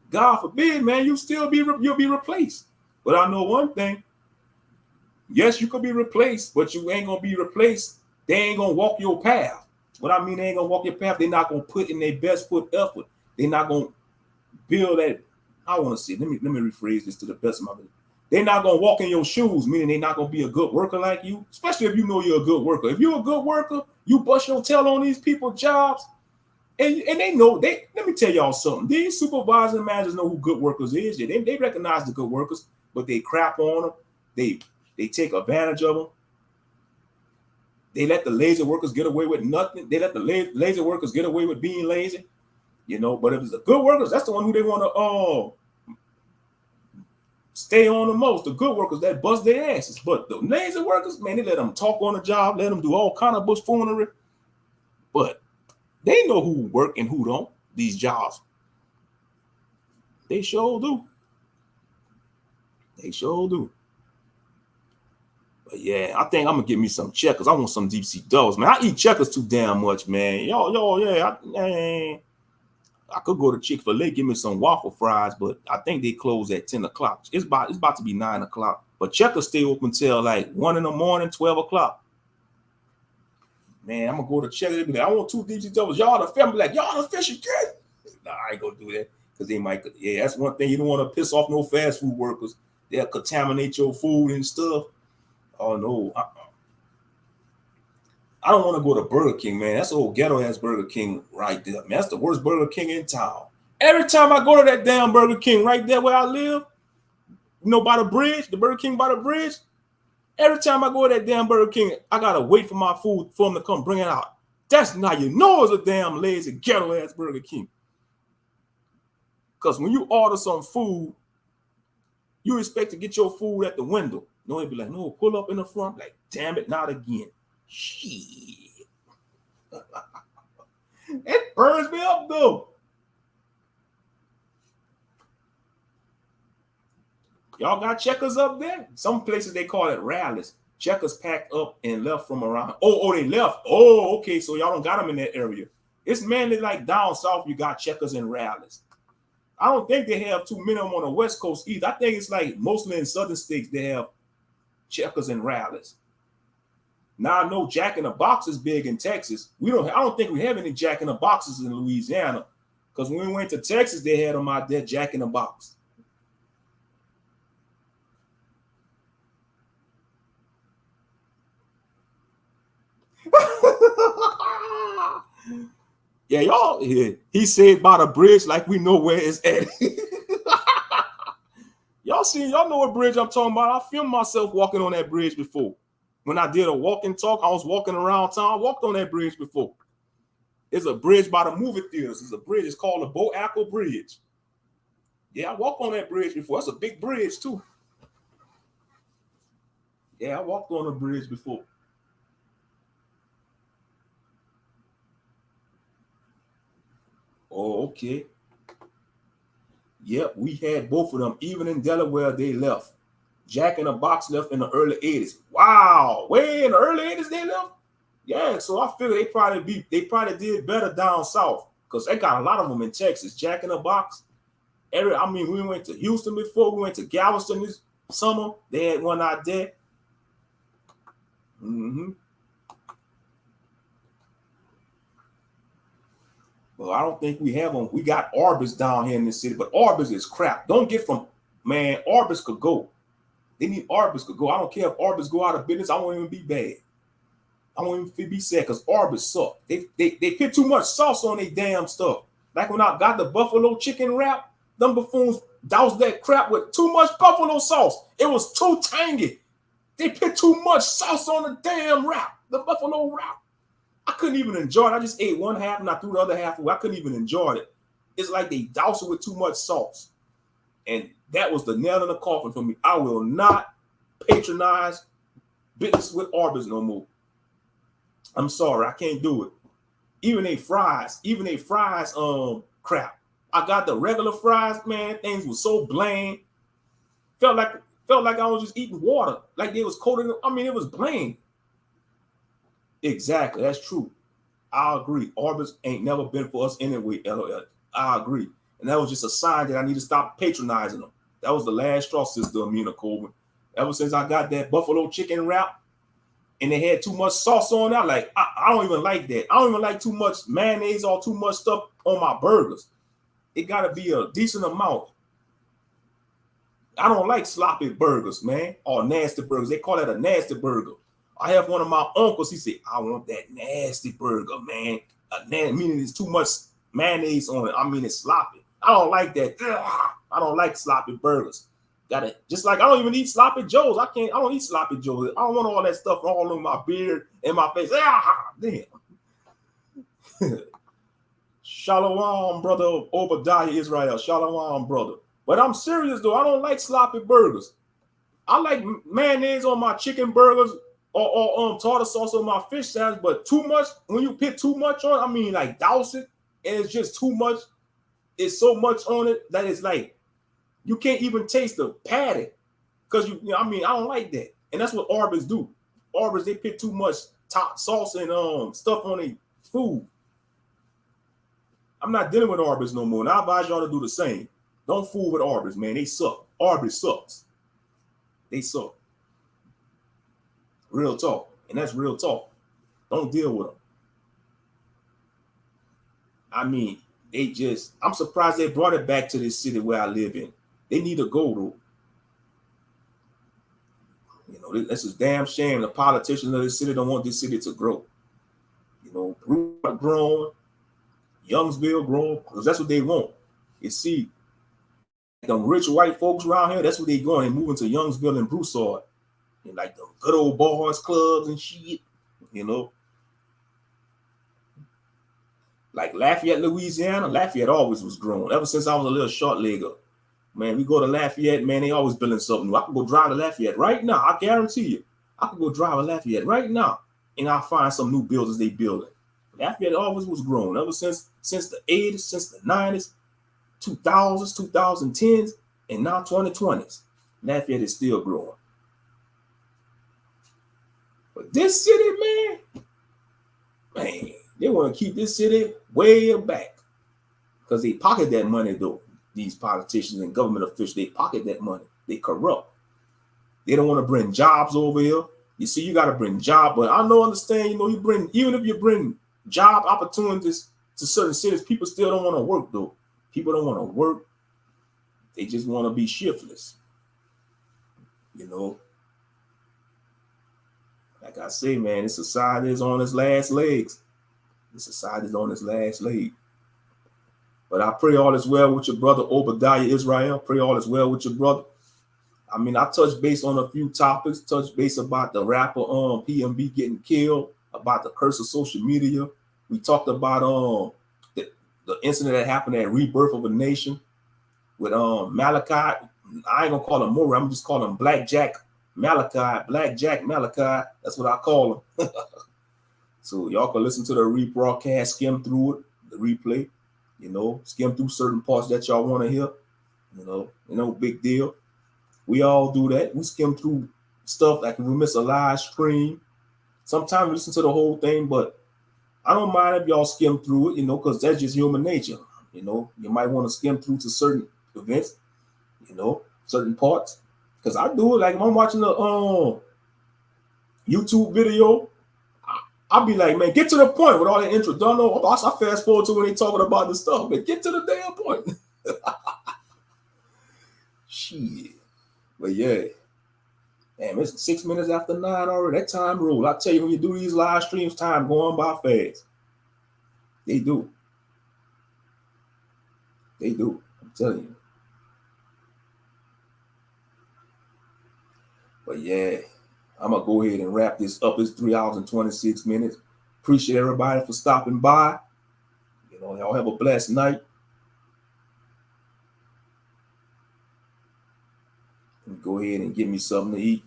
God forbid, man, you'll be replaced. But I know one thing. Yes, you could be replaced, but you ain't gonna be replaced. They ain't gonna walk your path. What I mean, they ain't gonna walk your path. They're not gonna put in their best foot effort. They're not gonna build that. I want to see. Let me rephrase this to the best of my ability. They're not gonna walk in your shoes, meaning they're not gonna be a good worker like you. Especially if you know you're a good worker. If you're a good worker, you bust your tail on these people's jobs, and they know. Let me tell y'all something. These supervisors and managers know who good workers is. Yeah, they recognize the good workers, but they crap on them. They take advantage of them. They let the lazy workers get away with nothing. They let the lazy workers get away with being lazy, But if it's the good workers, that's the one who they want to stay on the most. The good workers that bust their asses. But the lazy workers, man, they let them talk on the job, let them do all kind of bushfoonery. But they know who work and who don't. These jobs, they sure do. They sure do. But yeah, I think I'm gonna get me some checkers. I want some deep sea doughs, man. I eat checkers too damn much, man. Yeah. I could go to Chick-fil-A, give me some waffle fries, but I think they close at 10 o'clock. It's about to be 9 o'clock. But checkers stay open till like 1 in the morning, 12 o'clock. Man, I'm gonna go to checkers. They be like, I want 2 deep sea doughs. Y'all the family, like, y'all the fish again. Nah, I ain't gonna do that. Because they might, yeah, that's one thing. You don't want to piss off no fast food workers. They'll contaminate your food and stuff. Oh no, I don't want to go to Burger King, man. That's old ghetto ass Burger King right there, man. That's the worst Burger King in town. Every time I go to that damn Burger King right there where I live, by the bridge, the Burger King by the bridge. Every time I go to that damn Burger King, I gotta wait for my food for them to come bring it out. That's not it's a damn lazy ghetto ass Burger King. Because when you order some food, you expect to get your food at the window. No, it'd be like, no, pull up in the front. Like, damn it, not again. Shit. It burns me up, though. Y'all got checkers up there? Some places they call it rallies. Checkers packed up and left from around. Oh, they left. Oh, okay, so y'all don't got them in that area. It's mainly like down south, you got checkers and rallies. I don't think they have too many of them on the West Coast either. I think it's like mostly in southern states they have checkers and rallies. Now I know Jack in the Box is big in Texas. I don't think we have any Jack in the Boxes in Louisiana. Because when we went to Texas, they had them out there, Jack in the Box. Yeah, y'all, he said by the bridge like we know where it's at. Y'all know what bridge I'm talking about. I filmed myself walking on that bridge before. When I did a walk and talk, I was walking around town. I walked on that bridge before. It's a bridge by the movie theaters. It's a bridge. It's called the Bo Ackle Bridge. Yeah, I walked on that bridge before. That's a big bridge, too. Yeah, I walked on a bridge before. Oh, okay. Yep, we had both of them. Even in Delaware, they left. Jack in the Box left in the early 80s. Wow, way in the early 80s they left? Yeah, so I figure they probably did better down south. Because they got a lot of them in Texas. Jack in the Box. I mean, we went to Houston before, we went to Galveston this summer. They had one out there. Mm-hmm. Well, I don't think we have them. We got Arby's down here in this city, but Arby's is crap. Don't get from, man, Arby's could go. They need Arby's could go. I don't care if Arby's go out of business. I won't even be bad. I won't even be sad because Arby's suck. They put too much sauce on their damn stuff. Like when I got the buffalo chicken wrap, them buffoons doused that crap with too much buffalo sauce. It was too tangy. They put too much sauce on the damn wrap, the buffalo wrap. I couldn't even enjoy it. I just ate one half and I threw the other half away. I couldn't even enjoy it. It's like they doused it with too much sauce. And that was the nail in the coffin for me. I will not patronize business with Arby's no more. I'm sorry, I can't do it. Even they fries, crap. I got the regular fries, man. Things were so bland. Felt like I was just eating water, like they was coated. I mean, it was bland. Exactly, that's true. I agree. Arby's ain't never been for us anyway. LOL. I agree, and that was just a sign that I need to stop patronizing them. That was the last straw, Sister Amina Colvin. Ever since I got that buffalo chicken wrap, and they had too much sauce on that, like I don't even like that. I don't even like too much mayonnaise or too much stuff on my burgers. It got to be a decent amount. I don't like sloppy burgers, man, or nasty burgers. They call it a nasty burger. I have one of my uncles. He said, "I want that nasty burger, man. Meaning there's too much mayonnaise on it. I mean, it's sloppy. I don't like that. Ugh, I don't like sloppy burgers. Got it. Just like I don't even eat sloppy joes. I don't eat sloppy joes. I don't want all that stuff all over my beard and my face. Ah, damn." Shalom, brother Obadiah Israel. Shalom, brother. But I'm serious though. I don't like sloppy burgers. I like mayonnaise on my chicken burgers or tartar sauce on my fish sandwich. But too much, when you put too much on, I mean like douse it, and it's just too much. It's so much on it that it's like you can't even taste the patty because I mean, I don't like that, and that's what Arby's do. Arby's, they put too much top sauce and stuff on their food. I'm not dealing with Arby's no more, and I advise y'all to do the same. Don't fool with Arby's, man. They suck. Arby's sucks. They suck. Real talk, and that's real talk. Don't deal with them. I mean, I'm surprised they brought it back to this city where I live in. They need to go, though. You know, that's a damn shame. The politicians of this city don't want this city to grow. You know, Breward growing, Youngsville growing, because that's what they want. You see, them rich white folks around here, that's what they going. They moving to Youngsville and Broussard. And like the good old boys clubs and shit, you know. Like Lafayette, Louisiana, Lafayette always was growing. Ever since I was a little short legger. Man, we go to Lafayette, man, they always building something new. I can go drive to Lafayette right now. I guarantee you. I can go drive to Lafayette right now, and I'll find some new buildings they building. Lafayette always was growing. Ever since the 80s, since the 90s, 2000s, 2010s, and now 2020s. Lafayette is still growing. But this city, man, they want to keep this city way back because they pocket that money, though. These politicians and government officials, they pocket that money. They corrupt. They don't want to bring jobs over here. You see, you got to bring jobs, but I understand, you know, even if you bring job opportunities to certain cities, people still don't want to work, though. People don't want to work. They just want to be shiftless. You know, like I say, man, this society is on its last legs. This society is on its last leg. But I pray all is well with your brother Obadiah Israel. Pray all is well with your brother. I mean, I touched base on a few topics. Touched base about the rapper PnB getting killed, about the curse of social media. We talked about the incident that happened at Rebirth of a Nation with Malachi. I ain't gonna call him Murray. I'm just calling him Black Jack Malachi, Blackjack Malachi. That's what I call him. So y'all can listen to the rebroadcast, skim through it, the replay, you know, skim through certain parts that y'all want to hear. You know, big deal. We all do that. We skim through stuff like if we miss a live stream. Sometimes we listen to the whole thing, but I don't mind if y'all skim through it, you know, because that's just human nature. You know, you might want to skim through to certain events, you know, certain parts. Because I do it like if I'm watching a YouTube video, I'll be like, man, get to the point with all that intro. Don't know. I fast forward to when they talking about this stuff, but get to the damn point. Shit. But yeah. Damn, it's 6 minutes after 9 already. That time rule. I tell you, when you do these live streams, time going by fast. They do. They do. I'm telling you. But yeah, I'm going to go ahead and wrap this up. It's 3 hours and 26 minutes. Appreciate everybody for stopping by. You know, y'all have a blessed night. And go ahead and give me something to eat.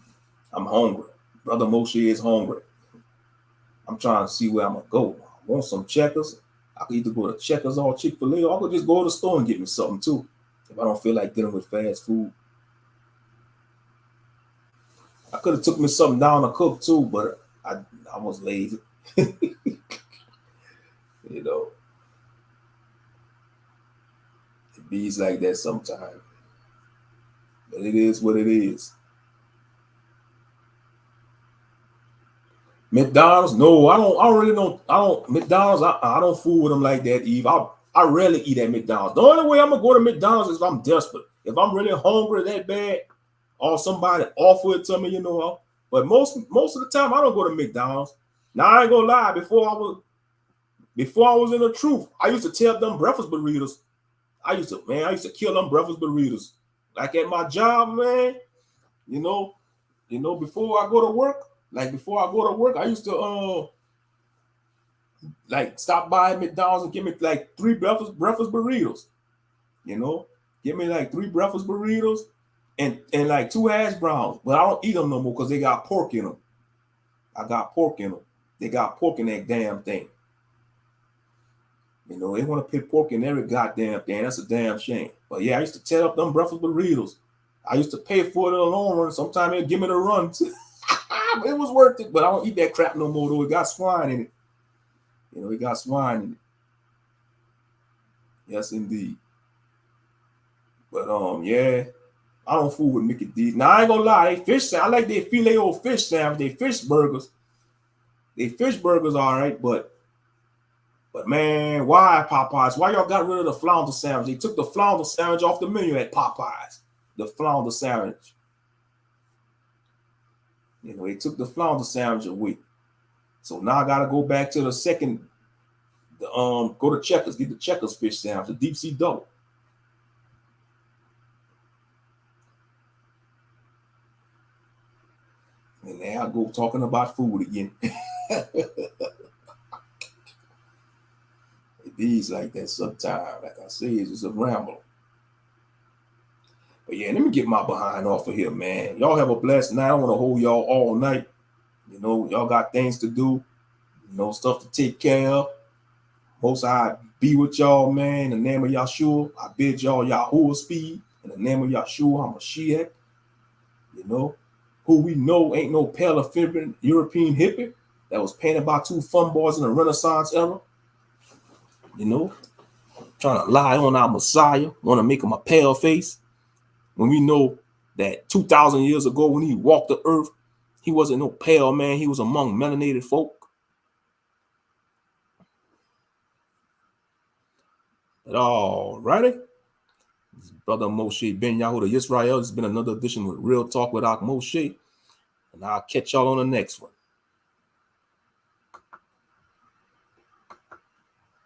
I'm hungry. Brother Moshe is hungry. I'm trying to see where I'm going to go. I want some Checkers. I could either go to Checkers or Chick-fil-A, or I could just go to the store and get me something too. If I don't feel like dealing with fast food. I could have took me something down to cook too, but I was lazy. You know. It bees like that sometimes. But it is what it is. McDonald's, no, I don't McDonald's, I don't fool with them like that, Eve. I rarely eat at McDonald's. The only way I'm gonna go to McDonald's is if I'm desperate. If I'm really hungry that bad, or somebody offer it to me, you know. But most of the time I don't go to McDonald's. Now I ain't gonna lie, before I was in the truth, I used to tear up them breakfast burritos. I used to kill them breakfast burritos. Like at my job, man, you know, before I go to work, I used to like stop by at McDonald's and give me like 3 breakfast burritos. You know, give me like 3 breakfast burritos and like 2 hash browns. But I don't eat them no more because they got pork in them. I got pork in them. They got pork in that damn thing. You know, they want to put pork in every goddamn thing. That's a damn shame. But yeah, I used to tear up them breakfast burritos. I used to pay for it in the long run. Sometimes they'd give me the run. It was worth it, but I don't eat that crap no more, though. It got swine in it. You know, it got swine in it. Yes, indeed. But yeah, I don't fool with Mickey D's. Now I ain't gonna lie, I like their filet o fish sandwich, they fish burgers. They fish burgers all right, but man, why Popeyes? Why y'all got rid of the flounder sandwich? They took the flounder sandwich off the menu at Popeyes. The flounder sandwich. You know, they took the flounder sandwich away. So now I gotta go back to the second. Go to Checkers, get the Checkers fish sandwich, the deep sea double. And now I go talking about food again. It is like that sometimes. Like I say, it's just a ramble. But yeah, let me get my behind off of here, man. Y'all have a blessed night. I want to hold y'all all night. You know, y'all got things to do. You know, stuff to take care of. Most I be with y'all, man. In the name of Yahshua, I bid y'all Yahuwah speed. In the name of Yahshua, I'm a Shiach. You know, who we know ain't no pale effeminate European hippie that was painted by 2 fun boys in the Renaissance era. You know, trying to lie on our Messiah, want to make him a pale face. When we know that 2,000 years ago, when he walked the earth, he wasn't no pale man. He was among melanated folk. But all righty. Brother Moshe Ben Yahuda Yisrael. It's been another edition with Real Talk with Ak Moshe. And I'll catch y'all on the next one.